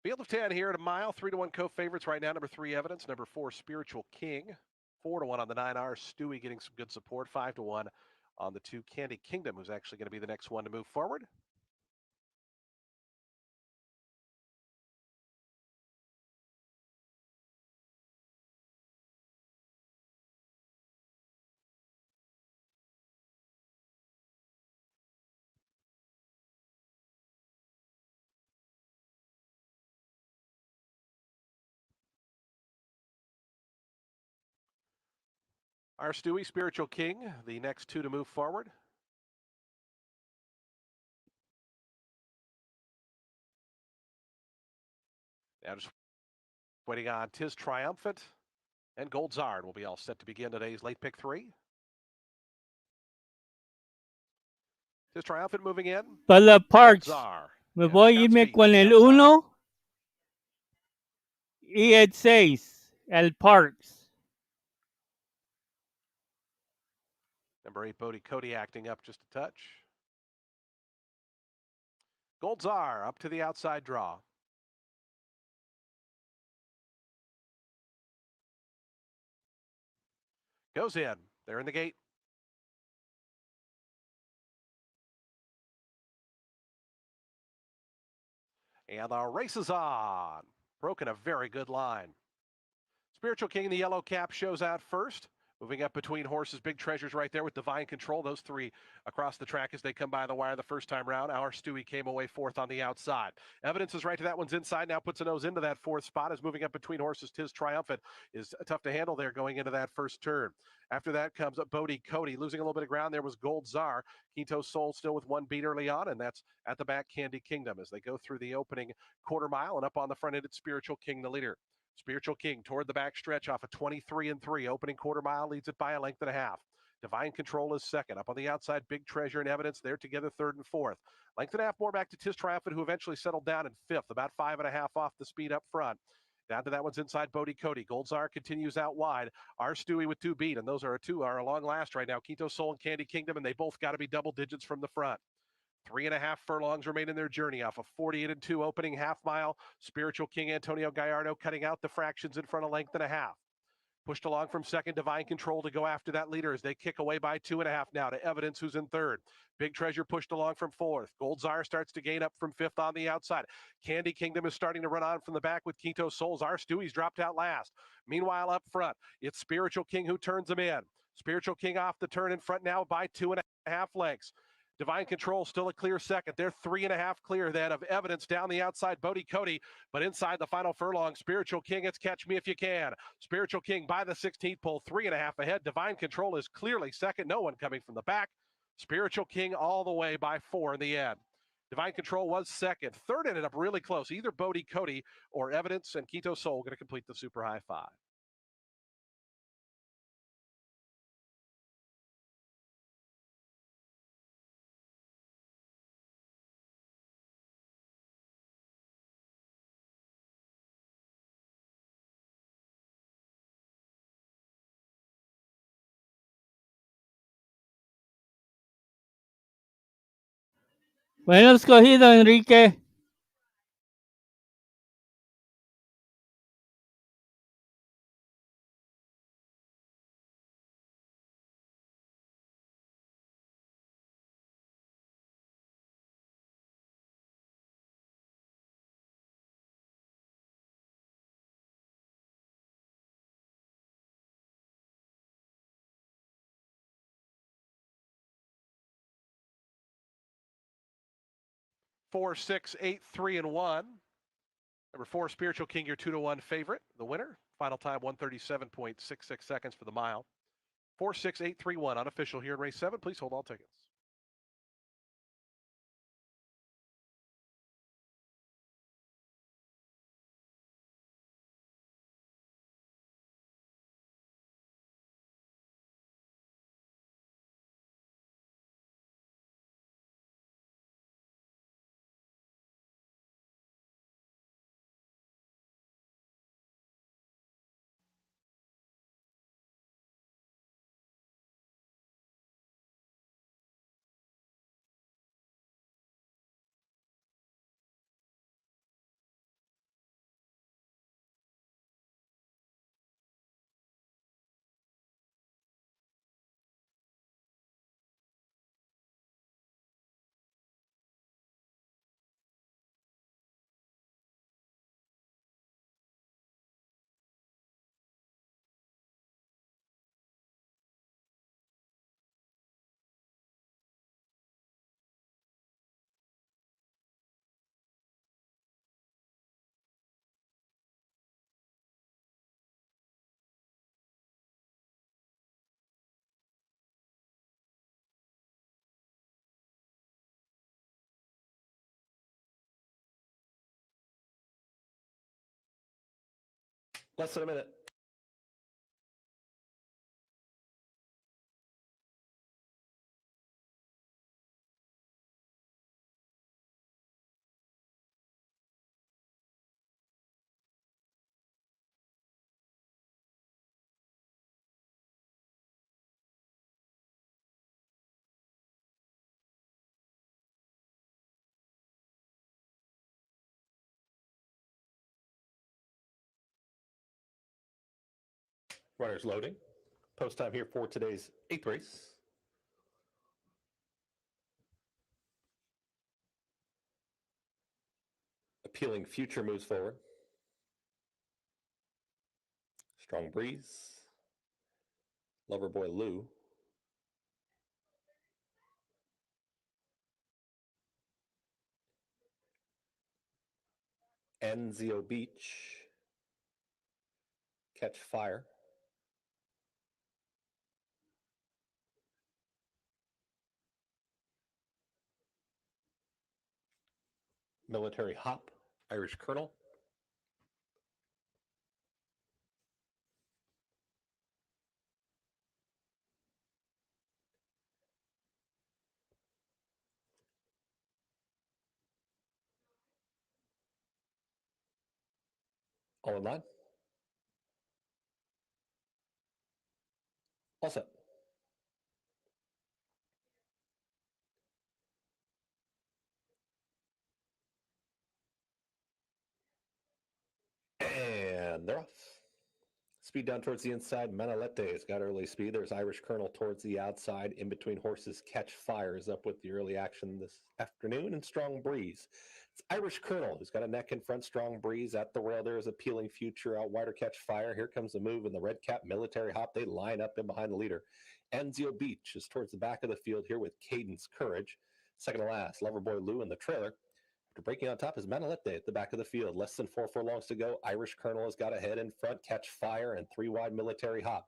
Field of 10 here at a mile. 3-1 co-favorites right now. Number 3, Evidence. Number 4, Spiritual King. 4-1 on the 9R. Stewie getting some good support. 5-1 on the 2, Candy Kingdom, who's actually going to be the next one to move forward. Our Stewie, Spiritual King, the next 2 to move forward. Now just waiting on Tis Triumphant. And Goldzard will be all set to begin today's late pick 3. His triumphant moving in. But the Parx, Goldzar. me And voy a Scott's irme feet con to the el outside. 1 y el 6, el Parx. Number 8, Bodie Cody acting up just a touch. Goldzar up to the outside draw. Goes in. They're in the gate. And the race is on. Broken a very good line. Spiritual King in the yellow cap shows out first. Moving up between horses, Big Treasures right there with Divine Control. Those 3 across the track as they come by the wire the first time round. Our Stewie came away 4th on the outside. Evidence is right to that one's inside. Now puts a nose into that 4th spot. Is moving up between horses. Tis Triumphant is tough to handle there going into that first turn. After that comes up Bodie Cody. Losing a little bit of ground there was Goldzar. Quinto Soul still with 1 beat early on, and that's at the back Candy Kingdom as they go through the opening quarter mile. And up on the front end, it's Spiritual King, the leader. Spiritual King toward the back stretch off a 23-3. Opening quarter mile leads it by a length and a half. Divine Control is second. Up on the outside, Big Treasure and Evidence. They're together 3rd and 4th. Length and a half more back to Tis Triumphant, who eventually settled down in 5th. About 5.5 off the speed up front. Down to that one's inside Bodie Cody. Goldzar continues out wide. Our Stewie with 2 beat, and those are a long last right now. Quinto Soul and Candy Kingdom, and they both got to be double digits from the front. 3.5 furlongs remain in their journey off a 48-2 opening half mile. Spiritual King Antonio Gallardo cutting out the fractions in front of length and a half. Pushed along from second, Divine Control to go after that leader as they kick away by 2.5 now to Evidence, who's in 3rd. Big Treasure pushed along from 4th. Goldzar starts to gain up from 5th on the outside. Candy Kingdom is starting to run on from the back with Quinto Souls. Our Stewie's dropped out last. Meanwhile, up front, it's Spiritual King who turns them in. Spiritual King off the turn in front now by 2.5 lengths. Divine Control still a clear second. They're 3.5 clear then of Evidence down the outside, Bodie Cody. But inside the final furlong, Spiritual King, it's Catch Me If You Can. Spiritual King by the 16th pole, 3.5 ahead. Divine Control is clearly second. No one coming from the back. Spiritual King all the way by 4 in the end. Divine Control was second. 3rd ended up really close. Either Bodie Cody or Evidence and Quito Soul going to complete the Super High 5. Bueno escogido, Enrique. Four, 6, 8, 3, and 1. Number 4, Spiritual King, your 2-1 favorite. The winner. Final time 137.66 seconds for the mile. 4, 6, 8, 3, 1. Unofficial here in race 7. Please hold all tickets. Less than a minute. Runners loading. Post time here for today's 8th race. Appealing Future moves forward. Strong Breeze. Loverboy Lou. Enzio Beach. Catch Fire. Military Hop. Irish Colonel. All in line. All set. And they're off. Speed down towards the inside. Manalete's got early speed. There's Irish Colonel towards the outside. In between horses, Catch Fire is up with the early action this afternoon. And Strong Breeze. It's Irish Colonel who's got a neck in front. Strong Breeze at the rail. There is Appealing Future out wider. Catch Fire. Here comes the move in the red cap. Military Hop. They line up in behind the leader. Enzio Beach is towards the back of the field here with Cadence Courage. Second to last, Loverboy Lou in the trailer. After breaking on top is Manalete at the back of the field. Less than 4 furlongs to go. Irish Colonel has got ahead in front. Catch Fire and 3 wide Military Hop.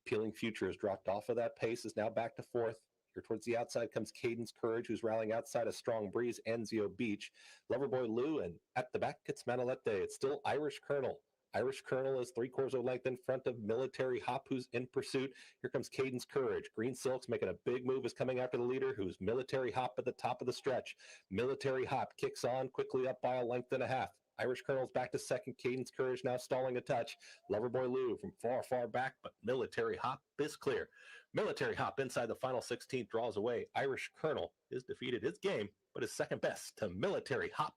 Appealing Future has dropped off of that pace, is now back to 4th. Here towards the outside comes Cadence Courage, who's rallying outside a Strong Breeze, Enzio Beach. Loverboy Lou, and at the back it's Manalete. It's still Irish Colonel. Irish Colonel is 3/4 of a length in front of Military Hop, who's in pursuit. Here comes Cadence Courage. Green Silks making a big move, is coming after the leader, who's Military Hop at the top of the stretch. Military Hop kicks on quickly up by a length and a half. Irish Colonel's back to second. Cadence Courage now stalling a touch. Loverboy Lou from far, far back, but Military Hop is clear. Military Hop inside the final 16th draws away. Irish Colonel is defeated. His game, but is second best to Military Hop.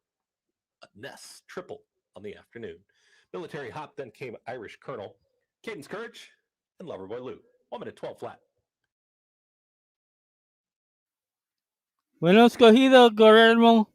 A Ness triple on the afternoon. Military Hop, then came Irish Colonel, Cadence Courage, and Loverboy Lou. 1 minute 12 flat. Bueno escogido, Guillermo.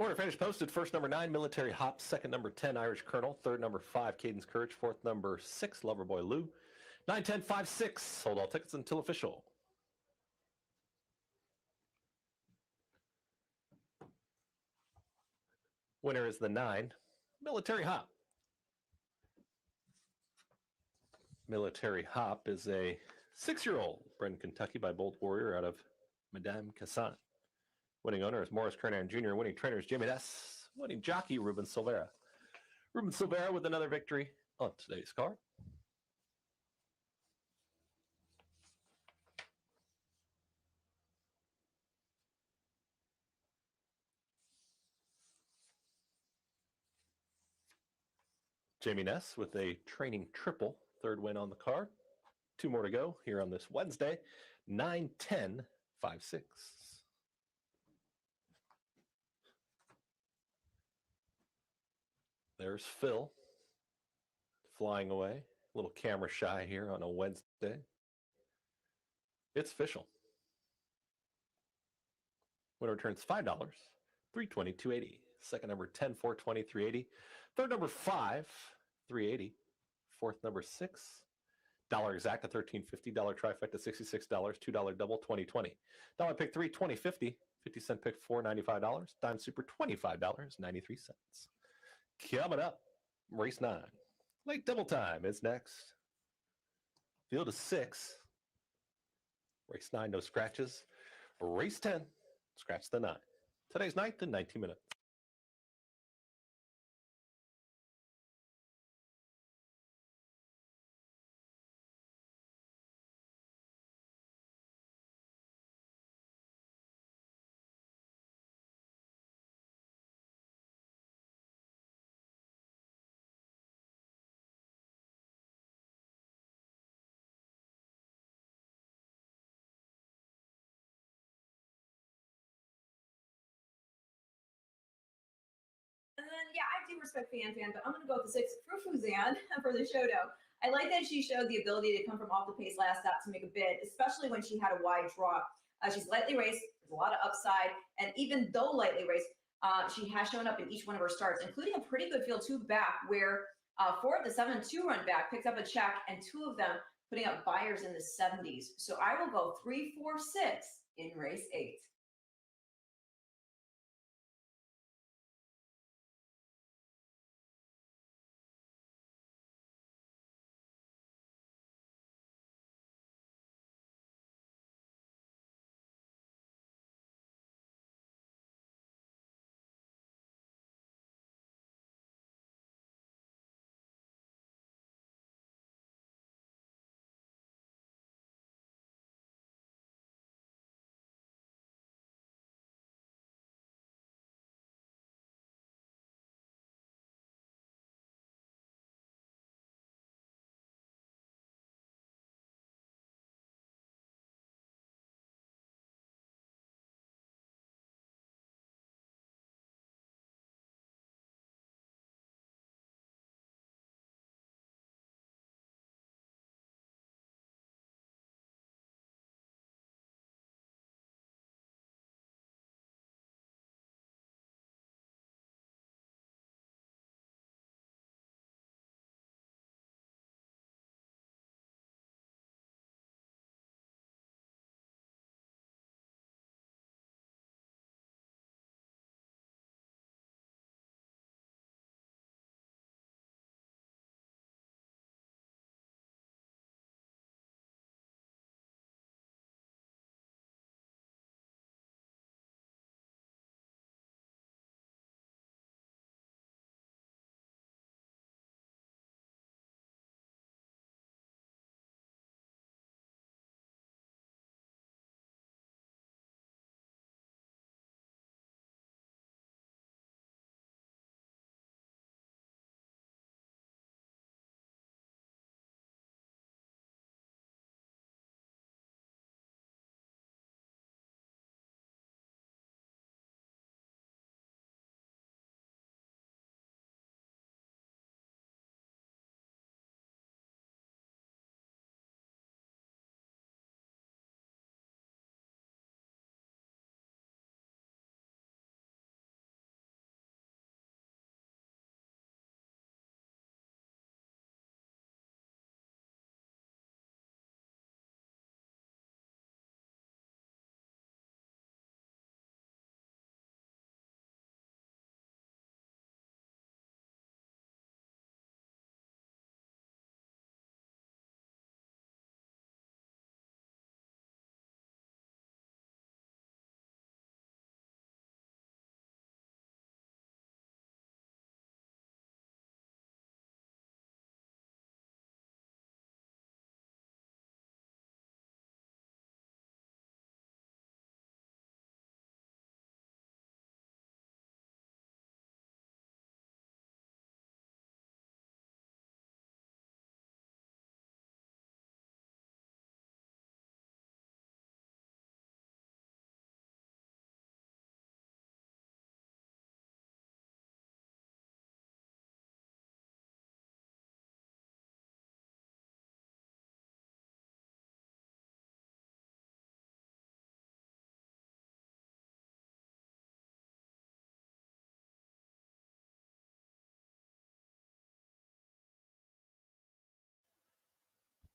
Order finish posted. First, number 9, Military Hop. Second, number 10, Irish Colonel. Third, number 5, Cadence Courage. Fourth, number 6, Loverboy Lou. 9, 10, 5, 6. Hold all tickets until official. Winner is the 9, Military Hop. Military Hop is a 6-year-old bred in Kentucky by Bold Warrior out of Madame Cassan. Winning owner is Morris Kernan Jr. Winning trainer is Jamie Ness. Winning jockey, Ruben Silvera. Ruben Silvera with another victory on today's card. Jamie Ness with a training triple. Third win on the card. 2 more to go here on this Wednesday. 9, 10, 5, 6. There's Phil flying away. A little camera shy here on a Wednesday. It's official. Winner returns $5, $320, $280. Second number 10, $420, $380. Third number 5, $380. Fourth number 6, dollar exact, a $13.50, trifecta $66, $2 double, $20.20. Dollar pick 3, $20.50. 50-cent pick 4, $95. Dime super $25.93. Coming up, race 9. Late double time is next. Field is 6. Race 9, no scratches. Race 10, scratch the 9. Today's 9th in 19 minutes. And then, yeah, I do respect Fan, but I'm going to go with the 6, Frufuzan, for the Shodo. I like that she showed the ability to come from off the pace last stop to make a bid, especially when she had a wide draw. She's lightly raced, there's a lot of upside, and even though lightly raced, she has shown up in each one of her starts, including a pretty good field 2 back, where 4 of the 7 2-run back picked up a check, and 2 of them putting up buyers in the 70s. So I will go 3, 4, 6 in race 8.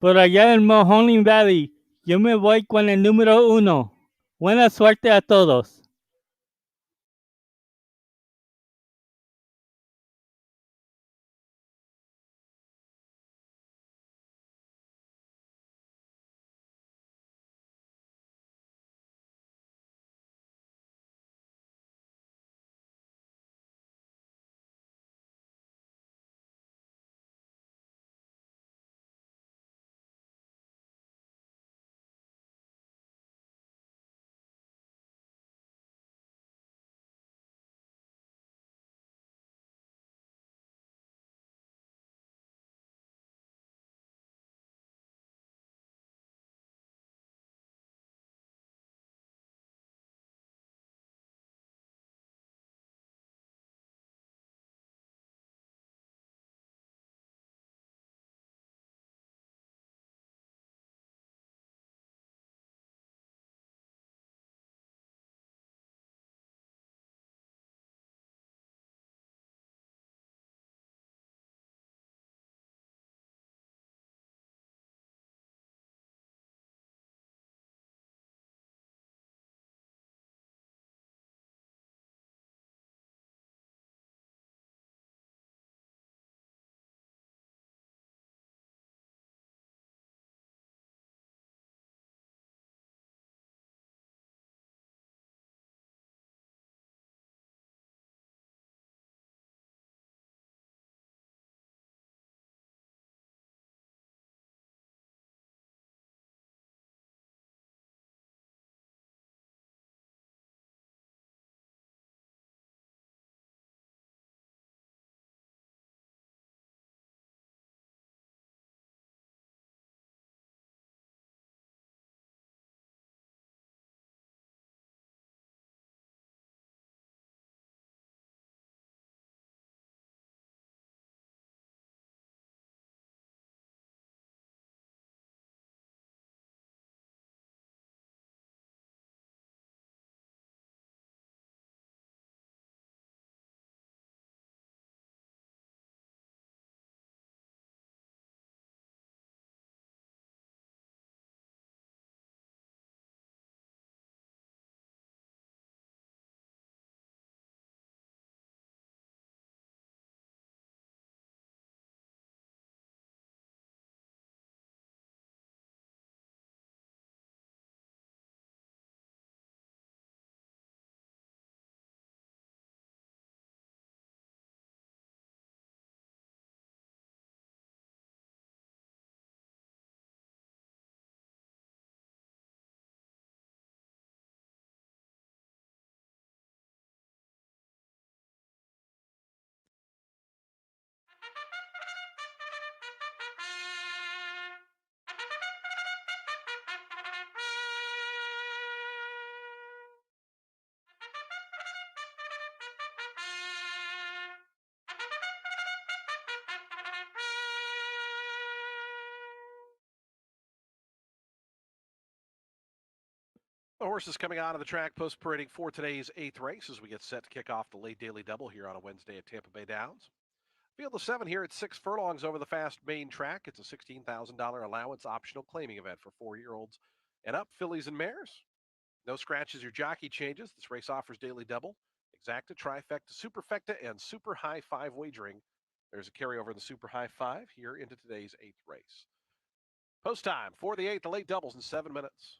Por allá en Mahoning Valley, yo me voy con el número 1. Buena suerte a todos. The horses coming out of the track post parading for today's 8th race as we get set to kick off the late daily double here on a Wednesday at Tampa Bay Downs. Field of 7 here at 6 furlongs over the fast main track. It's a $16,000 allowance optional claiming event for 4-year-olds and up fillies and mares. No scratches or jockey changes. This race offers daily double, exacta, trifecta, superfecta, and super high 5 wagering. There's a carryover in the super high 5 here into today's 8th race. Post time for the 8th, the late doubles in 7 minutes.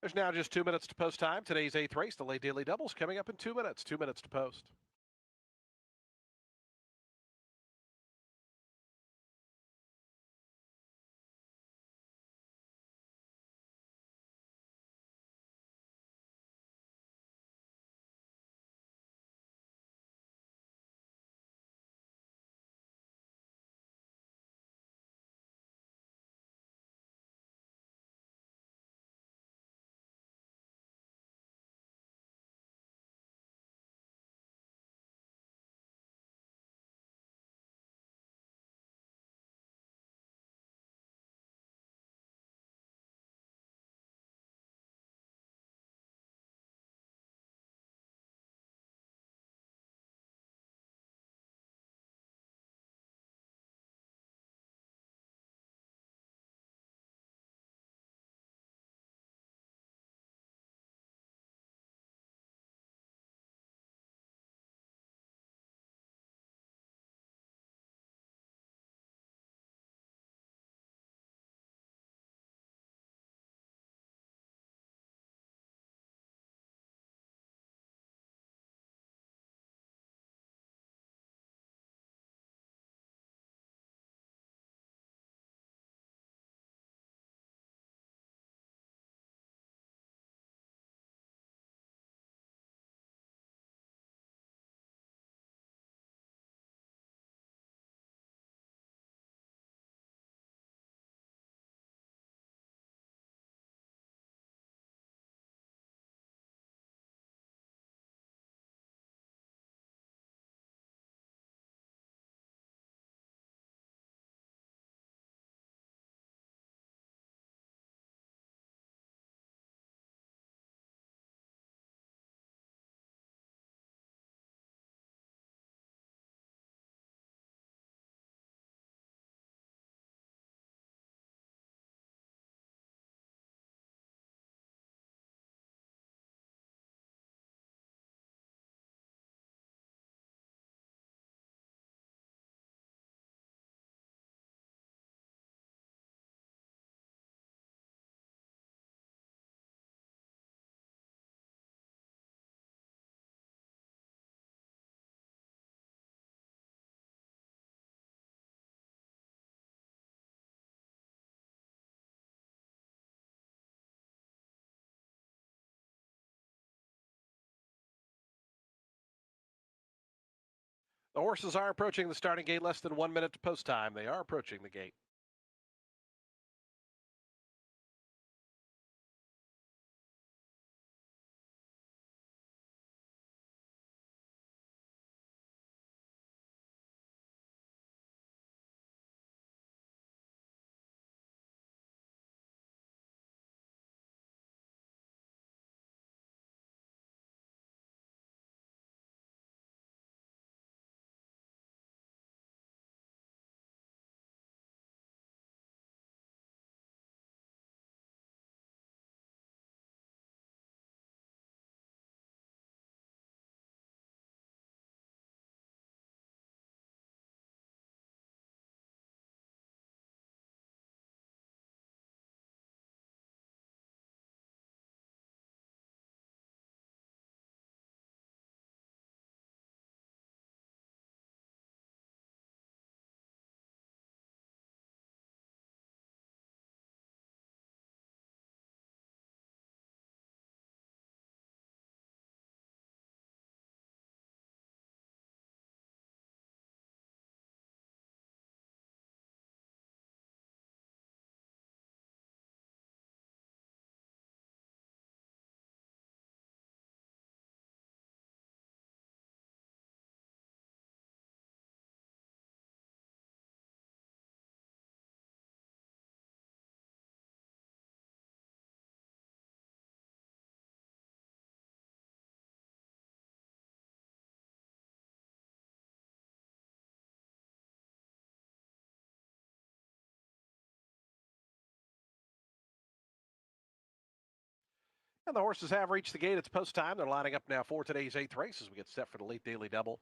There's now just 2 minutes to post time. Today's 8th race, the late daily doubles, coming up in 2 minutes. 2 minutes to post. The horses are approaching the starting gate, less than 1 minute to post time. They are approaching the gate. And the horses have reached the gate. It's post time. They're lining up now for today's 8th race as we get set for the late daily double.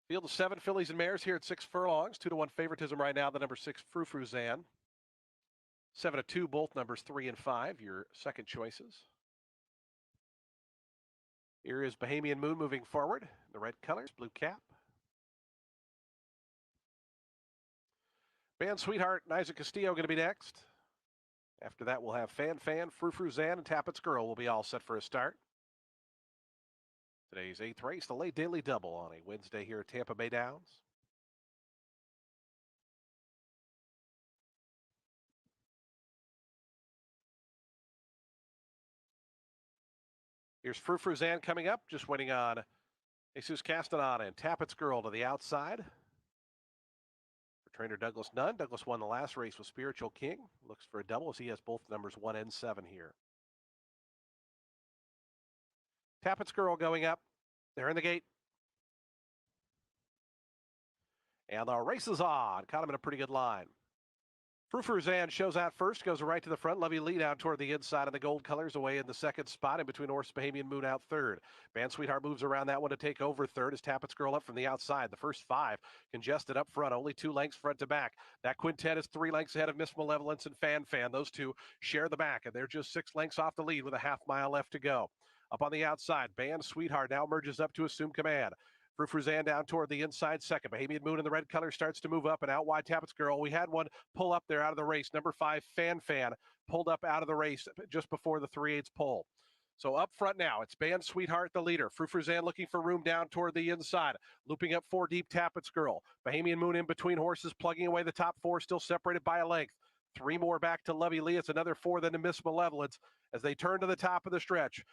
Field of 7 fillies and mares here at 6 furlongs. 2-1 favoritism right now. The number 6 Frou Zan. 7-2, both numbers 3 and 5, your second choices. Here is Bahamian Moon moving forward. The red colors, blue cap. Band Sweetheart and Isaac Castillo going to be next. After that, we'll have Fan Fan, Frou Frou Zan, and Tappett's Girl will be all set for a start. Today's 8th race, the late daily double on a Wednesday here at Tampa Bay Downs. Here's Frou Frou Zan coming up, just waiting on Jesus Castaneda and Tappett's Girl to the outside. For trainer Douglas Nunn, Douglas won the last race with Spiritual King. Looks for a double as he has both numbers 1 and 7 here. Tappett's Girl going up. They're in the gate. And the race is on. Caught him in a pretty good line. Frou Frou Zan shows out first, goes right to the front. Lovey Lee down toward the inside of the gold colors, away in the second spot, in between Horse Bahamian Moon out third. Band Sweetheart moves around that one to take over third as Tappett's Girl up from the outside. The first 5 congested up front, only 2 lengths front to back. That quintet is 3 lengths ahead of Miss Malevolence and Fan Fan. Those two share the back, and they're just 6 lengths off the lead with a half mile left to go. Up on the outside, Band Sweetheart now merges up to assume command. Frou Frou Zan down toward the inside second. Bahamian Moon in the red color starts to move up, and out wide Tappett's Girl. We had one pull up there out of the race. Number 5, Fan Fan, pulled up out of the race just before the 3/8 pull. So up front now, it's Band Sweetheart, the leader. Frou Frou Zan looking for room down toward the inside. Looping up 4 deep, Tappett's Girl. Bahamian Moon in between horses, plugging away the top 4, still separated by a length. 3 more back to Lovey Lee. It's another 4 then to Miss Malevolence as they turn to the top of the stretch.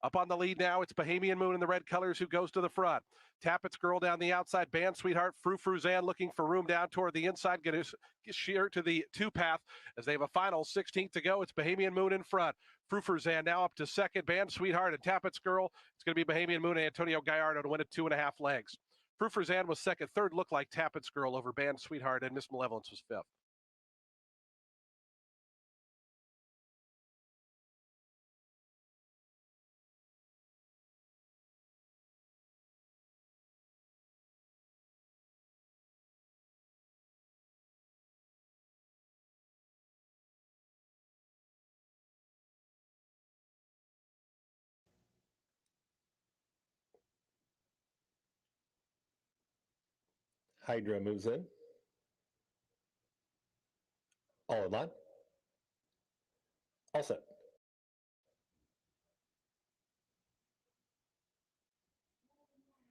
Up on the lead now, it's Bahamian Moon in the red colors who goes to the front. Tappett's Girl down the outside. Band Sweetheart, Frou Frou Zan looking for room down toward the inside. Get sheer to the 2 path as they have a final 16th to go. It's Bahamian Moon in front. Frou Frou Zan now up to second. Band Sweetheart and Tappett's Girl. It's going to be Bahamian Moon and Antonio Gallardo to win at 2.5 legs. Frou Frou Zan was second. Third looked like Tappett's Girl over Band Sweetheart, and Miss Malevolence was 5th. Hydra moves in. All in line. All set.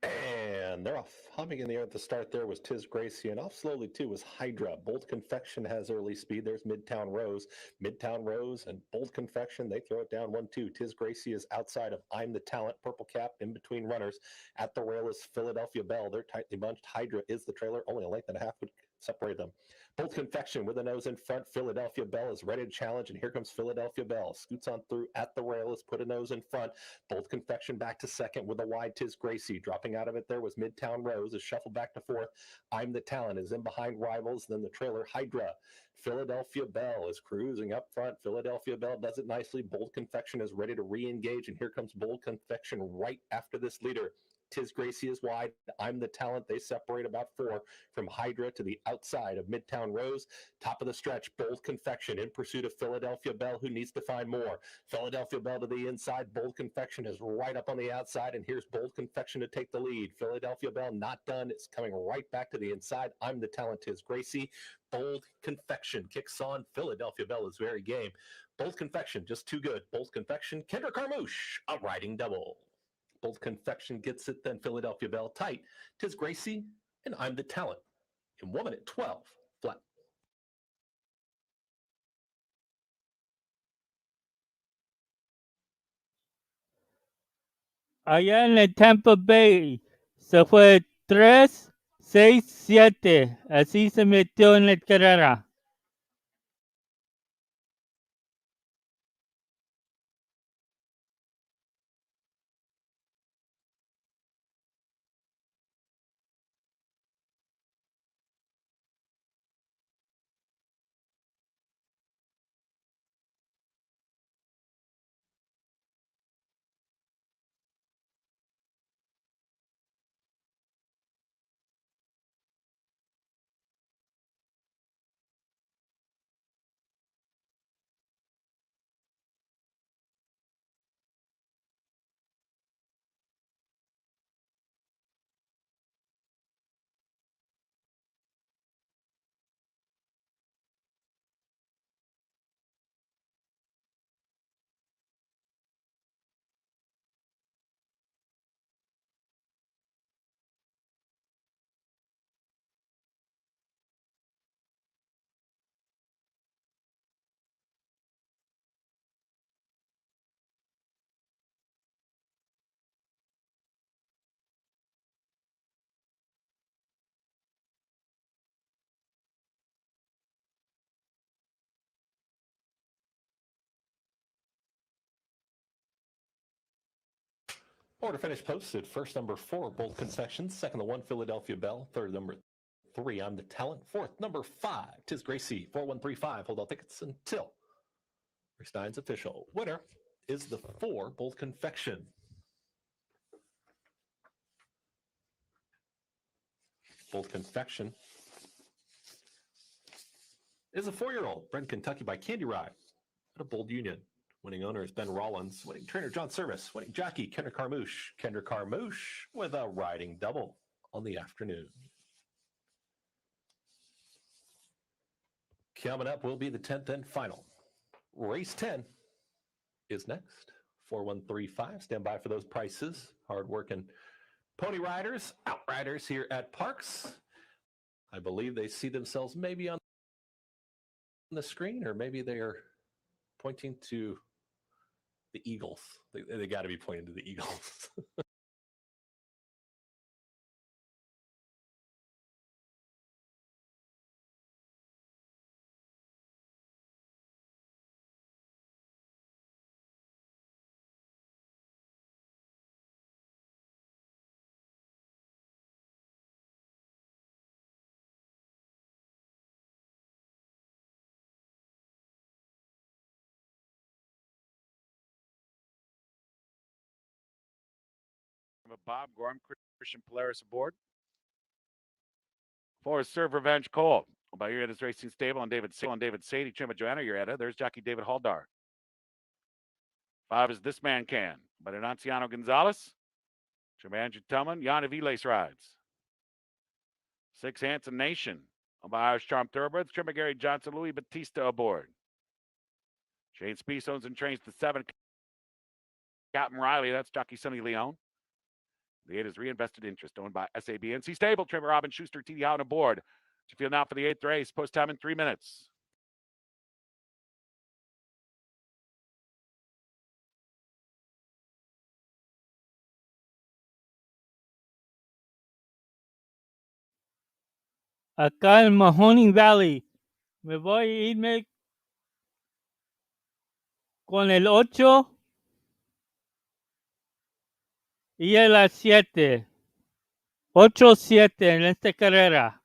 And they're off. Humming in the air at the start there was Tiz Gracie, and off slowly too was Hydra. Bold Confection has early speed. There's Midtown Rose. Midtown Rose and Bold Confection, they throw it down 1-2. Tiz Gracie is outside of I'm the Talent, purple cap in between runners. At the rail is Philadelphia Belle. They're tightly bunched. Hydra is the trailer. Only a length and a half would separate them. Bold Confection with a nose in front. Philadelphia Belle is ready to challenge, and here comes Philadelphia Belle. Scoots on through at the rail, is put a nose in front. Bold Confection back to second with a wide Tiz Gracie. Dropping out of it there was Midtown Rose, is shuffled back to fourth. I'm the Talent is in behind rivals. Then the trailer Hydra. Philadelphia Belle is cruising up front. Philadelphia Belle does it nicely. Bold Confection is ready to re-engage, and here comes Bold Confection right after this leader. Tiz Gracie is wide. I'm the Talent. They separate about 4 from Hydra to the outside of Midtown Rose. Top of the stretch, Bold Confection in pursuit of Philadelphia Belle, who needs to find more. Philadelphia Belle to the inside. Bold Confection is right up on the outside, and here's Bold Confection to take the lead. Philadelphia Belle not done. It's coming right back to the inside. I'm the Talent, Tiz Gracie. Bold Confection kicks on. Philadelphia Belle is very game. Bold Confection just too good. Bold Confection, Kendra Carmouche, a riding double. Bold Confection gets it, then Philadelphia Belle tight. Tiz Gracie, and I'm the Talent. In 1 minute 12 flat. Allá en el Tampa Bay se fue 3, 6, 7. Así se metió en la carrera. Order finish posted. First, number 4, Bold Confections. Second, the 1, Philadelphia Bell. Third, number 3, I'm the Talent. Fourth, number 5, Tis Gracie. 4135. Hold all tickets until race 9's official. Winner is the 4, Bold Confection. Bold Confection is a 4-year-old bred in Kentucky by Candy Ride at a Bold Union. Winning owner is Ben Rollins. Winning trainer John Service. Winning jockey Kendra Carmouche. Kendra Carmouche with a riding double on the afternoon. Coming up will be the 10th and final. Race 10 is next. 4135. Stand by for those prices. Hard-working pony riders, outriders here at Parx. I believe they see themselves maybe on the screen, or maybe they are pointing to the Eagles. They got to be pointing to the Eagles. Bob Gorham, Christian Polaris aboard. For Serve Revenge Cole. By Urieta's Racing Stable and David Sadie, Trimma Joanna Urieta. There's jockey David Haldar. 5 is This Man Can by Renanciano Gonzalez. Trimma Andrew Tillman, Yana Viles rides. 6 Hanson Nation by Irish Charm Thoroughbreds. Trimma Gary Johnson, Louis Batista aboard. Shane Spees owns and trains the 7. Captain Riley, that's jockey Sonny Leone. The 8 is Reinvested Interest, owned by SABNC Stable. Trimmer Robin Schuster, TD Howden aboard. To field now for the 8th race. Post time in 3 minutes. Acá en Mahoning Valley. Me voy a irme con el 8 y el 7. 8-7 en esta carrera.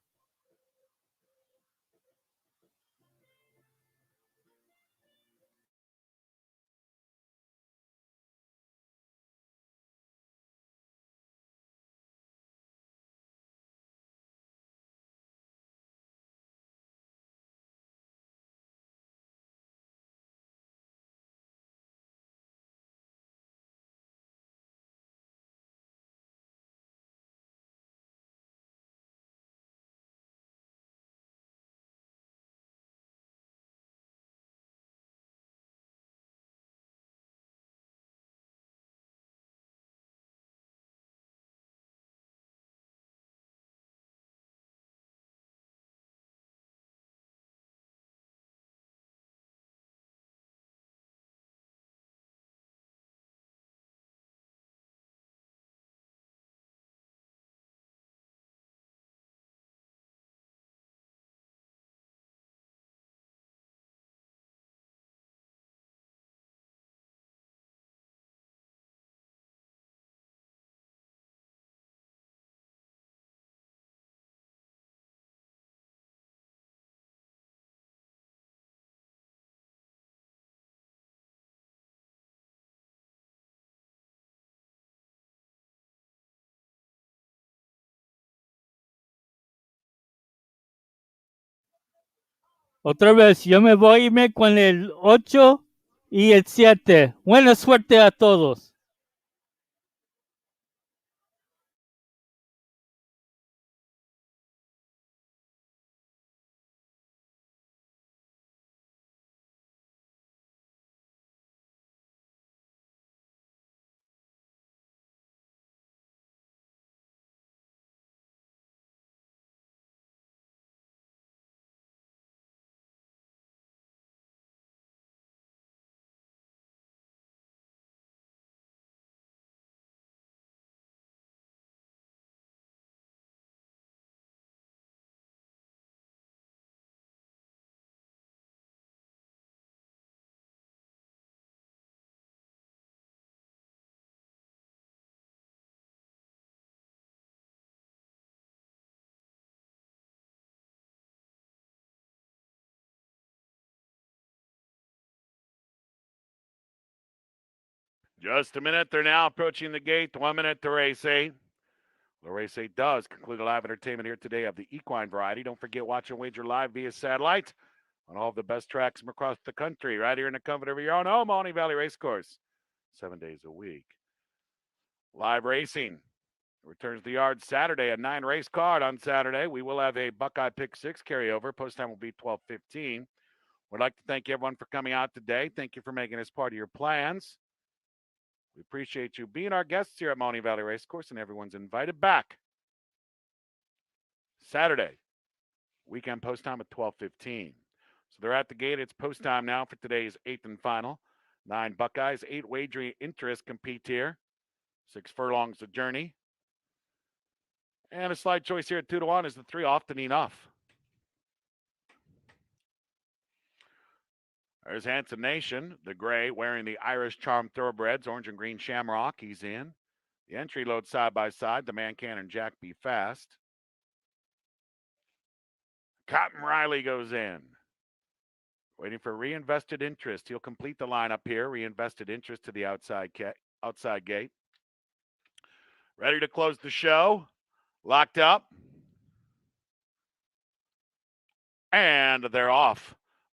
Otra vez, yo me voy a irme con el 8 y el 7. Buena suerte a todos. Just a minute. They're now approaching the gate. 1 minute to race 8. The race 8 does conclude a live entertainment here today of the equine variety. Don't forget, watch and wager live via satellite on all of the best tracks from across the country, right here in the comfort of your own home, Mahoning Valley Racecourse, 7 days a week. Live racing returns to the yard Saturday, a 9-race card on Saturday. We will have a Buckeye Pick 6 carryover. Post time will be 12:15. We'd like to thank everyone for coming out today. Thank you for making us part of your plans. We appreciate you being our guests here at Mahoning Valley Racecourse, and everyone's invited back Saturday, weekend post time at 12:15. So they're at the gate. It's post time now for today's 8th and final. 9 Buckeyes, 8 wagering interests compete here. 6 furlongs of journey. And a slight choice here at 2-1 is the 3 Often Enough. There's Hanson Nation, the gray, wearing the Irish Charm Thoroughbreds, orange and green Shamrock. He's in. The entry load side by side, the Man Can and Jack Be Fast. Cotton Riley goes in. Waiting for Reinvested Interest. He'll complete the lineup here. Reinvested Interest to the outside gate. Ready to close the show. Locked up. And they're off.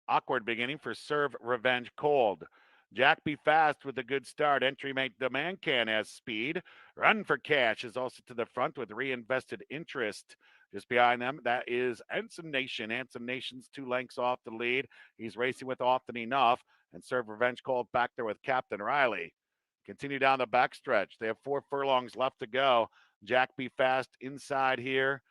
Awkward beginning for Serve Revenge Cold. Jack Be Fast with a good start. Entry mate the Man Can has speed. Run for Cash is also to the front with Reinvested Interest. Just behind them, that is Hanson Nation. Hanson Nation's 2 lengths off the lead. He's racing with Often Enough. And Serve Revenge Cold back there with Captain Riley. Continue down the backstretch. They have 4 furlongs left to go. Jack Be Fast inside here.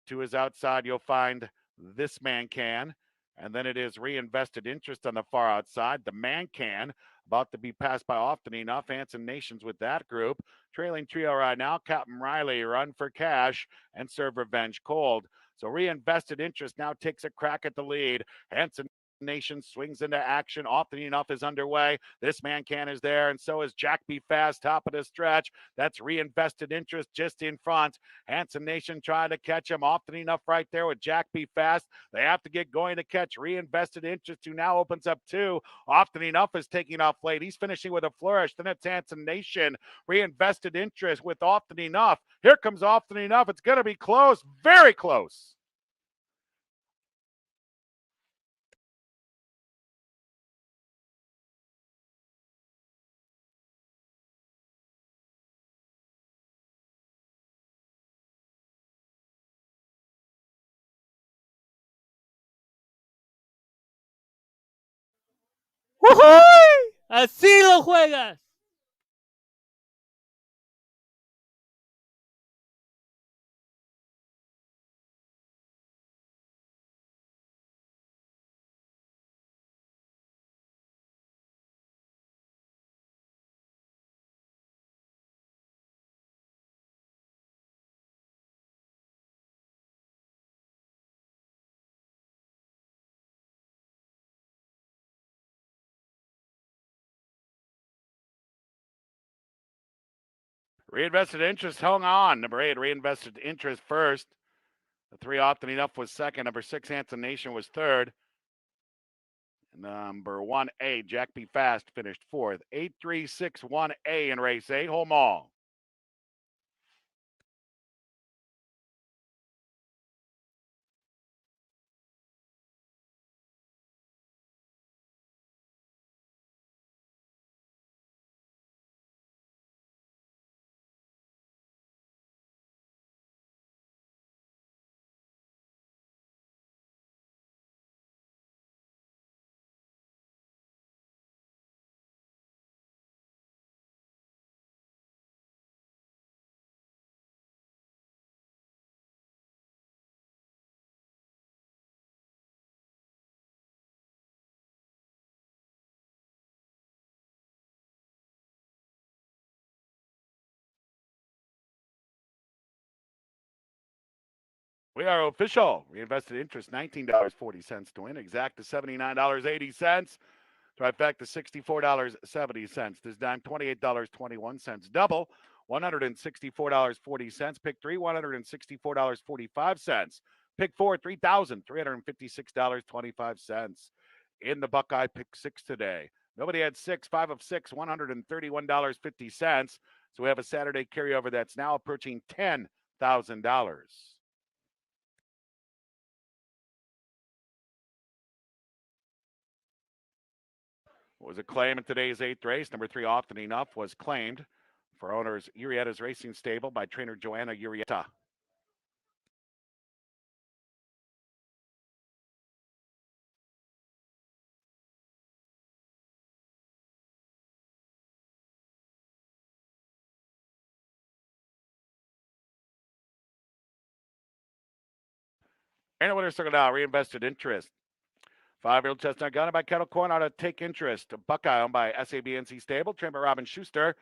To his outside, you'll find this Man Can. And then it is Reinvested Interest on the far outside. The Man Can about to be passed by Often Enough. Hanson Nations with that group. Trailing trio right now, Captain Riley, Run for Cash, and Serve Revenge Cold. So Reinvested Interest now takes a crack at the lead. Hanson Nation swings into action. Often Enough is underway. This Man Can is there, and so is Jack Be Fast, top of the stretch. That's Reinvested Interest just in front. Hanson Nation trying to catch him. Often Enough right there with Jack Be Fast. They have to get going to catch Reinvested Interest, who now opens up 2. Often Enough is taking off late. He's finishing with a flourish. Then it's Hanson Nation. Reinvested Interest with Often Enough. Here comes Often Enough. It's going to be close, very close. ¡Ujuy! Así lo juegas. Reinvested Interest hung on. Number 8, Reinvested Interest first. The 3 Often Enough was second. Number 6, Hanson Nation was third. Number 1A, Jack Be Fast finished fourth. 8-3-6-1A in race 8. Home all. We are official. Reinvested Interest, $19.40 to win. Exacta, $79.80. Trifecta, $64.70. This dime, $28.21. Double, $164.40. Pick 3, $164.45. Pick 4, $3,356.25. In the Buckeye Pick 6 today, Nobody had 6, 5 of 6, $131.50. So we have a Saturday carryover that's now approaching $10,000. Was a claim in today's 8th race. Number 3, Often Enough, was claimed for owners Urietta's Racing Stable by trainer Joanna Urietta. And the winner circled out, reinvested interest. 5-year-old Chestnut Gunner by Kettle Corn out of Take Interest. Buckeye owned by SABNC Stable, trained by Robin Schuster.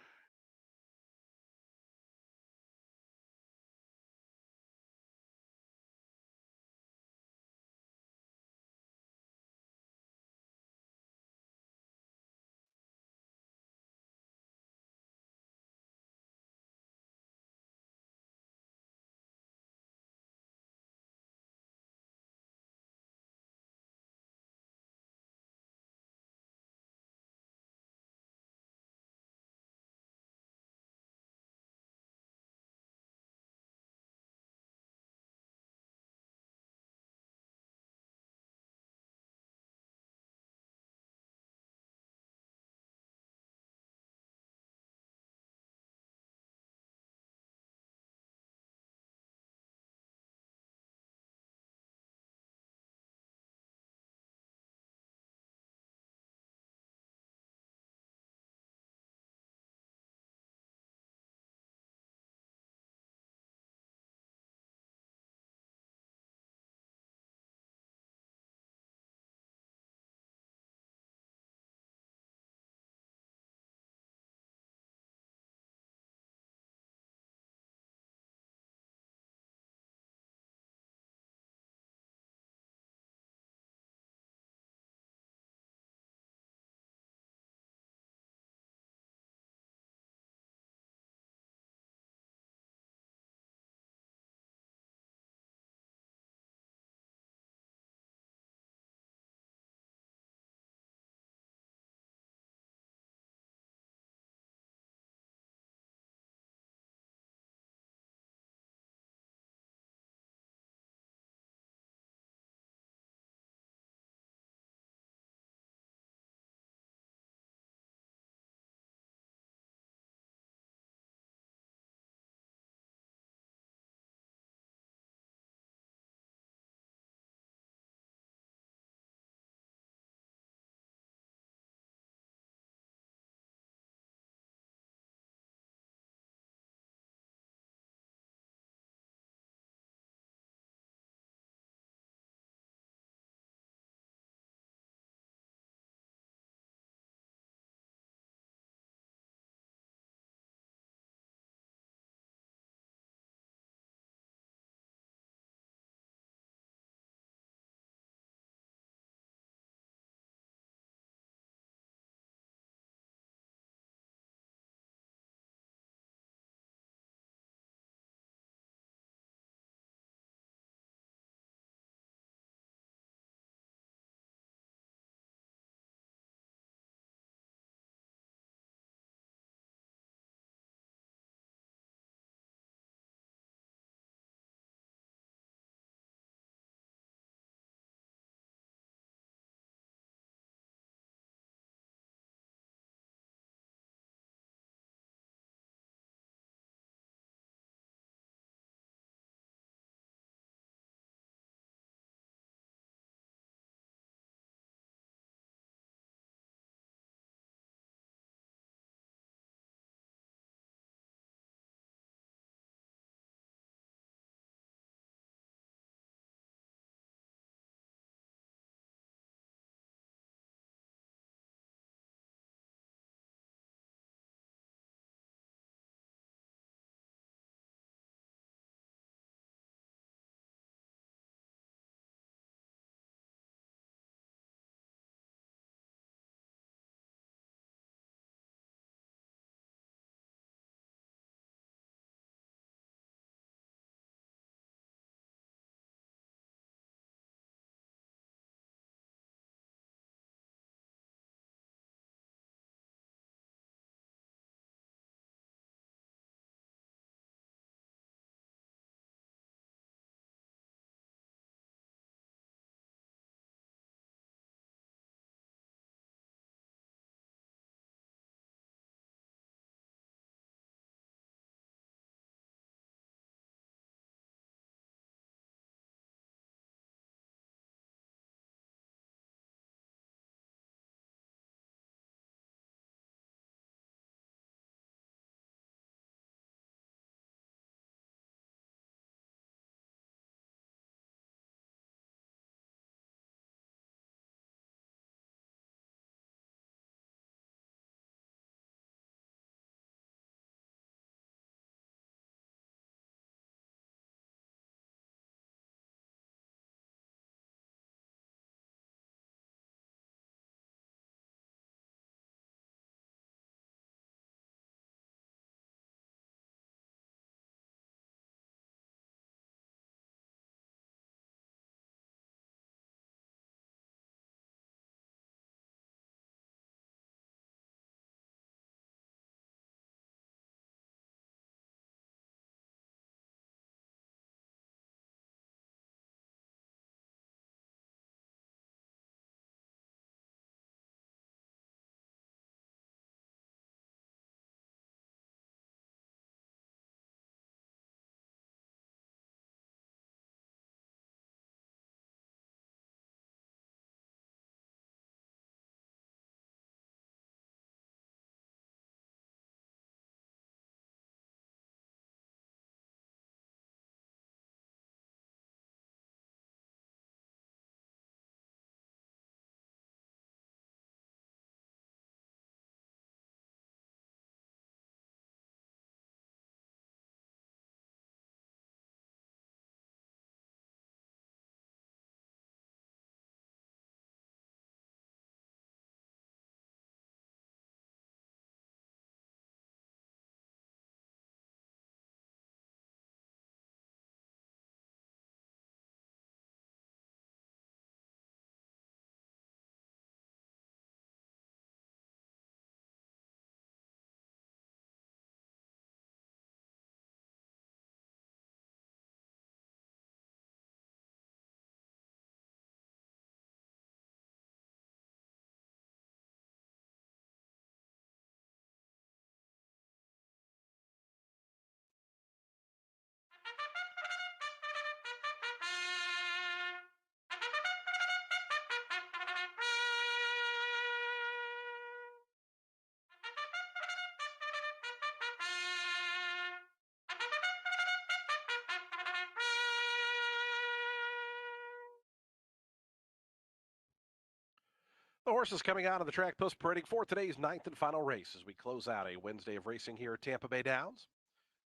The horses coming out of the track post parading for today's ninth and final race as we close out a Wednesday of racing here at Tampa Bay Downs.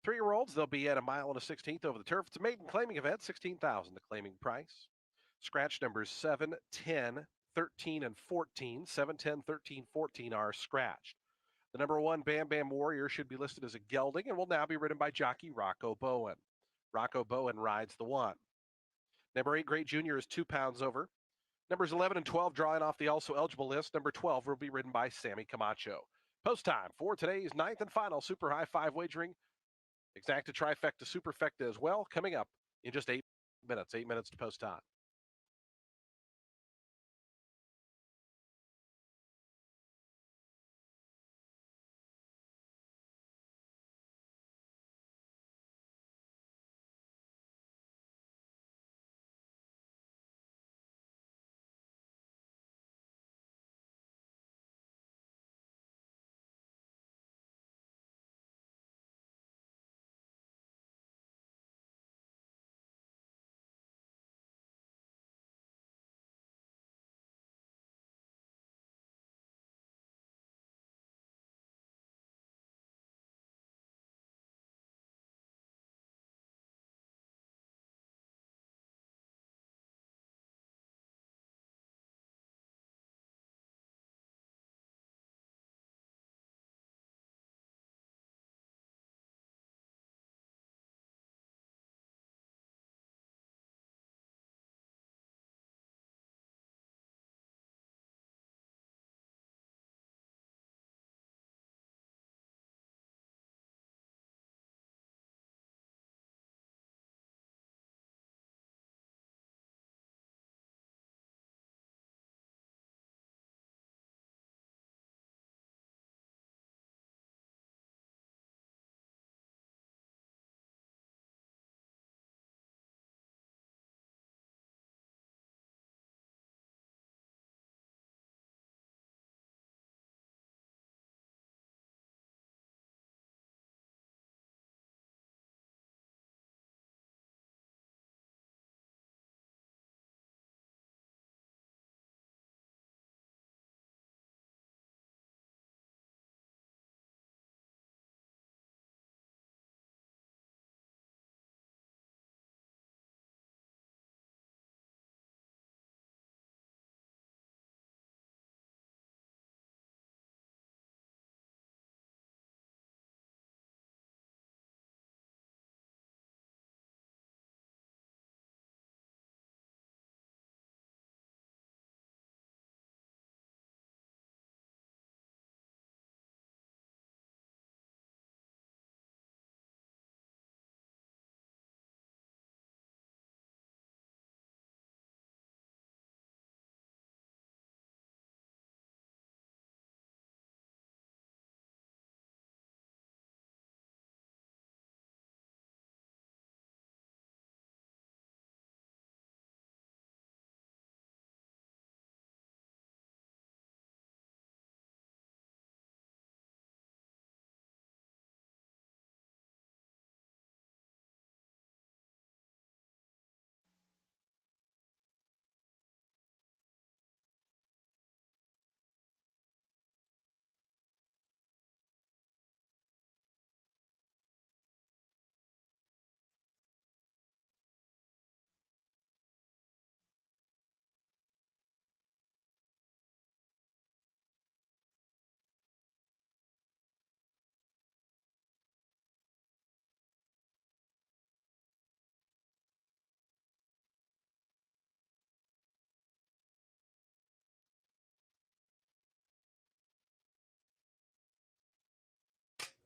3-year-olds, they'll be at 1 mile and a 16th over the turf. It's a maiden claiming event, $16,000 the claiming price. Scratch numbers 7, 10, 13, and 14. 7, 10, 13, 14 are scratched. The number 1 Bam Bam Warrior should be listed as a gelding and will now be ridden by jockey Rocco Bowen. Rocco Bowen rides the 1. Number 8 Great Junior is 2 pounds over. Numbers 11 and 12 drawing off the also eligible list. Number 12 will be ridden by Sammy Camacho. Post time for today's ninth and final Super High 5 wagering. Exacta Trifecta Superfecta as well, coming up in just 8 minutes. 8 minutes to post time.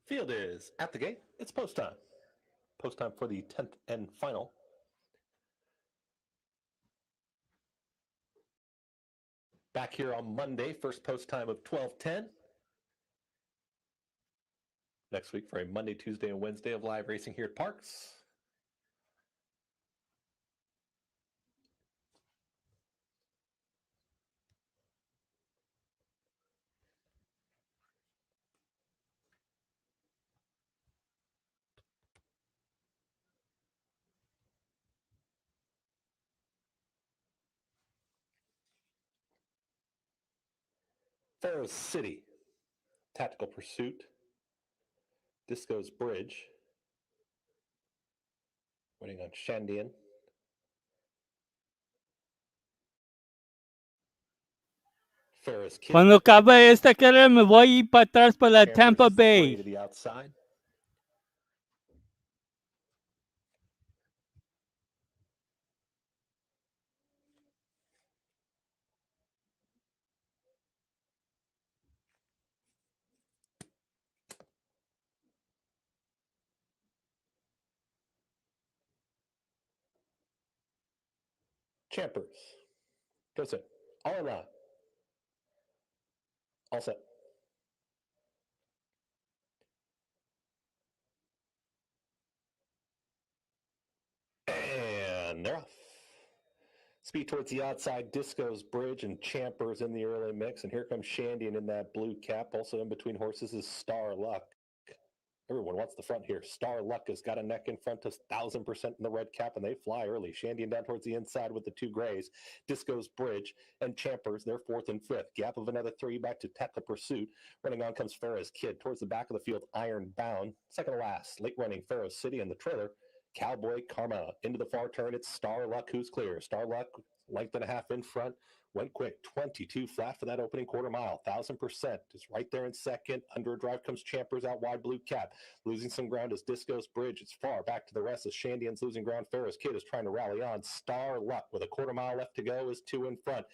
Field is at the gate. It's post time. Post time for the 10th and final. Back here on Monday, first post time of 12:10. Next week for a Monday, Tuesday, and Wednesday of live racing here at Parx. Pharaoh City, Tactical Pursuit, Disco's Bridge, waiting on Shandian. Ferris Kid. Cuando acabe esta carrera me voy a ir para atrás para la Campers Tampa 20 Bay. to the outside. Champers. Go set. All in line. All set. And they're off. Speed towards the outside. Disco's Bridge and Champers in the early mix. And here comes Shandian in that blue cap. Also in between horses is Star Luck. Everyone wants the front here. Star Luck has got a neck in front of 1,000% in the red cap, and they fly early. Shandian down towards the inside with the two grays. Disco's Bridge and Champers, they're fourth and fifth. Gap of another three back to Tactical Pursuit. Running on comes Ferris Kid. Towards the back of the field, Iron Bound. Second to last, late running Pharaoh City in the trailer. Cowboy Karma. Into the far turn, it's Star Luck who's clear. Star Luck, length and a half in front. Went quick, 22 flat for that opening quarter mile. 1,000% is right there in second. Under a drive comes Champers out wide, blue cap. Losing some ground as Disco's Bridge. It's far back to the rest as Shandian's losing ground. Ferris Kid is trying to rally on. Star Luck with a quarter mile left to go is two in front.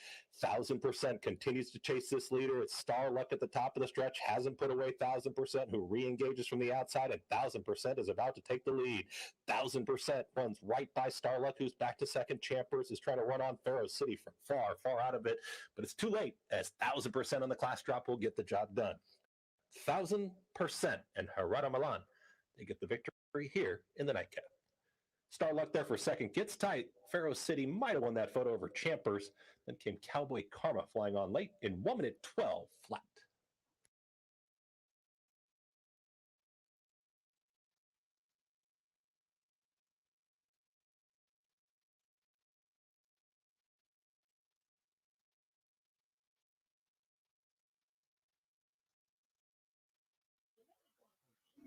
1,000% continues to chase this leader. It's Star Luck at the top of the stretch. Hasn't put away 1,000%, who re-engages from the outside, and 1,000% is about to take the lead. 1,000% runs right by Star Luck, who's back to second. Champers is trying to run on Pharaoh City from far, far out of it, but it's too late as 1,000% on the class drop will get the job done. 1,000% and Harada Milan, they get the victory here in the nightcap. Star Luck there for second, gets tight. Pharaoh City might have won that photo over Champers. Then came Cowboy Karma flying on late in 1 minute 12 flat.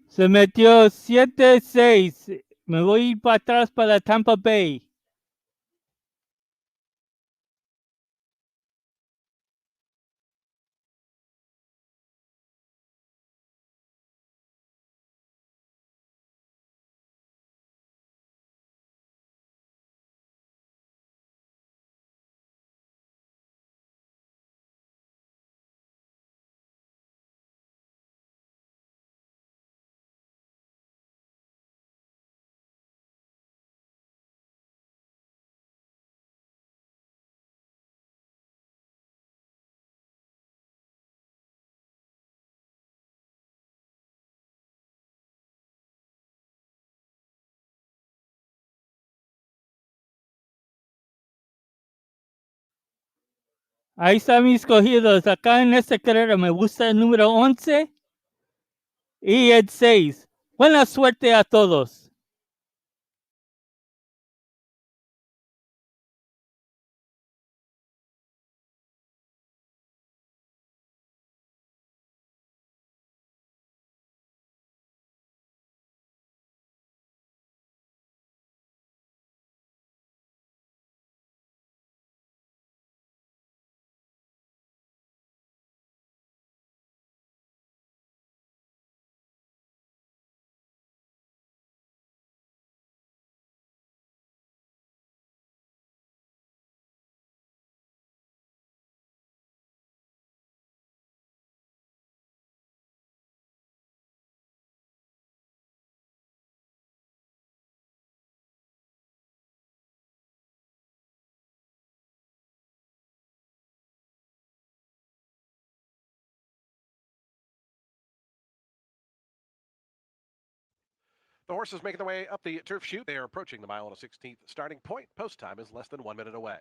Se metió 7-6. Me voy a ir para atrás para la Tampa Bay. Ahí están mis escogidos. Acá en esta carrera me gusta el número 11 y el 6. Buena suerte a todos. The horses making their way up the turf chute. They are approaching the mile and a 16th starting point. Post time is less than 1 minute away.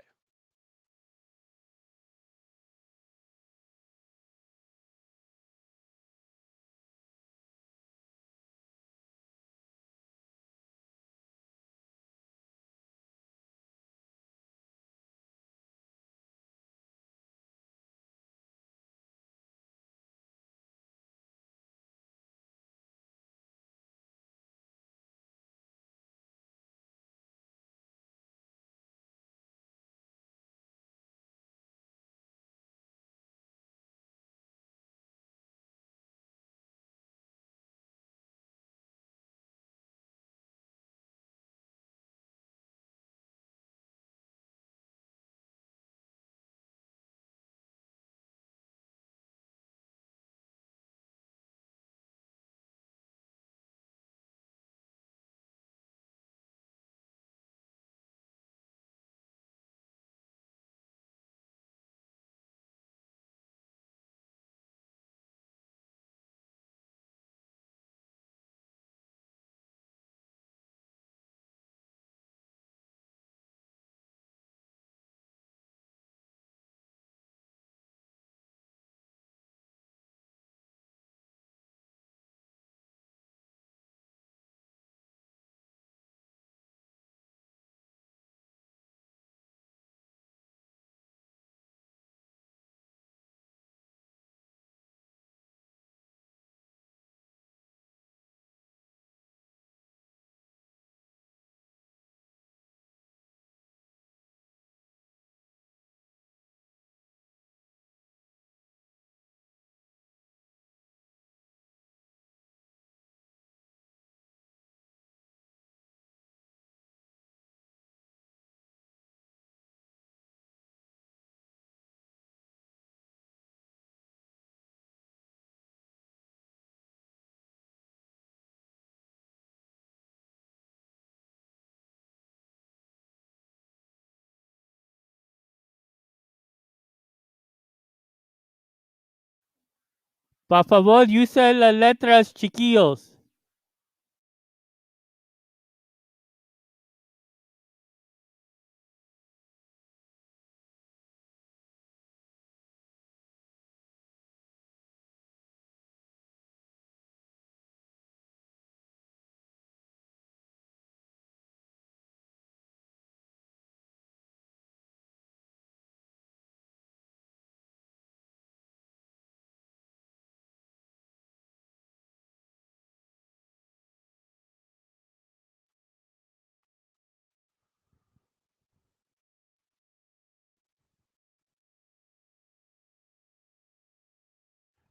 Por favor, use las letras chiquillos.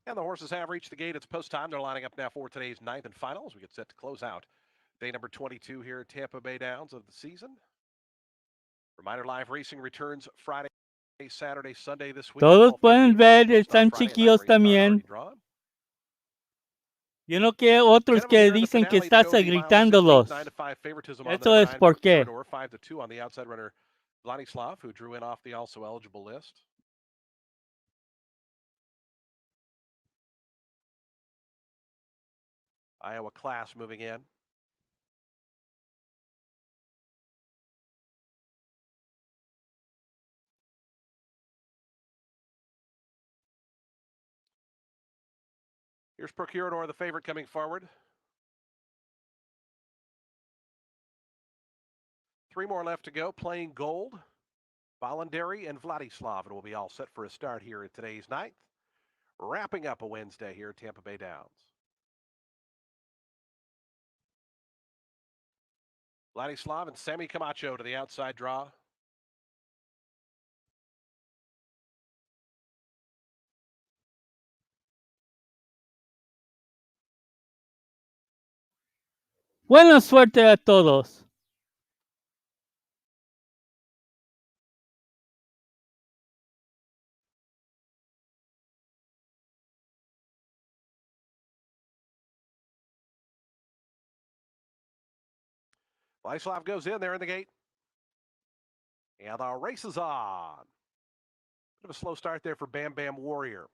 And the horses have reached the gate. It's post time. They're lining up now for today's ninth and final as we get set to close out day number 22 here at Tampa Bay Downs of the season. Reminder, live racing returns Friday, Saturday, Sunday this week. Todos 12:30 pueden a.m. ver, First start están Friday, a 9 chiquillos race card también. already drawn. Yo no quiero otros Gentlemen, que here in the dicen que finale to estás go, the mile and 16, gritándolos. 9-5 favoritism on the Eso number es 9 por qué. Procurator, 5-2 on the outside runner Vladislav, who drew in off the also eligible list. Iowa class moving in. Here's Procurator, the favorite, coming forward. 3 more left to go. Playing Gold, Voluntary, and Vladislav. And we'll be all set for a start here at today's ninth. Wrapping up a Wednesday here at Tampa Bay Downs. Vladislav and Sammy Camacho to the outside draw. Buena suerte a todos. Vladislav goes in there in the gate. And the race is on. Bit of a slow start there for Bam Bam Warrior.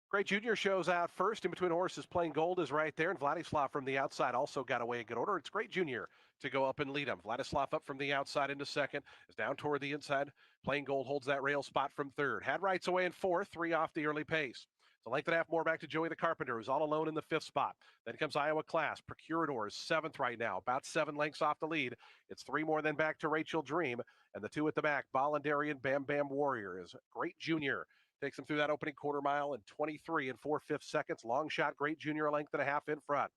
Great Junior shows out first. In between horses, Playing Gold is right there. And Vladislav from the outside also got away in good order. It's Great Junior to go up and lead him. Vladislav up from the outside into second. Is down toward the inside. Playing Gold holds that rail spot from third. Had Rights away in fourth. 3 off the early pace. So length and a half more back to Joey the Carpenter, who's all alone in the 5th spot. Then comes Iowa Class. Procurator is 7th right now, about 7 lengths off the lead. It's 3 more than back to Rachel Dream. And the 2 at the back, Voluntary and Bam Bam Warrior, is Great Junior. Takes him through that opening quarter mile in 23 and 4/5 seconds. Long shot, Great Junior, a length and a half in front.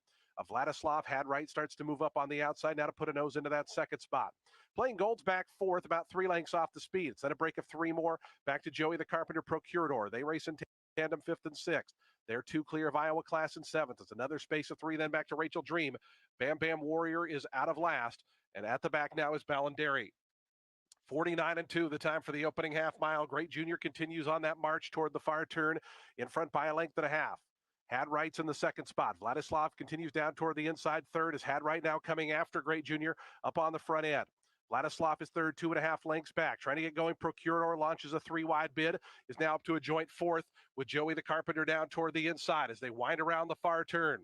Vladislav Had Right starts to move up on the outside now to put a nose into that second spot. Playing Gold's back 4th, about 3 lengths off the speed. It's then a break of 3 more back to Joey the Carpenter Procurator. They race in tandem 5th and 6th. They're 2 clear of Iowa Class in 7th. It's another space of 3 then back to Rachel Dream. Bam Bam Warrior is out of last. And at the back now is Ballandari. 49 and 2, the time for the opening half mile. Great Junior continues on that march toward the far turn, in front by a length and a half. Had Rights in the 2nd spot. Vladislav continues down toward the inside 3rd. Is Had Right now coming after Great Junior up on the front end. Vladislav is 3rd, 2.5 lengths back. Trying to get going. Procurator launches a 3-wide bid. Is now up to a joint 4th with Joey the Carpenter down toward the inside as they wind around the far turn.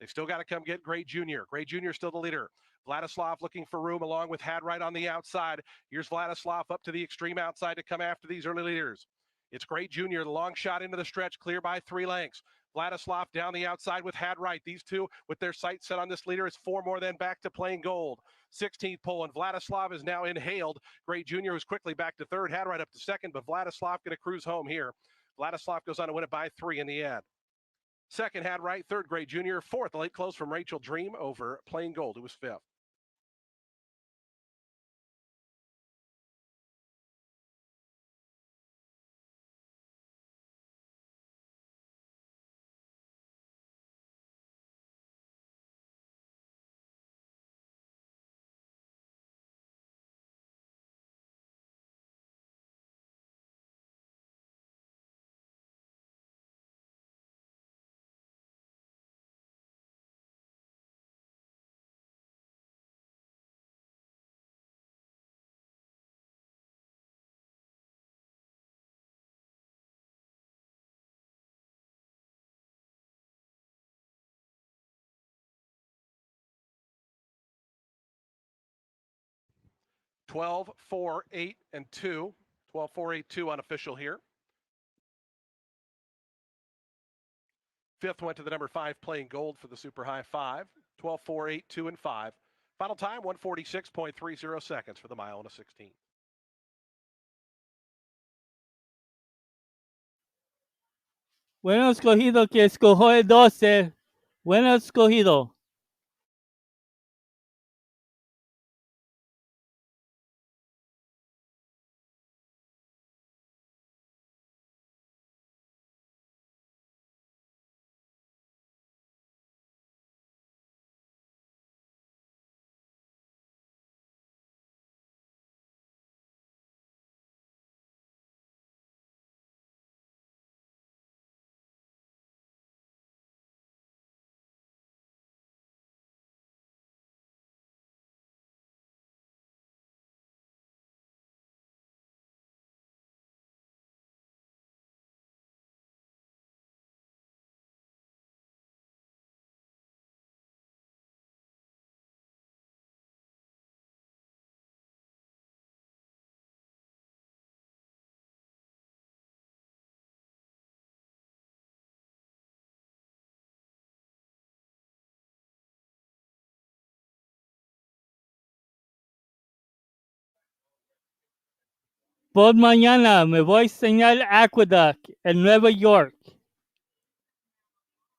They've still got to come get Great Junior. Great Junior still the leader. Vladislav looking for room along with Had Right on the outside. Here's Vladislav up to the extreme outside to come after these early leaders. It's Great Junior, the long shot into the stretch, clear by 3 lengths. Vladislav down the outside with Had Right. These 2 with their sights set on this leader is 4 more than back to Playing Gold. 16th pole, and Vladislav is now inhaled. Great Junior was quickly back to 3rd. Had Right up to 2nd, but Vladislav going to cruise home here. Vladislav goes on to win it by 3 in the end. 2nd, Had Right. 3rd, Great Junior. 4th, a late close from Rachel Dream over Playing Gold, who was 5th. 12, 4, 8, and 2. 12, 4, 8, 2 unofficial here. Fifth went to the number 5 playing gold for the super high 5. 12, 4, 8, 2, and 5. Final time 146.30 seconds for the mile and a 16. Bueno escogido que escogió el 12. Bueno escogido. Por mañana me voy a enseñar Aqueduct en Nueva York.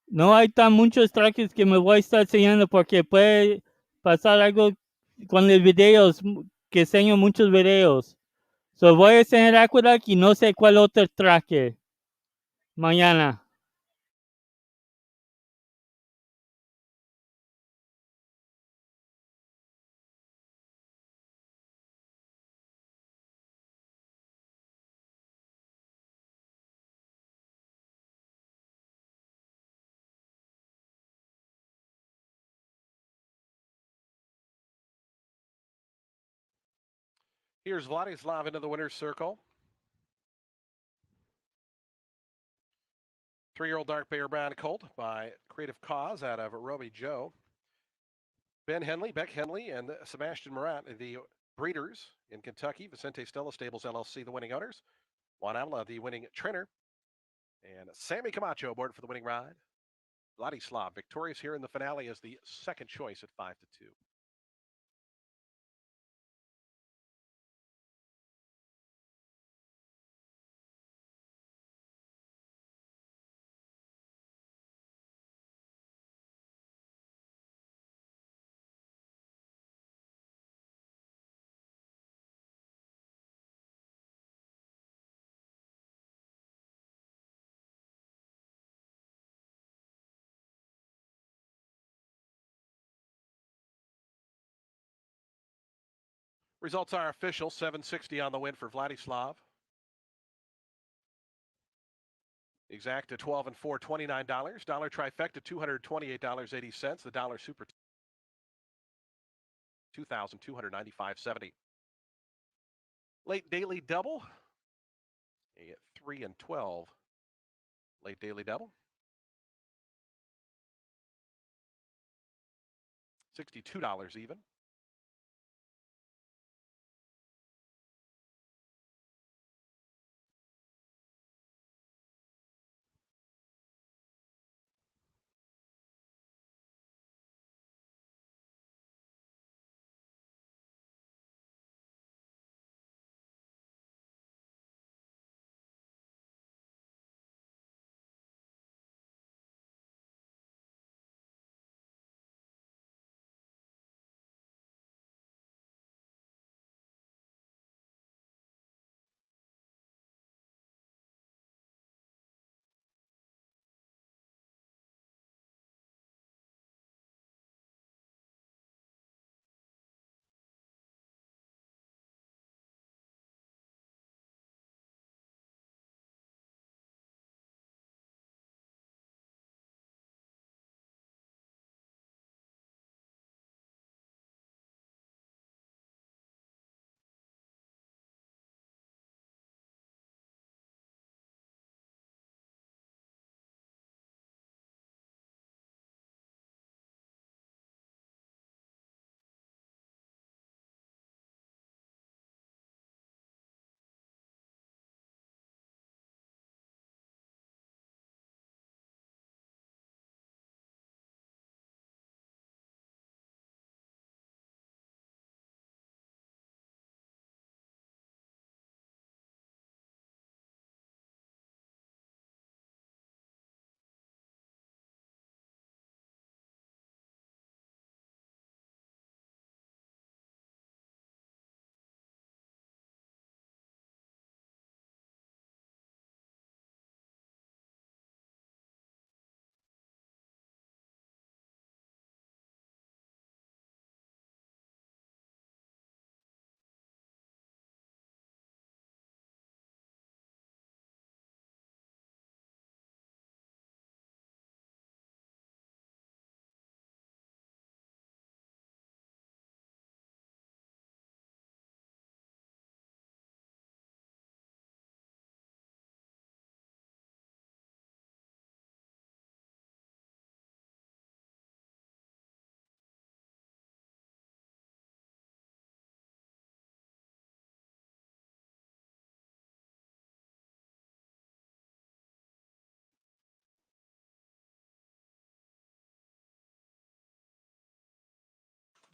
No hay tan muchos trajes que me voy a estar enseñando porque puede pasar algo con los videos, que enseño muchos videos. So voy a enseñar Aqueduct y no sé cuál otro traje mañana. Here's Vladislav into the winner's circle. 3-year-old dark Bear Brown colt by Creative Cause out of Roby Joe. Beck Henley, and Sebastian Murat, the breeders in Kentucky. Vicente Stella Stables LLC, the winning owners. Juan Avila, the winning trainer. And Sammy Camacho aboard for the winning ride. Vladislav victorious here in the finale as the second choice at 5-2. Results are official. 760 on the win for Vladislav. Exact to 12 and 4, $29. Dollar trifecta, $228.80. The dollar super, $2,295.70. Late daily double, a 3 and 12. Late daily double, $62 even.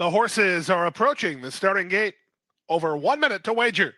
The horses are approaching the starting gate. Over 1 minute to wager.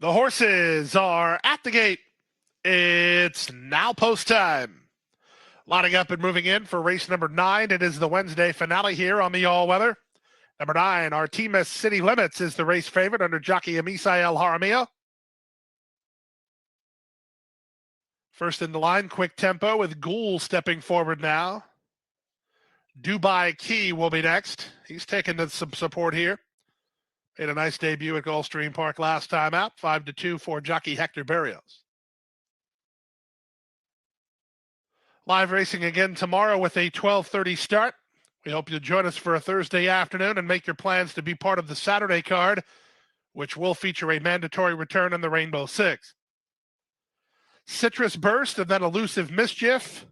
The horses are at the gate. It's now post time. Lining up and moving in for race number 9. It is the Wednesday finale here on the all-weather. Number 9, Artemis City Limits is the race favorite under jockey Amisael Jaramillo. First in the line, Quick Tempo with Ghoul stepping forward now. Dubai Key will be next. He's taken some support here. Made a nice debut at Gulfstream Park last time out. 5-2 for jockey Hector Barrios. Live racing again tomorrow with a 12:30 start. We hope you'll join us for a Thursday afternoon and make your plans to be part of the Saturday card, which will feature a mandatory return in the Rainbow Six. Citrus Burst and then Elusive Mischief.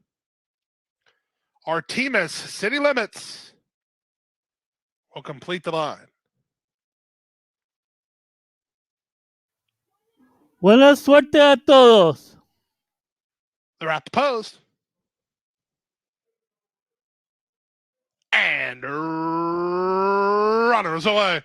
Artemis City Limits will complete the line. Buena suerte a todos. They're at the post. And runners away.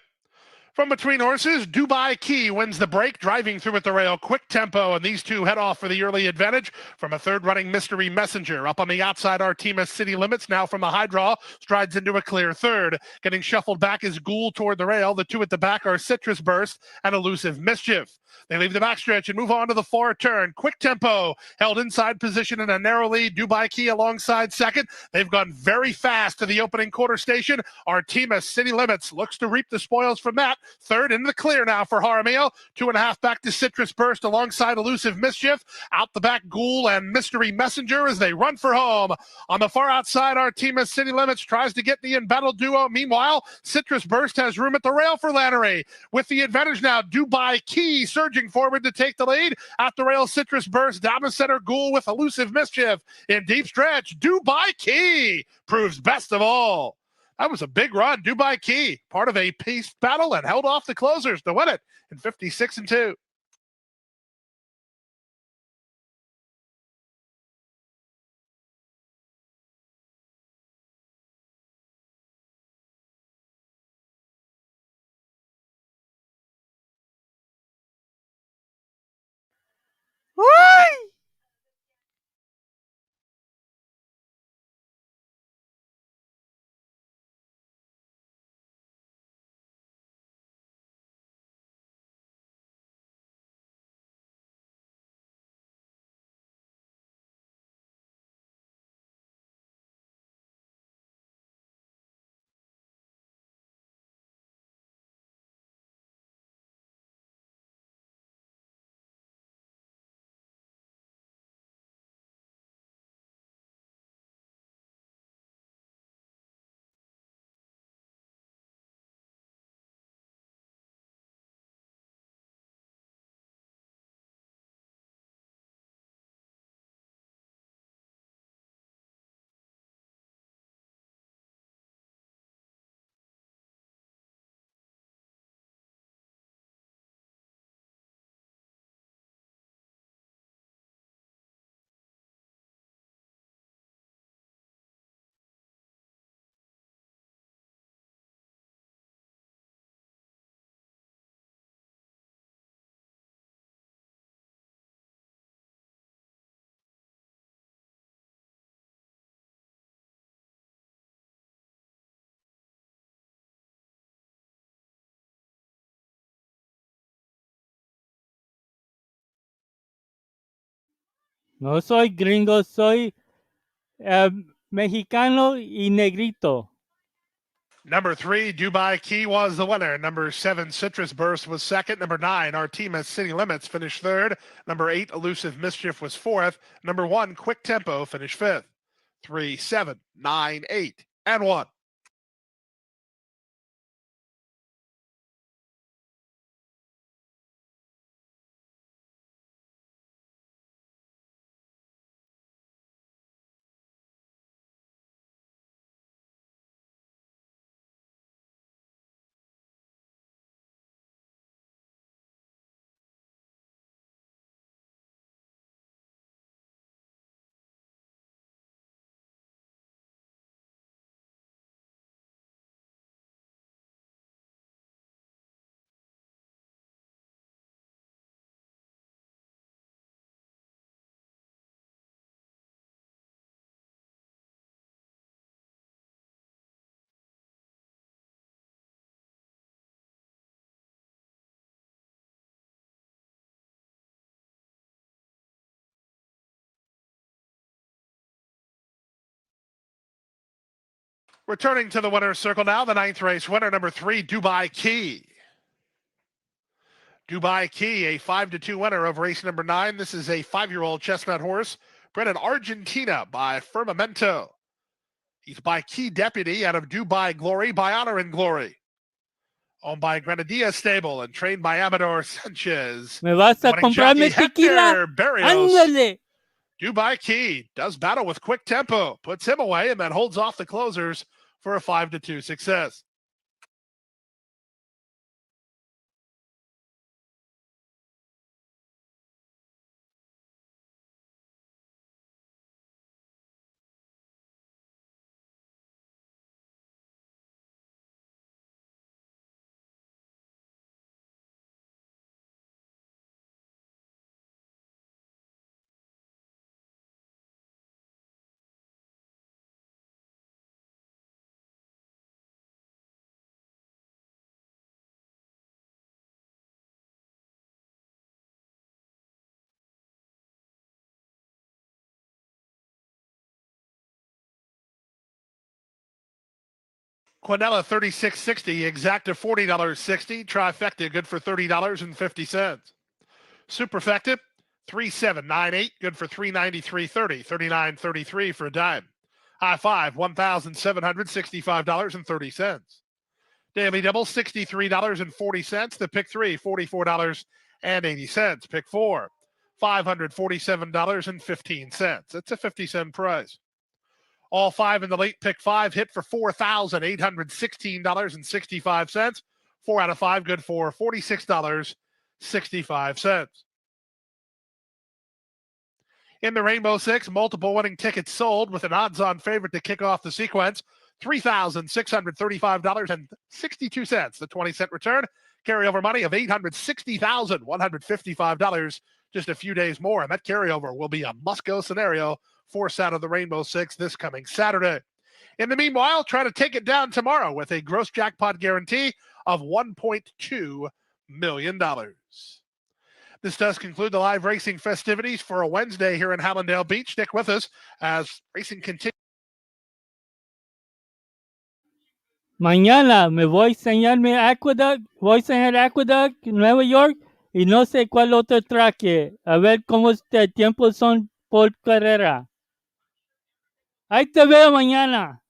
From between horses, Dubai Key wins the break, driving through at the rail. Quick Tempo, and these two head off for the early advantage. From a third running Mystery Messenger. Up on the outside, Artemis City Limits, now from the high draw, strides into a clear third. Getting shuffled back is Ghoul toward the rail. The two at the back are Citrus Burst and Elusive Mischief. They leave the backstretch and move on to the far turn. Quick Tempo held inside position in a narrow lead. Dubai Key alongside second. They've gone very fast to the opening quarter station. Artemis City Limits looks to reap the spoils from that. Third into the clear now for Jaramillo. 2.5 back to Citrus Burst alongside Elusive Mischief. Out the back, Ghoul and Mystery Messenger as they run for home. On the far outside, Artemis City Limits tries to get the embattled duo. Meanwhile, Citrus Burst has room at the rail for Lannery. With the advantage now, Dubai Key surging forward to take the lead. At the rail, Citrus Burst down the center, Ghoul with Elusive Mischief. In deep stretch, Dubai Key proves best of all. That was a big run. Dubai Key, part of a peace battle, and held off the closers to win it in 56-2. No soy gringo, soy mexicano y negrito. Number 3, Dubai Key was the winner. Number 7, Citrus Burst was second. Number 9, Artemis City Limits finished third. Number 8, Elusive Mischief was fourth. Number 1, Quick Tempo finished fifth. 3, 7, 9, 8, and 1. Returning to the winner's circle now, the 9th race winner, number 3, Dubai Key. Dubai Key, a 5-2 winner of race number 9. This is a 5-year-old chestnut horse bred in Argentina by Firmamento. He's by Key Deputy out of Dubai Glory by Honor and Glory. Owned by Granadilla Stable and trained by Amador Sanchez. ¿Me vas a Winning comprar mi jockey tequila? Hector Barrios. Ándale. Dubai Key does battle with Quick Tempo, puts him away, and then holds off the closers for a 5-2 success. Quinella 36.60, exacta $40.60, trifecta good for $30.50. Superfecta 3798, good for $393.30, $39.33 for a dime. High five $1,765.30. Daily double $63.40. The pick three $44.80. Pick four $547.15. That's a 50-cent price. All five in the late pick five hit for $4,816.65. 4 out of 5 good for $46.65. In the Rainbow Six, multiple winning tickets sold with an odds-on favorite to kick off the sequence. $3,635.62. The 20-cent return. Carryover money of $860,155. Just a few days more, and that carryover will be a must-go scenario. Force out of the Rainbow Six this coming Saturday. In the meanwhile, try to take it down tomorrow with a gross jackpot guarantee of $1.2 million. This does conclude the live racing festivities for a Wednesday here in Hallandale Beach. Stick with us as racing continues. Mañana me voy a enseñar mi Aqueduct, voy a enseñar Aqueduct en Nueva York y no sé cuál otro traque. A ver cómo este tiempo son por carrera. Ahí te veo mañana.